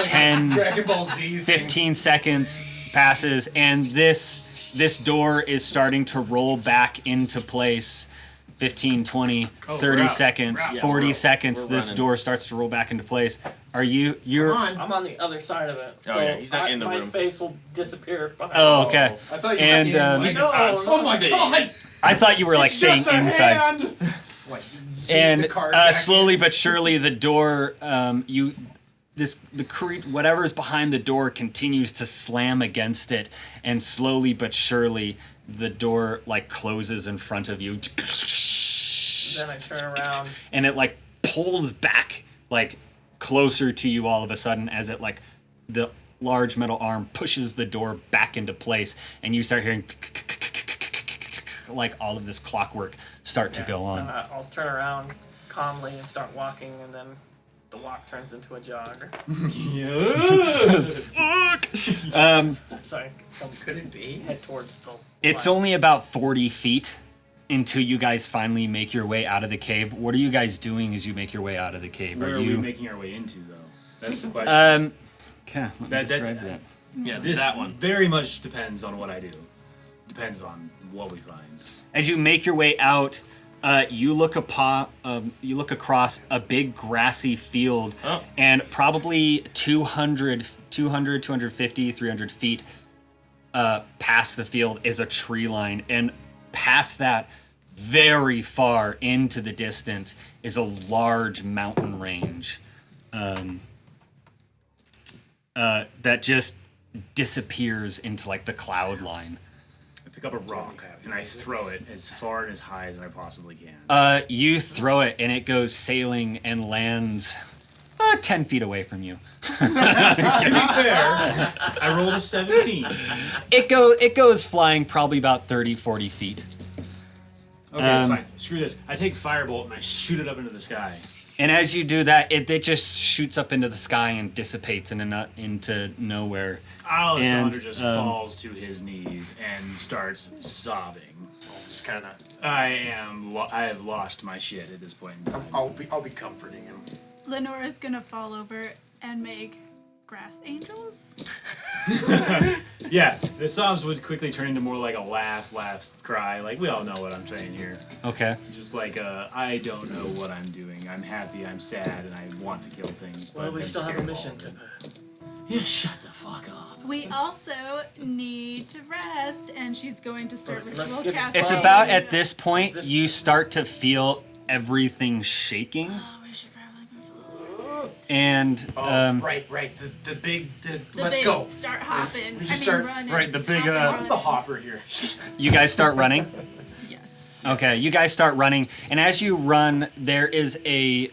10 Dragon Ball Z. 15 seconds passes, and this door is starting to roll back into place. 15, 20, 30 we're out. seconds, We're out. 40 We're seconds, this running. door starts to roll back into place. You're I'm on the other side of it. So yeah, he's not in the my room. face will disappear behind Oh, okay. I thought you And, meant um, in, like, No, oh my god! I thought you were like It's staying just a inside. hand! Like, zing And the card back slowly in. but surely the door whatever's behind the door continues to slam against it, and slowly but surely the door like closes in front of you. Then I turn around. And it like pulls back like closer to you all of a sudden, as it like the large metal arm pushes the door back into place, and you start hearing like all of this clockwork start to go on. I'll turn around calmly and start walking, and then the walk turns into a jog. Sorry. Could it be? Head towards the. It's light. only about 40 feet until you guys finally make your way out of the cave. What are you guys doing as you make your way out of the cave? Where Are are we you making our way into, though? That's the question. okay, let me That- describe that. yeah, This that one. very much depends on what I do. Depends on what we find. As you make your way out, you look across a big grassy field, and probably 250, 300 feet past the field is a tree line, and past that, very far into the distance, is a large mountain range that just disappears into like the cloud line. I pick up a rock and I throw it as far and as high as I possibly can. You throw it and it goes sailing and lands 10 feet away from you. To be fair, I rolled a 17. It goes flying probably about 30, 40 feet. Okay, fine. Screw this. I take Firebolt and I shoot it up into the sky. And as you do that, it just shoots up into the sky and dissipates into nowhere. Alessandro just falls to his knees and starts sobbing. Just kind of. I have lost my shit at this point in time. I'll be comforting him. Leonore's gonna fall over and make grass angels. Yeah, the sobs would quickly turn into more like a laugh, cry. Like, we all know what I'm saying here. Okay. Just like, I don't know what I'm doing. I'm happy, I'm sad, and I want to kill things. Well, but we I'm still have a scared mission of to. all of it. Yeah, shut the fuck up. We also need to rest, and she's going to start Let's ritual get casting. It's about at this point you start to feel everything shaking. Oh, we should probably move. And Right. The big. Let's big, go. Start hopping. We just start- running. right, the big, Stop and I'm run. the hopper here. you guys start running. Yes. Okay, you guys start running, and as you run, there's a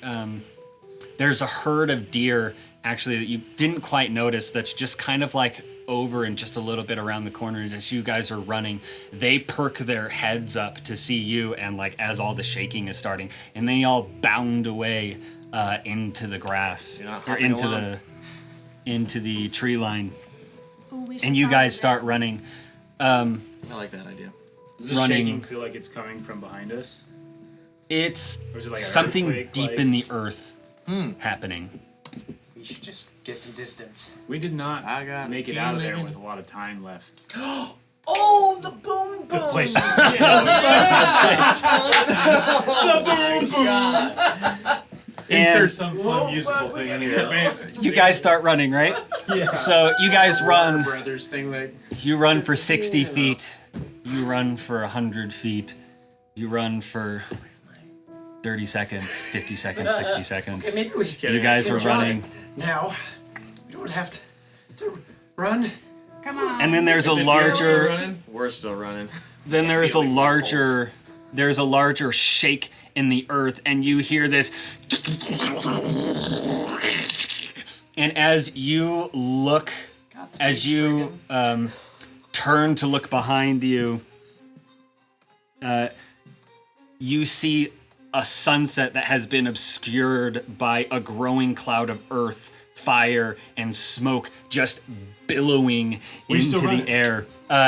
herd of deer actually that you didn't quite notice. That's just kind of like over and just a little bit around the corners. As you guys are running, they perk their heads up to see you, and like as all the shaking is starting, and they all bound away into the grass You're not or hopping into along? into the tree line, Ooh, we should and you follow guys them. start running. I like that idea. Does this Running. shaking feel like it's coming from behind us? It's Or is it like an something earthquake, deep like- in the earth happening. We should just get some distance. We did not I got a make it out of there feeling. with a lot of time left. Oh, the boom The boom! place And some fun musical thing in here. you guys start running, right? Yeah. So you guys run. Brothers thing like. You run for 60 feet. You run for 100 feet. You run for 30 seconds, 50 seconds, 60 seconds. Maybe we should You guys are running. Now, we don't have to run. Come on. And then there's a larger We're still running. then there is a feeling my larger there's a larger shake in the earth, and you hear this, and as you look, as you turn to look behind you, you see a sunset that has been obscured by a growing cloud of earth, fire, and smoke just billowing into still the running? air.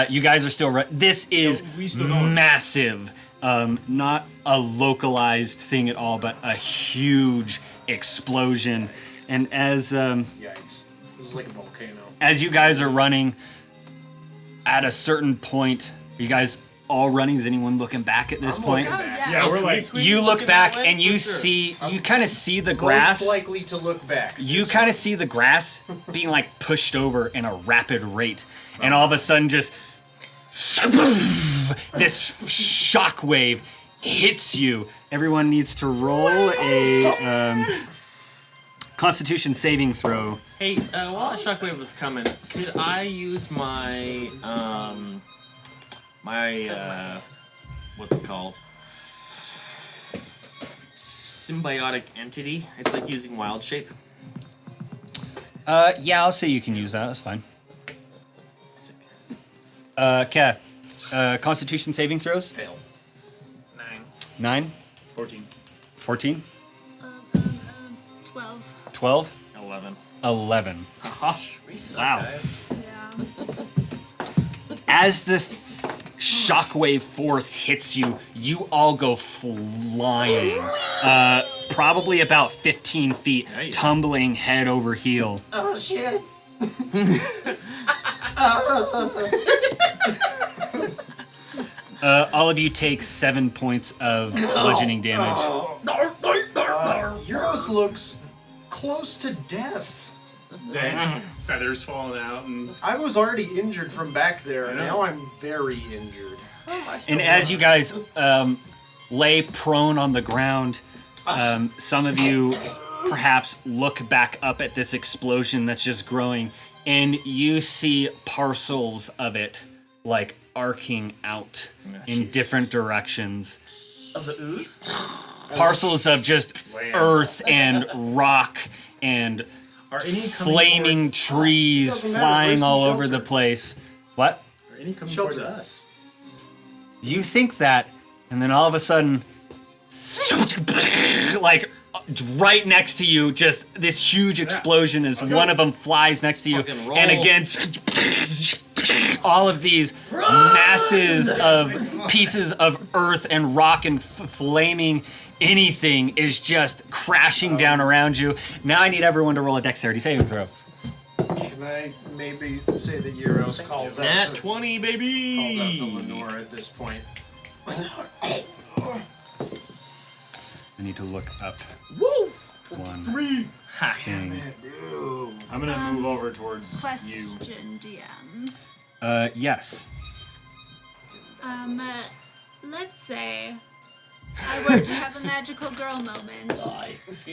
You guys are still running. This is we still going? massive. Not a localized thing at all, but a huge explosion. And as Yikes! This is like a volcano. as you guys are running, at a certain point, are you guys all running? Is anyone looking back at this point? Oh, yeah. Yeah, we're like, You look Looking back that way? and you For sure. see, you kind of see the grass. Most likely to look back. You kind of see the grass being like pushed over in a rapid rate, and all of a sudden, just this shockwave hits you. Everyone needs to roll a Constitution saving throw. Hey, while that shockwave was coming, could I use my what's it called? Symbiotic entity. It's like using wild shape. Yeah, I'll say you can use that. That's fine. Sick. Kat, Constitution saving throws. Fail. 9. 9, 14. 14, 12. 12, 11. 11. We suck, Wow. guys. Yeah. As this shockwave force hits you, you all go flying. Probably about 15 feet, Yeah. tumbling head over heel. Oh shit! All of you take 7 points of bludgeoning damage. Yeros looks close to death. Dang. Feathers falling out and I was already injured from back there, and now I'm very injured. And as you guys lay prone on the ground, some of you perhaps look back up at this explosion that's just growing, and you see parcels of it like arcing out in different directions. Of the ooze? Parcels of just earth and rock and are any coming flaming towards trees Doesn't matter, flying where's some all over shelter? the place. What? Are any coming Shelter. towards us? You think that, and then all of a sudden, like right next to you, just this huge explosion as one of them flies next to you, Fucking roll. and again, all of these masses of pieces of earth and rock and flaming anything is just crashing down around you. Now I need everyone to roll a dexterity saving throw. Can I maybe say that Yeros calls out Nat to 20, baby. calls out to Lenore at this point? I need to look up Woo! one Ha. thing. I'm gonna move over towards you. Question, DM. Yes. Let's say I were to have a magical girl moment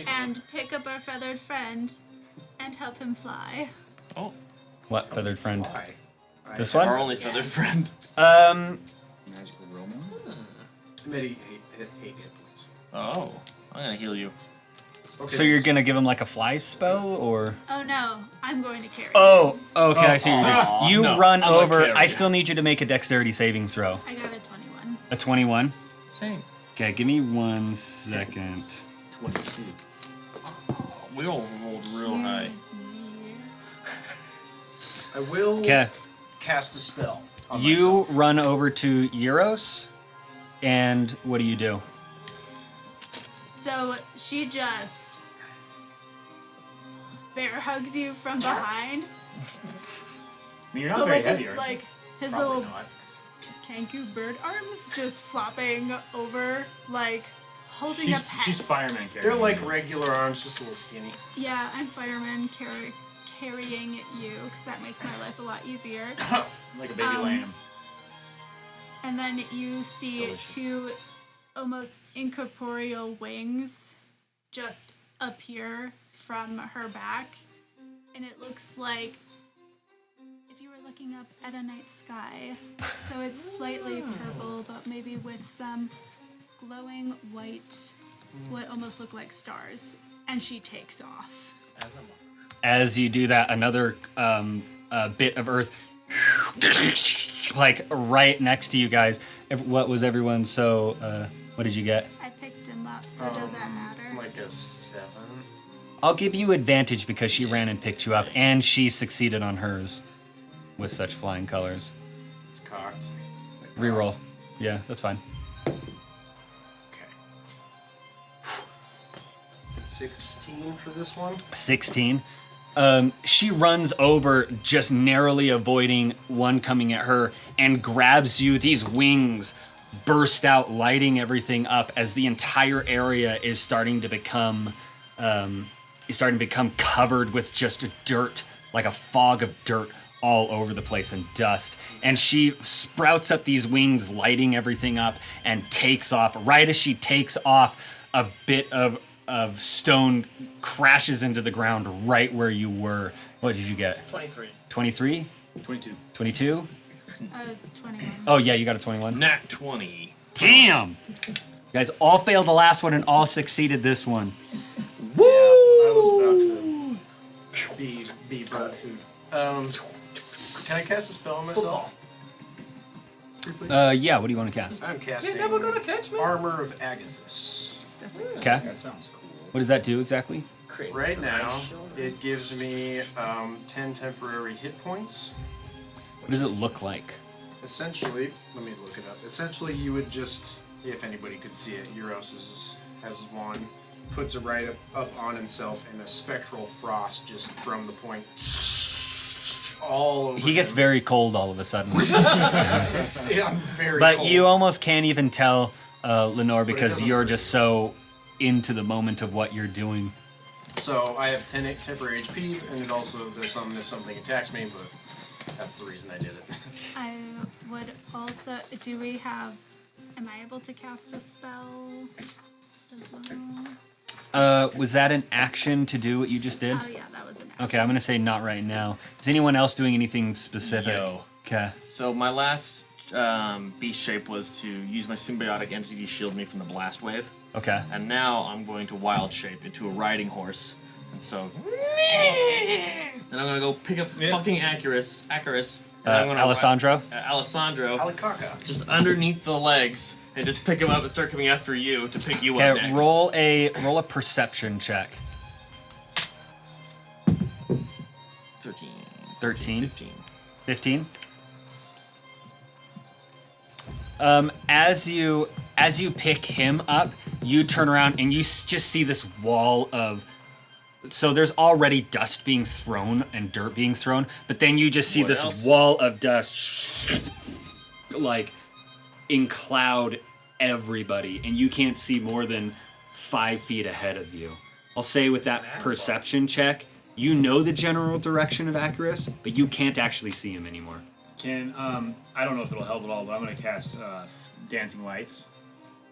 and pick up our feathered friend and help him fly. Oh, What feathered friend? Why? This our one? only feathered friend. Magical Roman. Maybe 8 hit points. Oh, I'm gonna heal you. Okay, So you're gonna give him like a fly spell, or? Oh no, I'm going to carry him. Oh, okay, I see what you're Aw, doing. You no, run I'm a over. carrier. I still need you to make a dexterity saving throw. I got a 21. A 21. Same. Okay, give me 1 second. 22. We all rolled real high. Excuse me. I will Okay, cast a spell on you myself. run over to Yeros, and what do you do? So she just bear hugs you from behind, I mean, you're not but very with heavy, his are you? like his Probably little not. Kanku bird arms just flopping over, like holding a pet. She's fireman character. They're like regular arms, just a little skinny. Yeah, I'm fireman carrying you because that makes my life a lot easier. like a baby lamb. And then you see Delicious. 2 almost incorporeal wings just appear from her back. And it looks like if you were looking up at a night sky. So it's slightly purple, but maybe with some glowing white, what almost look like stars. And she takes off. As you do that, another bit of earth, like right next to you guys. What was everyone? So, what did you get? I picked him up, so does that matter? Like a 7. I'll give you advantage because she ran and picked you up, and she succeeded on hers with such flying colors. It's cocked. Reroll. Yeah, that's fine. Okay. 16 for this one. 16. She runs over, just narrowly avoiding one coming at her, and grabs you. These wings burst out, lighting everything up as the entire area is starting to become covered with just dirt, like a fog of dirt all over the place and dust. And she sprouts up these wings, lighting everything up, and takes off. Right as she takes off, a bit of stone crashes into the ground right where you were. What did you get? 23. 23? 22. 22? I was 21. Oh, yeah, you got a 21. Nat 20. Damn! You guys all failed the last one and all succeeded this one. Woo! I was about to be bird food. Can I cast a spell on myself? Yeah, what do you want to cast? I'm casting You're never gonna catch me. Armor of Agathis. That's a Okay. That sounds cool. What does that do exactly? Create Right some now, ice shield. it gives me 10 temporary hit points. What does it look like? Essentially, let me look it up. Essentially, you would just, if anybody could see it, Yeros has one, puts it right up on himself, and a spectral frost just from the point all over. He gets him. very cold all of a sudden. I'm very. But cold. you almost can't even tell, Lenore, because doesn't you're hurt. just so into the moment of what you're doing. So I have 10 temporary HP, and it also does something if something attacks me, but that's the reason I did it. I would also. Do we have? Am I able to cast a spell as well? Was that an action to do what you just did? Oh yeah, that was an action. Okay, I'm gonna say not right now. Is anyone else doing anything specific? Yo. Okay. So my last beast shape was to use my symbiotic entity to shield me from the blast wave. Okay. And now I'm going to wild shape into a riding horse. And so... And I'm going to go pick up fucking Akrius. And I'm gonna Alessandro? Alessandro. Alikaka. Just underneath the legs. And just pick him up and start coming after you to pick you up Okay, next. roll a perception check. 13. 13? 15. 15? As you pick him up, you turn around and you just see this wall of. So there's already dust being thrown and dirt being thrown, but then you just see What this else? wall of dust, like, encloud everybody, and you can't see more than 5 feet ahead of you. I'll say with that perception check, you know the general direction of Akrius, but you can't actually see him anymore. Can I don't know if it'll help at all, but I'm gonna cast dancing lights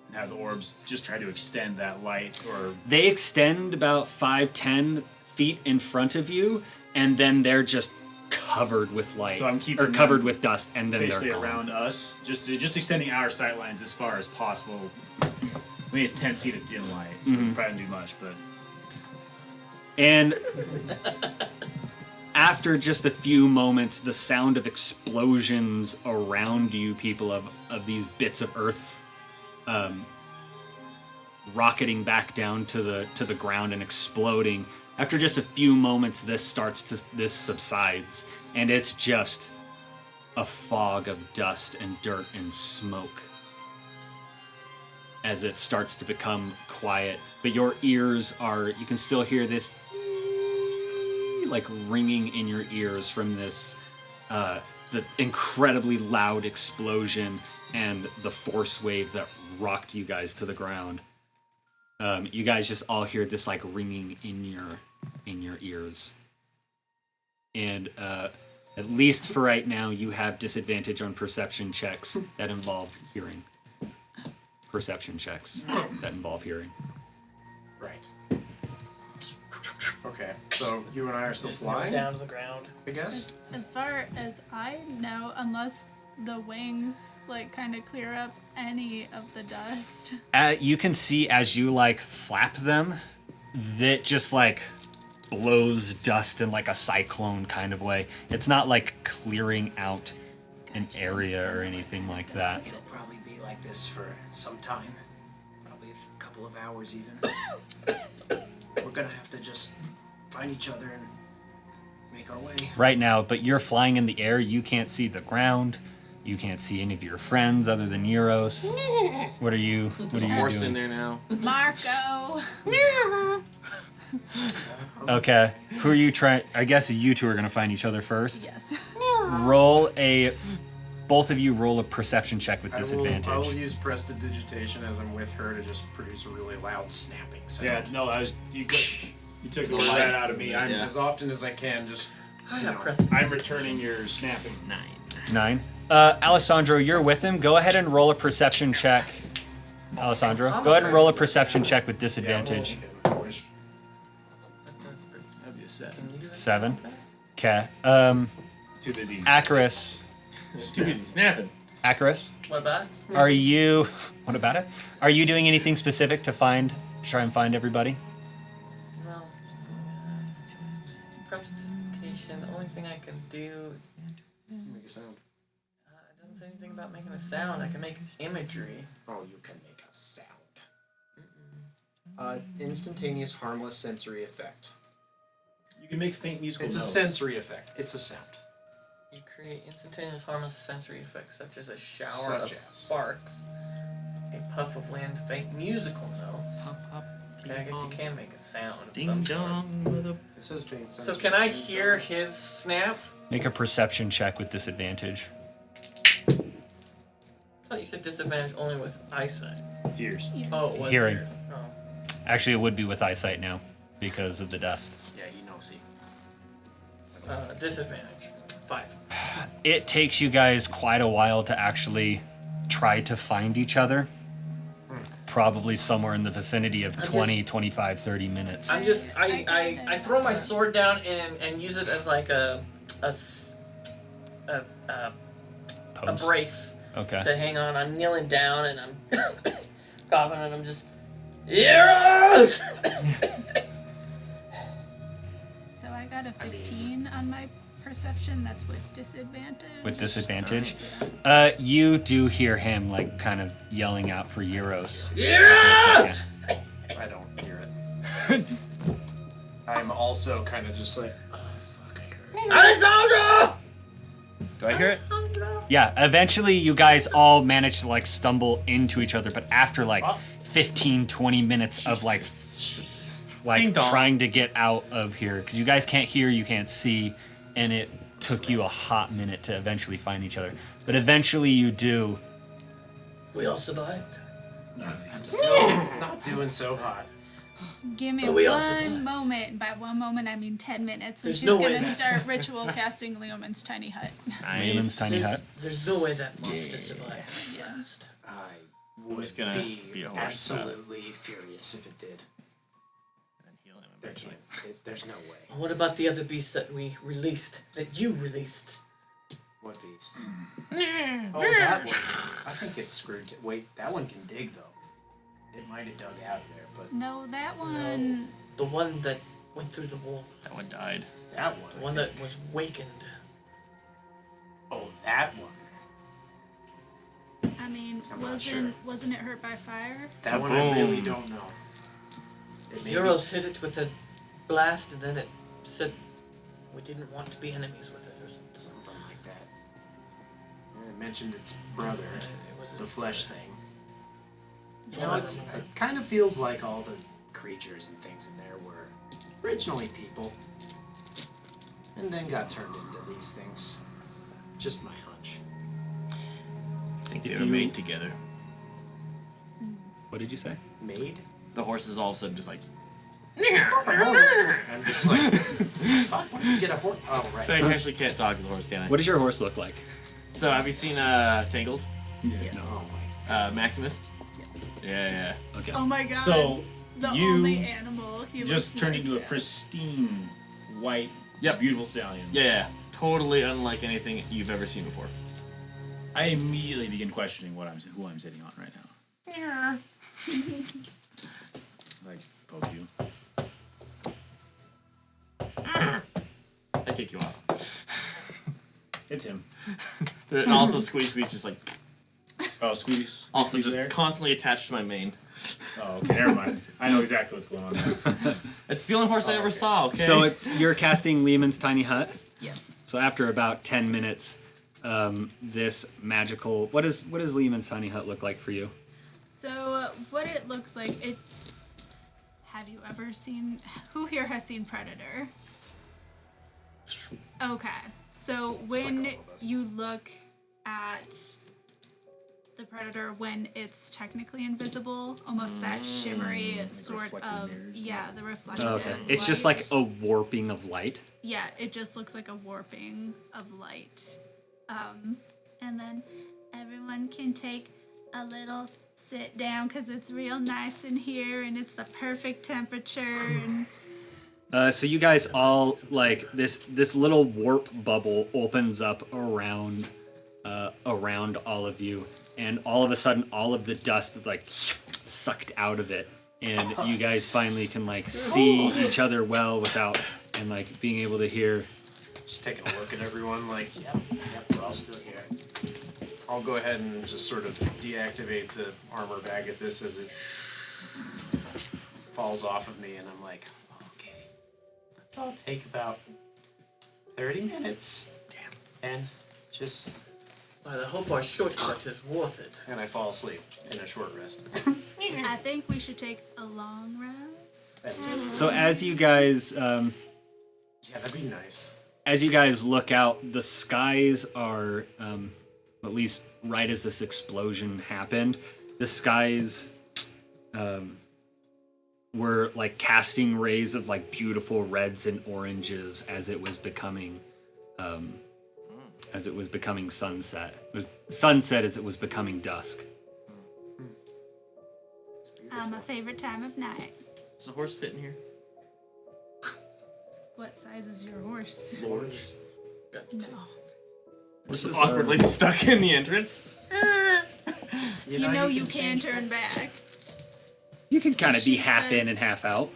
and have the orbs just try to extend that light. Or They extend about 5-10 feet in front of you, and then they're just covered with light, So I'm keeping or covered them with dust, and then basically they're gone. around us, just extending our sight lines as far as possible. I mean, it's 10 feet of dim light, so we probably don't do much, but And after just a few moments, the sound of explosions around you, people of these bits of earth, rocketing back down to the ground and exploding. After just a few moments, this subsides, and it's just a fog of dust and dirt and smoke as it starts to become quiet. But your ears you can still hear this like ringing in your ears from this the incredibly loud explosion and the force wave that rocked you guys to the ground. You guys just all hear this like ringing in your ears, and at least for right now, you have disadvantage on perception checks that involve hearing. Perception checks that involve hearing. Right. Okay, so you and I are still flying, Down to the ground. I guess? As far as I know, unless the wings like kind of clear up any of the dust. You can see as you like flap them, that just like blows dust in like a cyclone kind of way. It's not like clearing out an area or anything like that. It'll probably be like this for some time. Probably a couple of hours even. We're gonna have to just find each other and make our way. Right now, but you're flying in the air, you can't see the ground. You can't see any of your friends other than Yeros. What are you There's a horse doing? in there now. Marco. Okay. Who are you trying? I guess you two are gonna find each other first. Yes. Both of you roll a perception check with I will disadvantage. use prestidigitation as I'm with her to just produce a really loud snapping sound. yeah, no, you took the word lights. right out of me. I'm Yeah. As often as I can, just I you got know, pressed. I'm returning your snapping. 9. Alessandro, you're with him. Go ahead and roll a perception check. Alessandro, go ahead and roll a perception check with disadvantage. I wish. That'd be a set. 7. Okay. Too busy. Akrius. Too busy snapping. Akrius, What about? are you? What about it? Are you doing anything specific to try and find everybody? No. Prestidigitation. The only thing I can do. make a sound. It doesn't say anything about making a sound. I can make imagery. Oh, you can make a sound. Instantaneous harmless sensory effect. You can make faint musical It's a notes. sensory effect. It's a sound. You create instantaneous harmless sensory effects such as a shower Such of as. sparks, a puff of wind, faint musical note, I guess you can make a sound. of Ding some sort. dong with a. It says faint sense. So can I hear his snap? Make a perception check with disadvantage. I thought you said disadvantage only with eyesight. Ears. Ears. Oh, it was Hearing. ears. Oh. Actually, it would be with eyesight now because of the dust. Yeah, you know, see. Disadvantage. 5. It takes you guys quite a while to actually try to find each other. Probably somewhere in the vicinity of 20, 25, 30 minutes. I'm just I got I this. throw my sword down and use it as like a Post. brace Okay. to hang on. I'm kneeling down and I'm coughing and I'm just Yeros! So I got a 15 on my perception. That's with disadvantage. With disadvantage. You do hear him like kind of yelling out for Yeros. Yeros! I don't hear it. I'm also kind of just like, oh, fuck, I heard it. Alessandro! Do I hear it? Yeah, eventually you guys all manage to like stumble into each other, but after like 15, 20 minutes of like Ding dong. trying to get out of here, because you guys can't hear, you can't see, and it took you a hot minute to eventually find each other. But eventually you do. We all survived. I'm still not doing so hot. Give me But we also one moment. And by one moment, I mean 10 minutes. And There's she's no way going to that- start ritual casting Leoman's tiny hut. Raymond's tiny hut. There's no way that monster survived. Yes. I would just gonna be a horse about it. absolutely furious if it did. And heal him There eventually. there's no way. What about the other beasts that we released? That you released? What beast? Oh, that one. I think it's screwed. Wait, that one can dig though. It might have dug out of there, but No, that one. The one that went through the wall. That one died. that one. The one that was wakened. Oh, that one. I mean, I'm not sure. wasn't it hurt by fire? That one I really don't know. It may be- Yeros hit it with a blast, and then it said we didn't want to be enemies with it, or something. something like that. And it mentioned its brother, It was the flesh thing. You Yeah, know, I it remember. kind of feels like all the creatures and things in there were originally people, and then got turned into these things. Just my hunch. I think they were made together. What did you say? Made? The horses all of a sudden just like. I'm just like, fuck, why did you get a horse? Oh, right. So I actually can't talk as a horse, can I? What does your horse look like? So have you seen Tangled? Yes. Oh my. Maximus? Yes. Yeah. Okay. Oh my god. So the you only animal he just looks turned nice, into a yeah. pristine, white, Yep. beautiful stallion. Yeah. Totally unlike anything you've ever seen before. I immediately begin questioning who I'm sitting on right now. Like poke you. I kick you off. It's him. And also Squeeze just like Oh, squeeze. also squeeze just there. constantly attached to my mane. Oh, okay, never mind. I know exactly what's going on there. It's the only horse I ever saw, okay? So you're casting Lehman's tiny hut. Yes. So after about 10 minutes, this magical. What does Lehman's tiny hut look like for you? So what it looks like, it. Have you ever seen? Who here has seen Predator? Okay. So when all of us. you look at the Predator when it's technically invisible, almost that shimmery sort reflective of mirrors? the reflective. Oh, okay. It's just like light. a warping of light. Yeah, it just looks like a warping of light. And then everyone can take a little sit down because it's real nice in here and it's the perfect temperature. And So you guys all like this little warp bubble opens up around all of you, and all of a sudden all of the dust is like sucked out of it, and you guys finally can like see each other well without and like being able to hear. Just taking a look at everyone, like, yep, we're all still here. I'll go ahead and just sort of deactivate the armor Bagathis as it falls off of me, and I'm like, okay, let's all take about 30 minutes. Damn. And just, Well, I hope our shortcut is worth it. and I fall asleep in a short rest. I think we should take a long rest. So as you guys Yeah, that'd be nice. as you guys look out, the skies are, at least right as this explosion happened, the skies were like casting rays of like beautiful reds and oranges as it was becoming sunset. It was sunset as it was becoming dusk. My favorite time of night. Does the horse fit in here? What size is your horse? Lords. No. Just awkwardly stuck in the entrance. You know you can turn back. You can kind of be She half in says- and half out.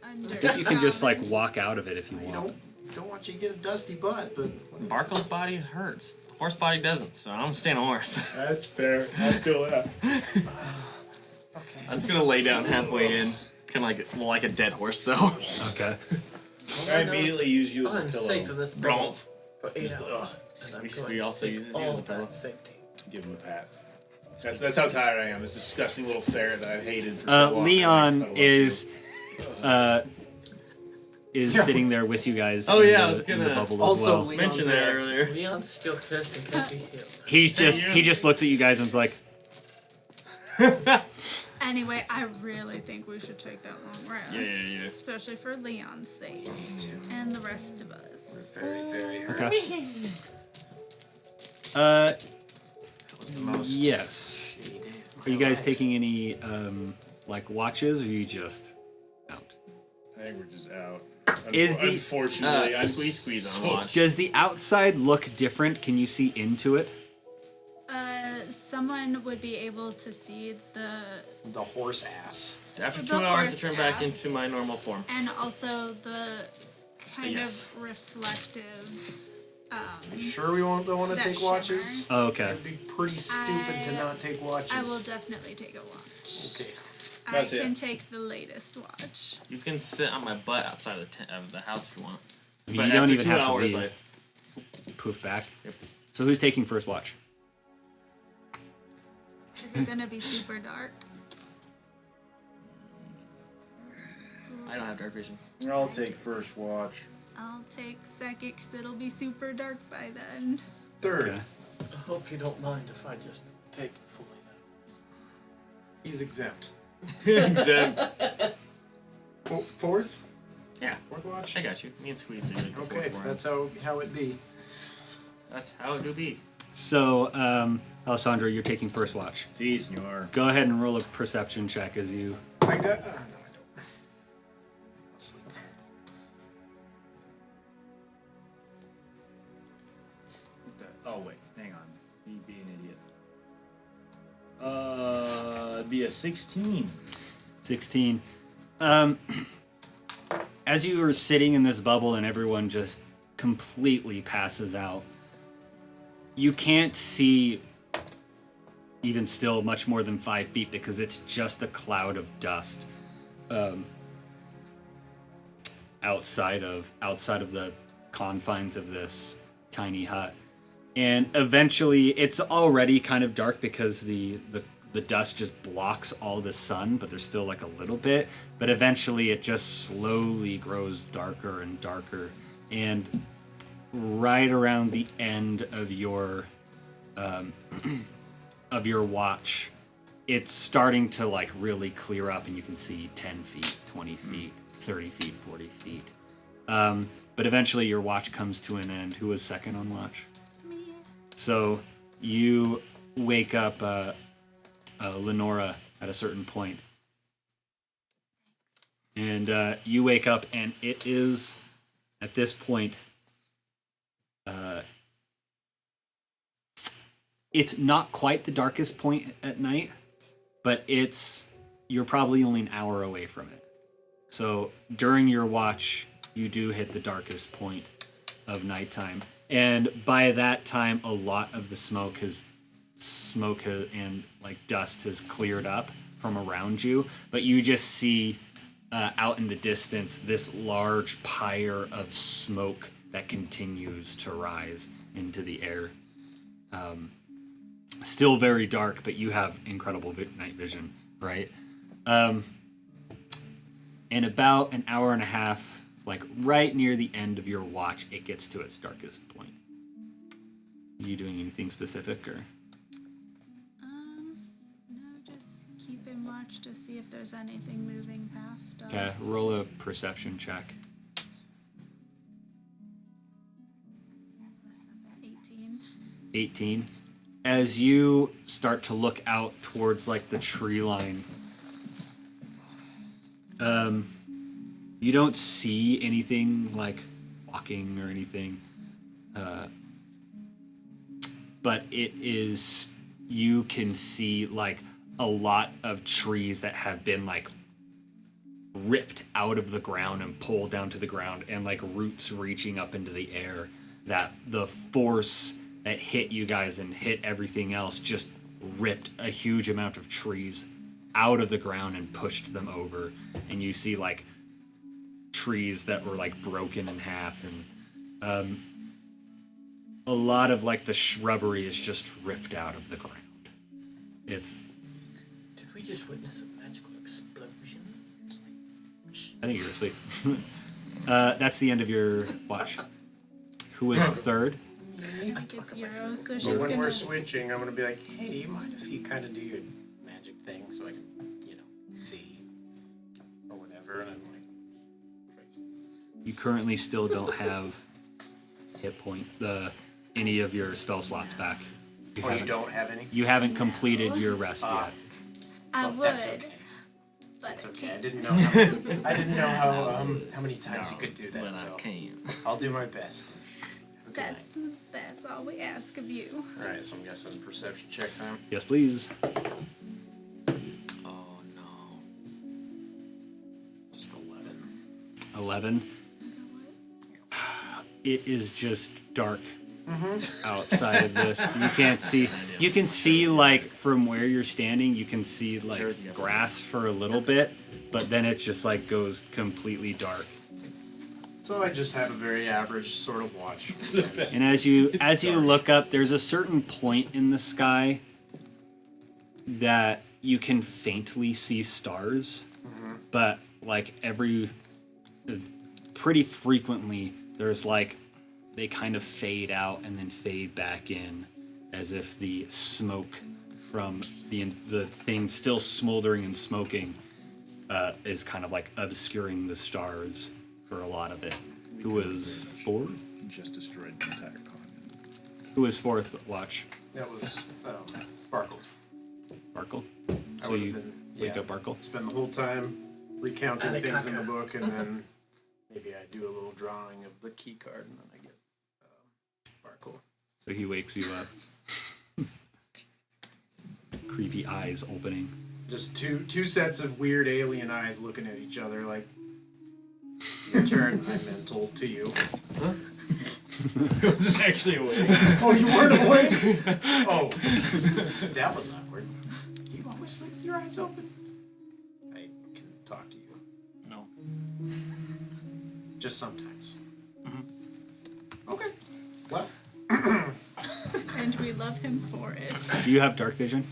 Under. I think you can just like walk out of it if you You want. don't want you to get a dusty butt, but Barkuell's body hurts. The horse body doesn't, so I'm staying on horse. That's fair. I feel that. okay. I'm just gonna lay down halfway in. Kind of like a dead horse, though. Okay. I immediately use you as a I'm pillow. safe in this bubble for 8 hours. We also use you as a pillow. Safety. Give him a pat. That's how tired I am. This disgusting little ferret that I've hated for so long. Leon I cuddle up is sitting there with you guys. Oh, in yeah, the, I was in the gonna bubble also as well. Leon's Mentioned that there. earlier. Leon's still cursed and can't be healed. He just looks at you guys and is like, Anyway, I really think we should take that long rest. Yeah. Especially for Leon's sake. And the rest of us. Very, very hurt. okay. That was the most Yes. shitty day of my Are you guys life. taking any like watches, or are you just out? I think we're just out. Is the- Unfortunately, I'm squeeze on watch. Does the outside look different? Can you see into it? Someone would be able to see the horse ass? After The 2 hours, I horse turn back ass. into my normal form. and also the kind Yes. of reflective. You sure we don't want to That take watches? Oh, okay. It'd be pretty stupid to not take watches. I will definitely take a watch. Okay. I That's it. can take the latest watch. You can sit on my butt outside of the house if you want. I mean, But you don't after even 2 have hours, to leave. Poof back. Yep. So who's taking first watch? Is it gonna be super dark? I don't have dark vision. I'll take first watch. I'll take second because it'll be super dark by then. Third. Okay. I hope you don't mind if I just take fully now. He's exempt. Exempt. Fourth? Yeah, Fourth watch? I got you. Me and Squeed did it before. Okay, that's how it be. That's how it do be. So, Alessandro, you're taking first watch. Si, senor. Go ahead and roll a perception check as you. I got. No, I don't. I'll sleep. Oh wait, hang on. Me be an idiot. It'd be a 16. 16. As you are sitting in this bubble and everyone just completely passes out, you can't see even still much more than 5 feet because it's just a cloud of dust outside of the confines of this tiny hut. And eventually it's already kind of dark because the dust just blocks all the sun, but there's still like a little bit. But eventually it just slowly grows darker and darker. And right around the end of your watch, it's starting to like really clear up, and you can see 10 feet, 20 feet, 30 feet, 40 feet. But eventually your watch comes to an end. Who was second on watch? Me. So you wake up Leonore at a certain point. And you wake up, and it is, at this point, it's not quite the darkest point at night, but you're probably only an hour away from it. So during your watch, you do hit the darkest point of nighttime. And by that time, a lot of the smoke and like dust has cleared up from around you, but you just see out in the distance this large pyre of smoke that continues to rise into the air. Still very dark, but you have incredible night vision, right? in about an hour and a half, like right near the end of your watch, it gets to its darkest point. Are you doing anything specific, or? No, just keeping watch to see if there's anything moving past us. Okay, roll a perception check. 18. As you start to look out towards like the tree line, you don't see anything like walking or anything, but you can see like a lot of trees that have been like ripped out of the ground and pulled down to the ground, and like roots reaching up into the air, that the force that hit you guys and hit everything else just ripped a huge amount of trees out of the ground and pushed them over. And you see like trees that were like broken in half, and a lot of like the shrubbery is just ripped out of the ground. Did we just witness a magical explosion? I think you're asleep. That's the end of your watch. Who is third? I think it's Yeros, so But she's when gonna. we're switching, I'm gonna be like, hey, do you mind if you kind of do your magic thing so I can, see or whatever? And I'm like, Tracy. You currently still don't have hit point any of your spell slots back. You don't have any? You haven't completed your rest yet. I Well, would, that's okay. but It's I okay. I can't. didn't know. I didn't know how many times you could do that. So I'll do my best. Okay. That's all we ask of you. All right. So I'm guessing perception check time. Yes, please. Oh no. Just 11. 11. It is just dark outside of this. You can't see. You can see like from where you're standing. You can see like grass for a little bit, but then it just like goes completely dark. So I just have a very average sort of watch. And as you look up, there's a certain point in the sky that you can faintly see stars, but like pretty frequently, there's like they kind of fade out and then fade back in, as if the smoke from the thing still smoldering and smoking is kind of like obscuring the stars for a lot of it. Who was fourth? Just destroyed the entire pond. Who was fourth watch? That was Barkuell. Barkuell? I So would you have been wake up Barkuell? Spend the whole time recounting things in the book, and then maybe I do a little drawing of the key card, and then I get Barkuell. So he wakes you up. Creepy eyes opening. Just two sets of weird alien eyes looking at each other, like, your turn, my mental to you. I was actually awake. Oh, you weren't awake? Oh, that was awkward. Do you always sleep with your eyes open? I can talk to you. No. Just sometimes. Okay. Well. And we love him for it. Do you have dark vision?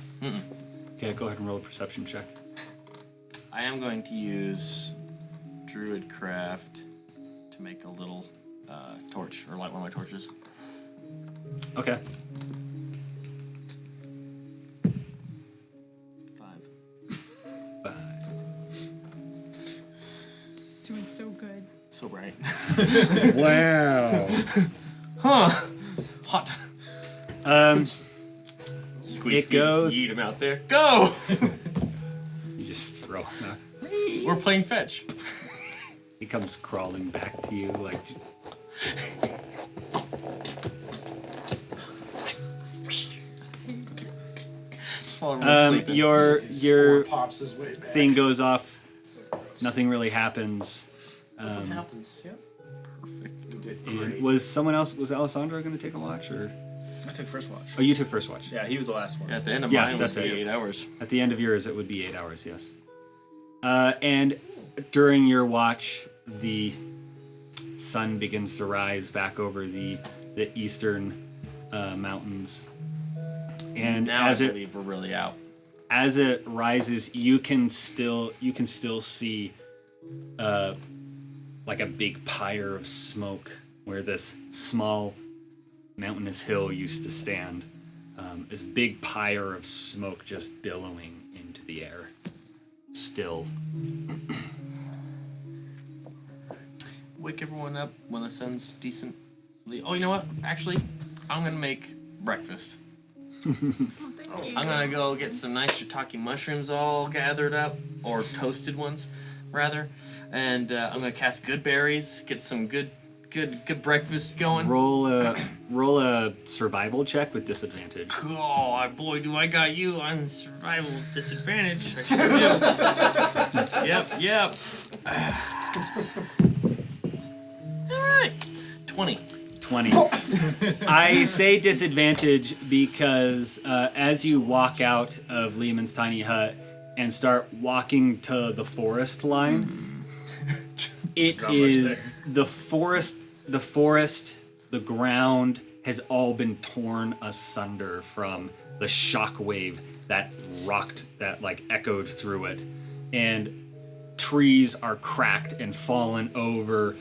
Okay, go ahead and roll a perception check. I am going to use Druidcraft to make a little torch, or light one of my torches. Okay. 5. Doing so good. So bright. Wow. Huh. Hot. Squeeze, It goes- yeet him out there. Go! You just throw him out. We're playing fetch. He comes crawling back to you like. While everyone's sleeping. Your Spore pops his way back. thing goes off. So gross. Nothing really happens. Nothing happens. Yep. Perfect. You did And great. was Alessandro going to take a watch, or? I took first watch. Oh, you took first watch. Yeah, he was the last one. At the end of Yeah, mine that's was it. 8 hours. At the end of yours, it would be 8 hours, yes. And during your watch, the sun begins to rise back over the eastern mountains, and Now I believe we're really out. as it rises, you can still see like a big pyre of smoke where this small mountainous hill used to stand. This big pyre of smoke just billowing into the air. Still. Wake everyone up when the sun's decently. Oh, you know what? Actually, I'm gonna make breakfast. I'm gonna go get some nice shiitake mushrooms all gathered up, or toasted ones, rather, and I'm gonna cast good berries, get some good breakfast going. Roll a survival check with disadvantage. Oh, boy, do I got you on survival disadvantage. I sure do. Yep. All right. 20. I say disadvantage because as you walk out of Lehman's tiny hut and start walking to the forest line, it is the forest, the ground has all been torn asunder from the shockwave that rocked, that like echoed through it, and trees are cracked and fallen over.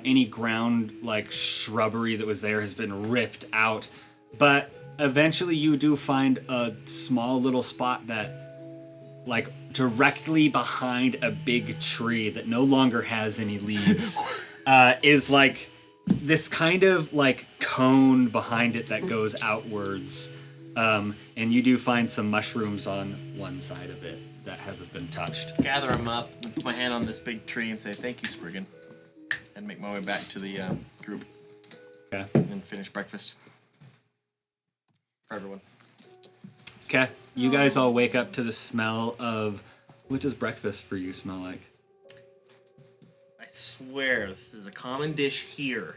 Any ground like shrubbery that was there has been ripped out, but eventually you do find a small little spot that, like directly behind a big tree that no longer has any leaves, is like this kind of like cone behind it that goes outwards, and you do find some mushrooms on one side of it that hasn't been touched. Gather them up, and put my hand on this big tree and say, "Thank you, Spriggan," and make my way back to the group. Okay. And finish breakfast for everyone. Okay. You guys all wake up to the smell of... What does breakfast for you smell like? I swear, this is a common dish here.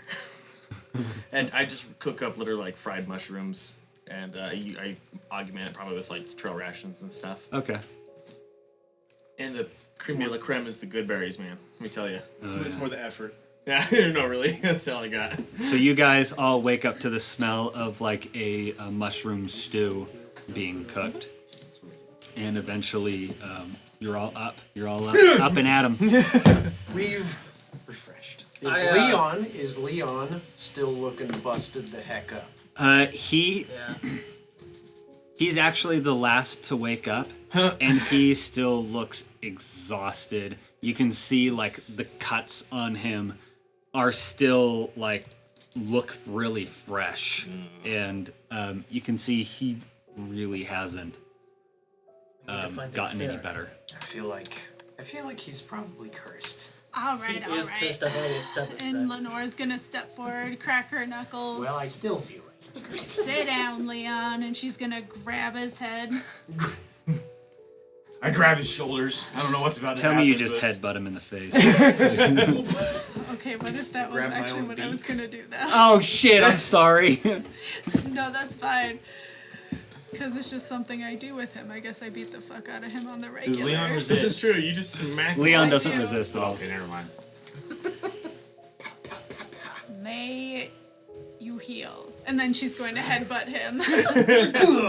And I just cook up literally like fried mushrooms, and I augment it probably with like trail rations and stuff. Okay. And the creme de la creme is the good berries, man. Let me tell you. It's more the effort. Yeah, no, really. That's all I got. So you guys all wake up to the smell of like a mushroom stew being cooked. And eventually, you're all up. You're all up and at 'em. We've refreshed. Is I, Leon still looking busted the heck up? He's Yeah. actually the last to wake up, and he still looks exhausted. You can see like the cuts on him are still like look really fresh, and you can see he really hasn't gotten any better. I feel like he's probably cursed. All right. He is cursed. I've already established And that. Lenore's gonna step forward, crack her knuckles. Well, I still feel like he's cursed. Sit down, Leon, and she's gonna grab his head. I grab his shoulders. I don't know what's about to Tell happen. me you just but- headbutt him in the face. Okay, what if that was Grab my actually own what I was beak. gonna do though? Oh shit! I'm sorry. No, that's fine. Because it's just something I do with him. I guess I beat the fuck out of him on the regular. Does Leon resist? This is true. You just smack Leon I doesn't do. resist at all. Okay, never mind. May you heal. And then she's going to headbutt him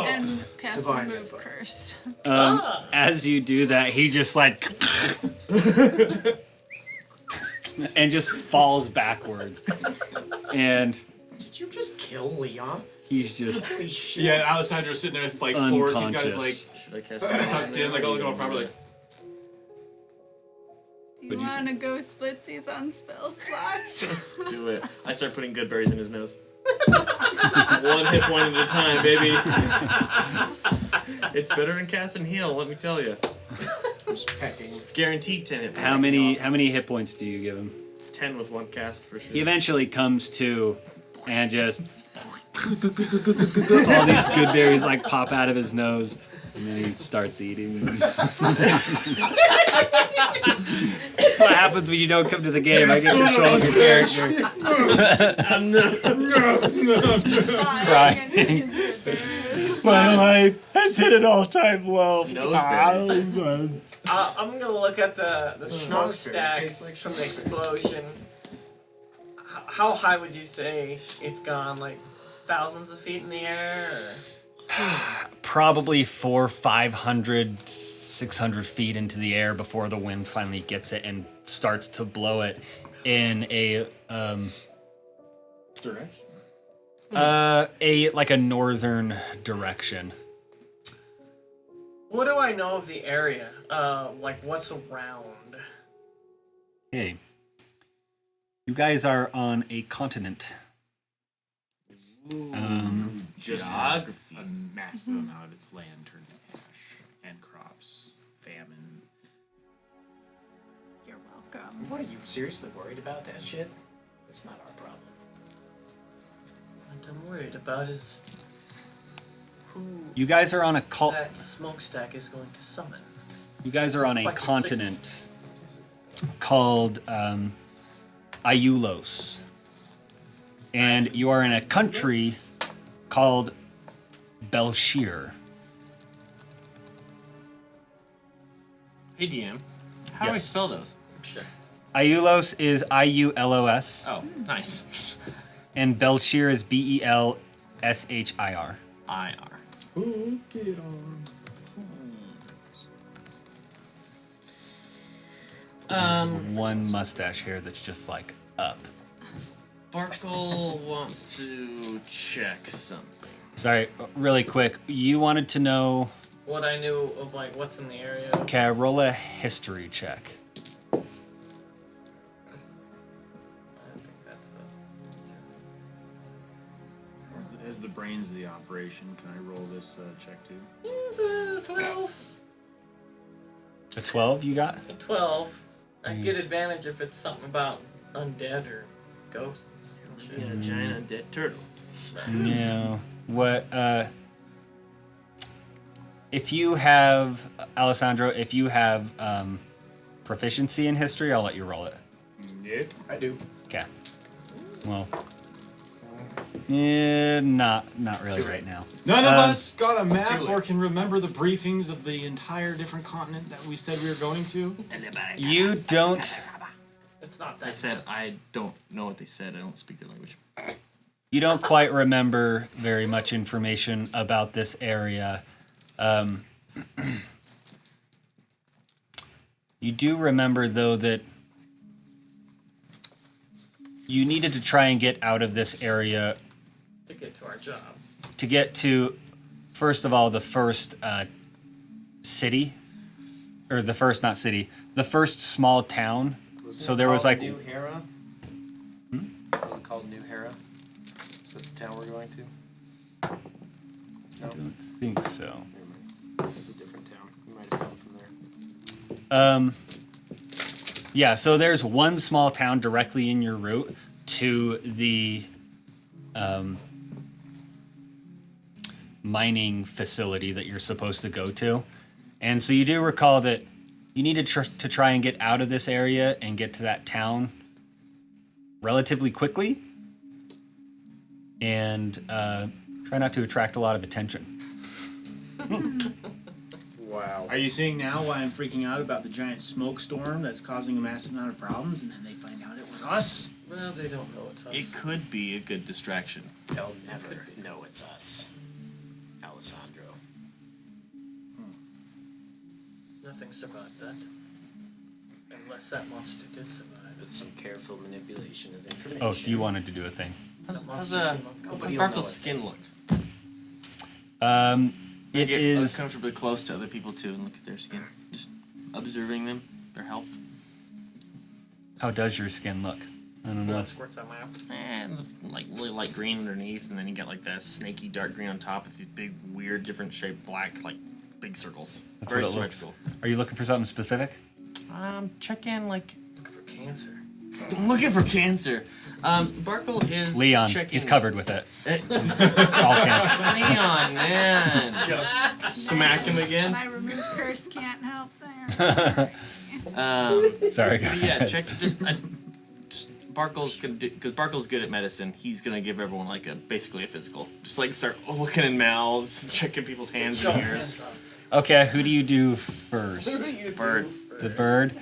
and cast Divine remove headbutt. curse. As you do that, he just like and just falls backwards, and Did you just kill Leon? he's just Holy shit. Yeah, Alessandro's sitting there like forward. He's got his unconscious. like Should I cast tucked in, like all going properly. Do you want to go splitsies on spell slots? Let's do it. I start putting good berries in his nose. One hit point at a time, baby. It's better than cast and heal, let me tell you. Just pecking. It's guaranteed 10 hit points. how many hit points do you give him? 10 with one cast for sure. He eventually comes to, and just all these good berries like pop out of his nose, and then he starts eating them. That's what happens when you don't come to the game. I get control of your character. My life has hit an all-time low. Noseberries. I'm gonna look at the Schnozberries smokestack taste like from the schnozberries. explosion. How high would you say it's gone? Like thousands of feet in the air? Or? Probably 400, 500, 600 feet into the air before the wind finally gets it and starts to blow it in a Direction. like a northern direction. What do I know of the area? Like what's around? Hey, you guys are on a continent. Just Geography. a massive amount of its land turned to ash and crops, famine. You're welcome. What, are you seriously worried about that shit? That's not our problem. What I'm worried about is who You guys are on a that smokestack is going to summon. You guys are on a Quite the continent called Iulos, and you are in a country called Belshir. Hey DM, how do I Yes. spell those? Sure. Iulos is Iulos, Oh, nice. and Belshir is Belshir. IR. Get on. One mustache hair that's just like up. Barkuell wants to check something. Sorry, really quick. You wanted to know. What I knew of like what's in the area. Okay, roll a history check. I think that's As the brains of the operation, can I roll this check too? It's a 12. A 12 you got? A 12. I get advantage if it's something about undead or ghosts. Should be a giant undead turtle. No. What, if you have, Alessandro, if you have proficiency in history, I'll let you roll it. Yeah, I do. Okay. Well, not really right now. None of us got a map too late. or can remember the briefings of the entire different continent that we said we were going to. You don't. It's not that. I said I don't know what they said. I don't speak their language. You don't quite remember very much information about this area. You do remember, though, that you needed to try and get out of this area to get to our job. to get to, first of all, the first city, or the first, not city, the first small town. So there was like, New Hera. Was it called New Hera? Is that the town we're going to? I don't think so. Never mind. It's a different town. We might have come from there. Yeah, so there's one small town directly in your route to the mining facility that you're supposed to go to. And so you do recall that you need to try and get out of this area and get to that town relatively quickly. And try not to attract a lot of attention. Wow. Are you seeing now why I'm freaking out about the giant smoke storm that's causing a massive amount of problems, and then they find out it was us? Well, they don't know it's us. It could be a good distraction. They'll never know it's us. Alessandro. Nothing survived that. Unless that monster did survive. With some careful manipulation of information. Oh, you wanted to do a thing. How's That monster seemed like- Nobody how's will know Barkuell's it. skin look? It Get is. uncomfortably close to other people too and look at their skin. Just observing them, their health. How does your skin look? I don't know. Blood squirts out my mouth. And like really light green underneath, and then you get like that snaky dark green on top with these big, weird, different shaped black, like big circles. That's Very what it looks. symmetrical. Are you looking for something specific? Check in like Looking for cancer. I'm looking for cancer. Barkuell is Leon, checking. he's covered with it. All cancer. Leon, man, Just smack him And again. I remove curse, can't help there. Sorry. But yeah, check just Barkuell's gonna because Barkuell's good at medicine. He's gonna give everyone like basically a physical. Just like start looking in mouths, checking people's hands and ears. Okay, who do you do first? Bird. The bird.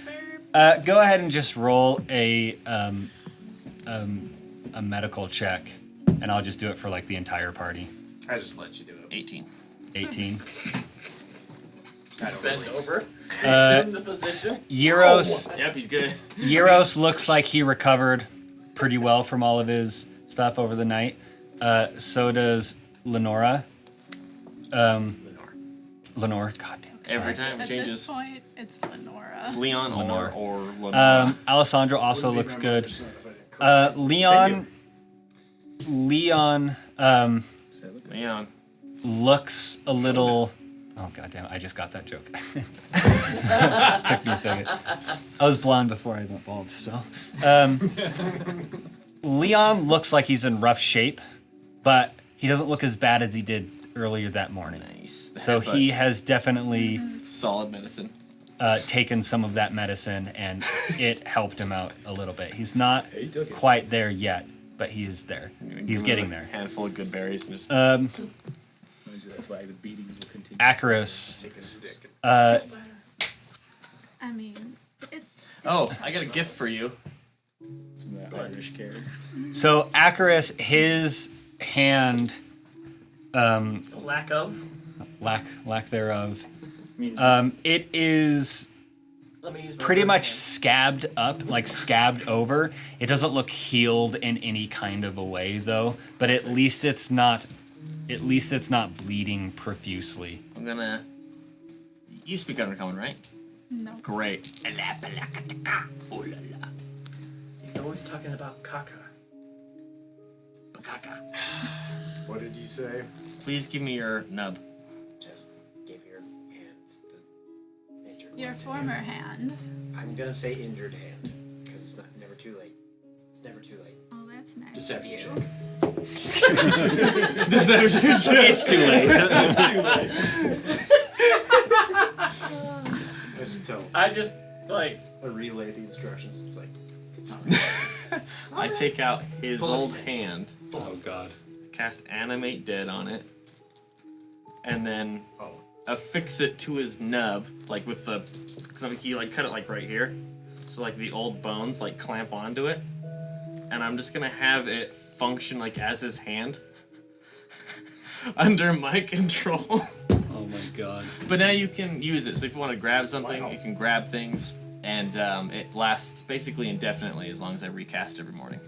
Go ahead and just roll a medical check, and I'll just do it for like the entire party. I just let you do it. 18. 18. Bend over. Uh, Assume the position. Yeros, Yep, he's good. Yeros looks like he recovered pretty well from all of his stuff over the night. So does Leonora. Lenore, god damn. Every time it At changes. this point, it's Lenora. It's Leon Lenore. or Lenore. Alessandro also Wouldn't be looks my good. mother's son if I didn't correct Leon, Leon. looks a little. Oh goddamn! I just got that joke. Took me a second. I was blonde before I went bald, so. Leon looks like he's in rough shape, but he doesn't look as bad as he did earlier that morning. Nice. So he has definitely solid medicine. taken some of that medicine, and it helped him out a little bit. He's not He took it. quite there yet, but he is there. He's getting there. Handful of good berries and just. That's why the beatings will continue. Akrius. Take a stick. I mean, it's Oh, I got a gift for you. Some of that Irish care. So Akrius, his hand, Lack of. lack thereof, I mean, it is Let me use my pretty left much hand. scabbed up, like scabbed over. It doesn't look healed in any kind of a way, though. But at least it's not bleeding profusely. I'm gonna. You speak Undercommon, right? no. Great. He's always talking about caca. Bakaka. What did you say? Please give me your nub. Just give your hand the injured Your one. former hand. I'm gonna say injured hand because it's never too late. It's never too late. Oh, that's nice. Deception of you. check. It's too late. I just tell. I just like I relay the instructions. It's like it's alright. I take out his Full old extension. hand, Oh god. cast Animate Dead on it, and then Oh, affix it to his nub, like with the. Because he like cut it like right here, so like the old bones like clamp onto it, and I'm just gonna have it function like as his hand, under my control. Oh my god. But now you can use it. So if you want to grab something, you can grab things, and it lasts basically indefinitely as long as I recast every morning.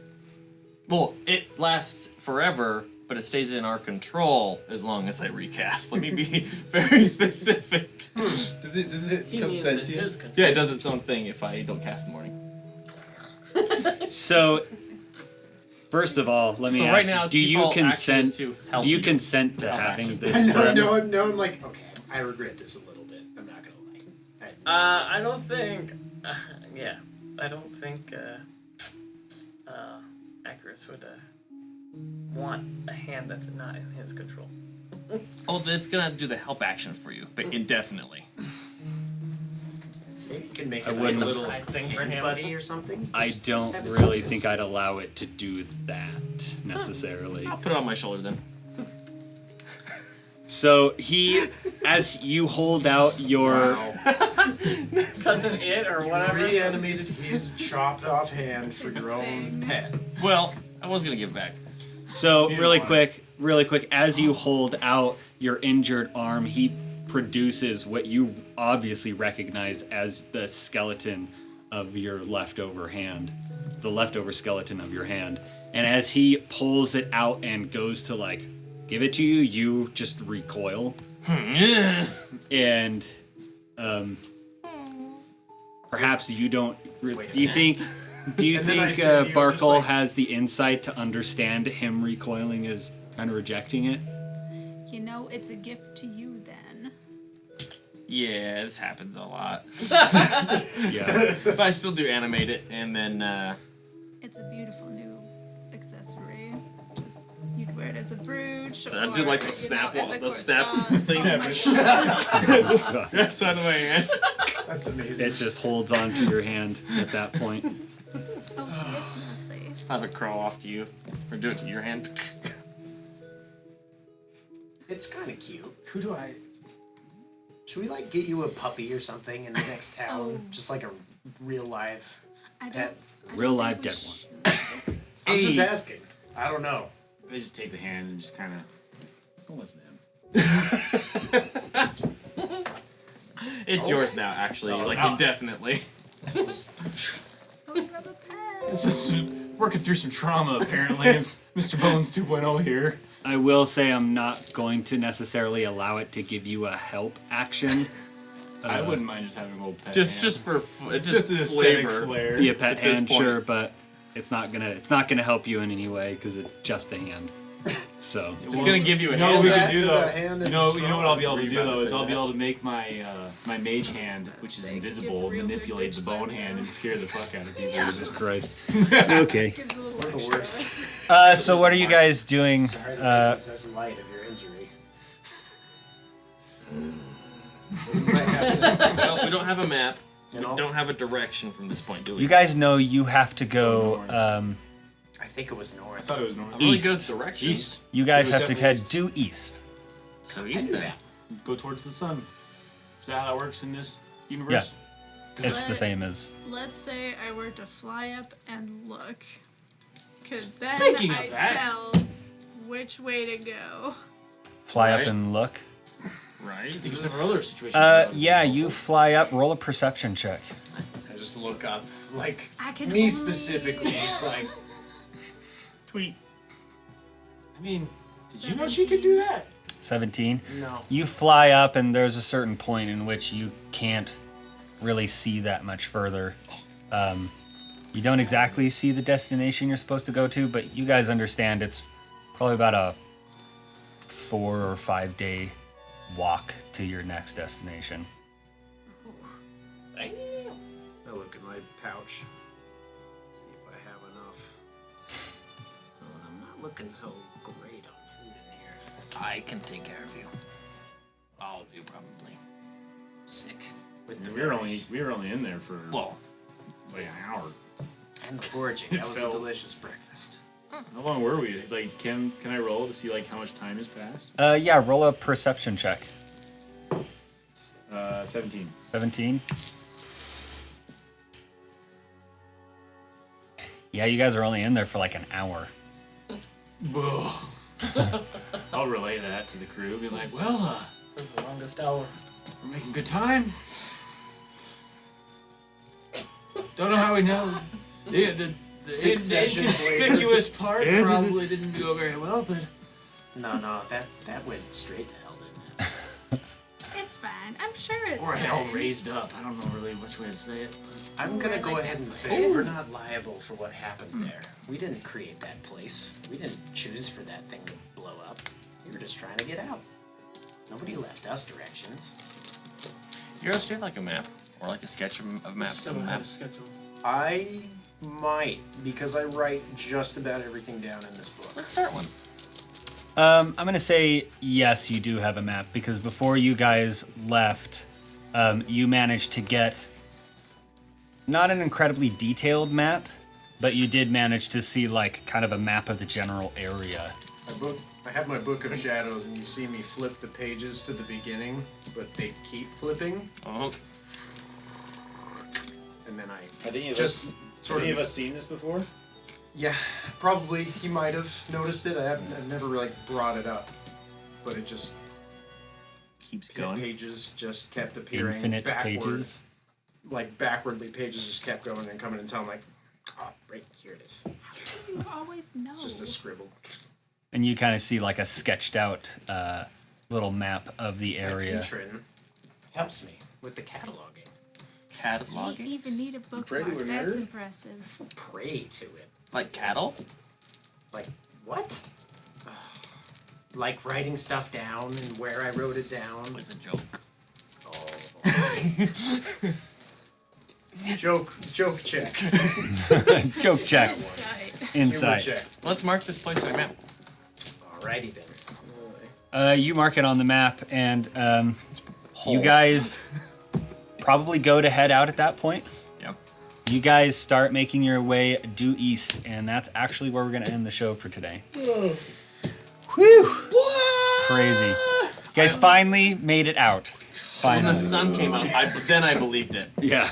Well, it lasts forever, but it stays in our control as long as I recast. Let me be very specific. Does it he come means in sentient? his control. Yeah, it does its own thing if I don't cast in the morning. So, first of all, let me So ask: right now, its do you default action is consent? to help Do you you. consent to Help having action. this forever? No, I'm like, okay, I regret this a little bit. I'm not gonna lie. I don't think. Yeah, I don't think. Akrius would want a hand that's not in his control. Oh, it's gonna do the help action for you, but indefinitely. Maybe you can make I it like wouldn't- a little Pride thing for hand him. buddy or something. I Just don't have it really like think this. I'd allow it to do that necessarily. I'll put it on my shoulder then. So he, as you hold out your, Cousin it or whatever. reanimated his chopped off hand for your own thing. pet. Well, I was gonna give it back. so You really want it. quick, as you hold out your injured arm, he produces what you obviously recognize as the skeleton of your leftover hand, the leftover skeleton of your hand. And as he pulls it out and goes to like give it to you, you just recoil. And perhaps you don't. Do you think And then I see you just Barkuell like- has the insight to understand him recoiling as kind of rejecting it? You know, it's a gift to you then. Yeah, this happens a lot. Yeah. But I still do animate it, and then It's a beautiful new accessory. Just you can wear it as a brooch I or do like the you snap know, one, as a the snap corsage. thing. That's out of my hand. That's amazing. It just holds on to your hand at that point. Oh, see, it's lovely. Have it crawl off to you, or do it to your hand. It's kind of cute. Who do I? Should we like get you a puppy or something in the next town? Just like a real live I don't. pet. I Real don't live think we dead should. I'm just Hey. asking. I don't know. They just take the hand and just kind of don't listen to him. It's yours now, actually. Oh, like, no. indefinitely. Oh, you have a pet. This is working through some trauma, apparently. Mr. Bones 2.0 here. I will say I'm not going to necessarily allow it to give you a help action. I wouldn't mind just having a little pet. Just hand. for just an aesthetic flavor. flair. Be a pet At this hand, point. sure, but it's not gonna help you in any way because it's just a hand. So It's gonna give you a You know hand. what we That can do to though? the hand You know what I'll be able to Were you do about to though is say I'll be that? able to make my my mage hand, which is Say, give invisible, real good manipulate the bitch bone slap hand now. and scare the fuck out of people. Jesus Christ. Okay. Gives a little We're the extra. worst. So what are you guys doing? Sorry to make such light of your injury. Well, we don't have a map. We No. don't have a direction from this point, do we? You guys know you have to go. I think it was north. I thought it was north. Really East. good directions. East. You guys It was have to definitely head east. due east. So I east knew then. that. Go towards the sun. Is that how that works in this universe? It's the same as. Let's say I were to fly up and look. Cause then Speaking of I that- tell which way to go. Fly Right. up and look. Right? Because there are other situations. Yeah, you fly up. Roll a perception check. I just look up, like I can me only- specifically, just like. Tweet. I mean, did you know she could do that? 17. No. You fly up, and there's a certain point in which you can't really see that much further. You don't exactly see the destination you're supposed to go to, but you guys understand it's probably about a 4 or 5 day walk to your next destination. I look in my pouch. See if I have enough. Well, I'm not looking so great on food in here. I can take care of you. All of you, probably. Sick. With the We were berries only in there for Well, like an hour. and the foraging. It That was a felt- delicious breakfast. How long were we? Like, can I roll to see like how much time has passed? Yeah, roll a perception check. 17. 17. Yeah, you guys are only in there for like an hour. I'll relay that to the crew. Be like, well, It was the longest hour. we're making good time. Don't know how we know. The Six sessions later. inconspicuous part probably didn't go very well, but No, that went straight to hell, didn't it? It's fine. I'm sure it's or hell fine. raised up. I don't know really which way to say it. I'm gonna go ahead and say Ooh. we're not liable for what happened there. We didn't create that place. We didn't choose for that thing to blow up. We were just trying to get out. Nobody left us directions. Yeros, do you have like a map? Or like a sketch of a map? Still don't have a schedule. I might, because I write just about everything down in this book. Let's start one. I'm gonna say yes, you do have a map because before you guys left, you managed to get not an incredibly detailed map, but you did manage to see like kind of a map of the general area. I have my book of shadows, and you see me flip the pages to the beginning, but they keep flipping, Oh, and then I Have any of just sort of. us seen this before? Yeah, probably he might have noticed it. I've never really brought it up, but it just keeps the going. pages just kept appearing Infinite backward, pages. like backwardly. Pages just kept going and coming until I'm like, oh, right here it is. You always know. It's just a scribble. And you kind of see like a sketched out little map of the My area. patron helps me with the cataloging. You Cataloging? even need a pray to bookmark. a That's nerd? impressive. Pray to it. Like cattle? Like, what? Like writing stuff down and where I wrote it down. It was a joke. Oh. Joke check. Joke check. Insight. Humor Insight. check. Let's mark this place on a map. Alrighty then. You mark it on the map, and you Hole. guys probably go to head out at that point. Yep. You guys start making your way due east, and that's actually where we're going to end the show for today. Whew! Crazy. You guys finally made it out. When the Finally. sun came out, then I believed it. Yeah.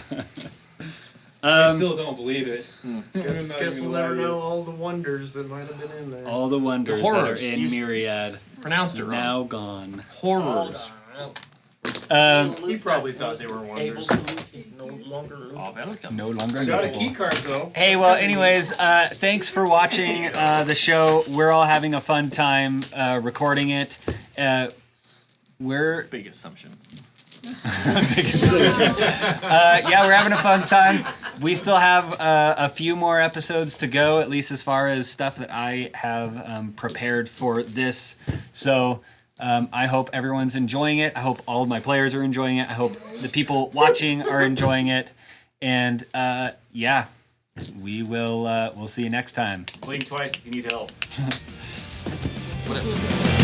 I still don't believe it. Guess we'll never know all the wonders that might have been in there. All the wonders The horrors. that are in You s- Myriad Pronounced it wrong. now gone. Horrors. Hold on. He probably thought they were Able wonders. to loot is no longer loot. Oh, welcome. No longer I got a notable. key card though. Hey, well, anyways, thanks for watching the show. We're all having a fun time recording it. We're Big assumption. yeah, we're having a fun time. We still have a few more episodes to go, at least as far as stuff that I have prepared for this. So I hope everyone's enjoying it. I hope all of my players are enjoying it. I hope the people watching are enjoying it. And yeah, we'll see you next time. Blink twice if you need help. Whatever.